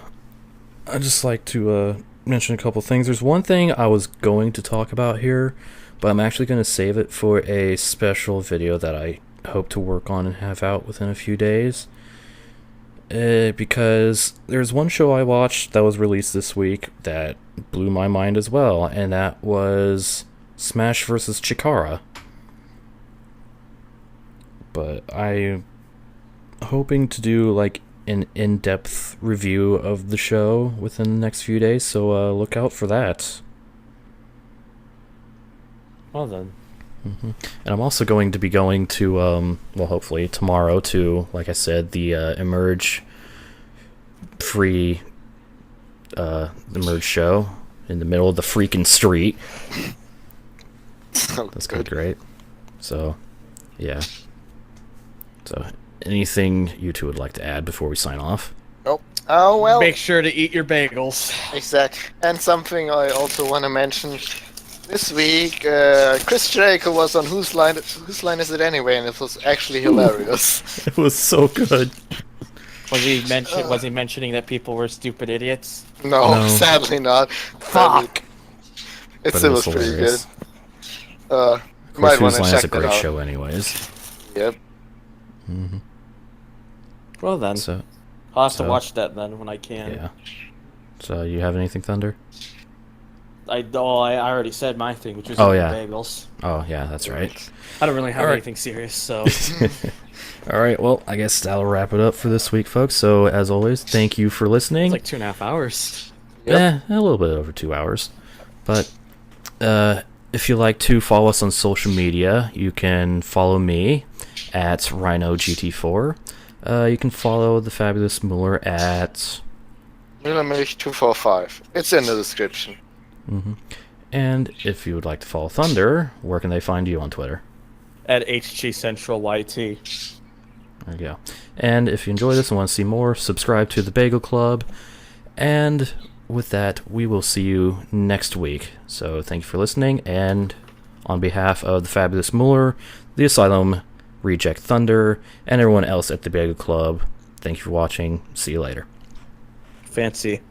just like to mention a couple things. There's one thing I was going to talk about here, but I'm actually going to save it for a special video that I hope to work on and have out within a few days. Because there's one show I watched that was released this week that blew my mind as well, and that was Smash vs. Chikara. But I'm hoping to do like an in-depth review of the show within the next few days, so look out for that. Well then. And I'm also going to be going to, well, hopefully tomorrow to, like I said, the Emerge free Emerge show in the middle of the freaking street. That's going to be great. So, yeah. So, anything you two would like to add before we sign off? Nope. Oh, well. Make sure to eat your bagels. Exactly. And something I also want to mention. This week, Chris Jericho was on Whose Line Is It Anyway, and it was actually hilarious. It was so good. Was he mentioning that people were stupid idiots? No. Sadly not. Fuck. It still was pretty good. Of course, might want Whose to Line check is a that great out. show anyways. Yep. Well then, So, I'll have to watch that then when I can. yeah. So, you have anything, Thunder? I already said my thing, which was bagels. Oh, yeah, that's right. I don't really have anything serious, so... Alright, well, I guess that'll wrap it up for this week, folks. So, as always, thank you for listening. It's like 2.5 hours. Yep. A little bit over 2 hours. But, if you'd like to follow us on social media, you can follow me at RynoGT4. You can follow the fabulous Mueller at... Millermilch245. It's in the description. And if you would like to follow Thunder, where can they find you on Twitter? At HG Central YT. There you go. And if you enjoy this and want to see more, subscribe to the Bagel Club. And with that, we will see you next week. So thank you for listening, and on behalf of the fabulous Mueller, the Asylum Reject Thunder, and everyone else at the Bagel Club, thank you for watching. See you later. Fancy.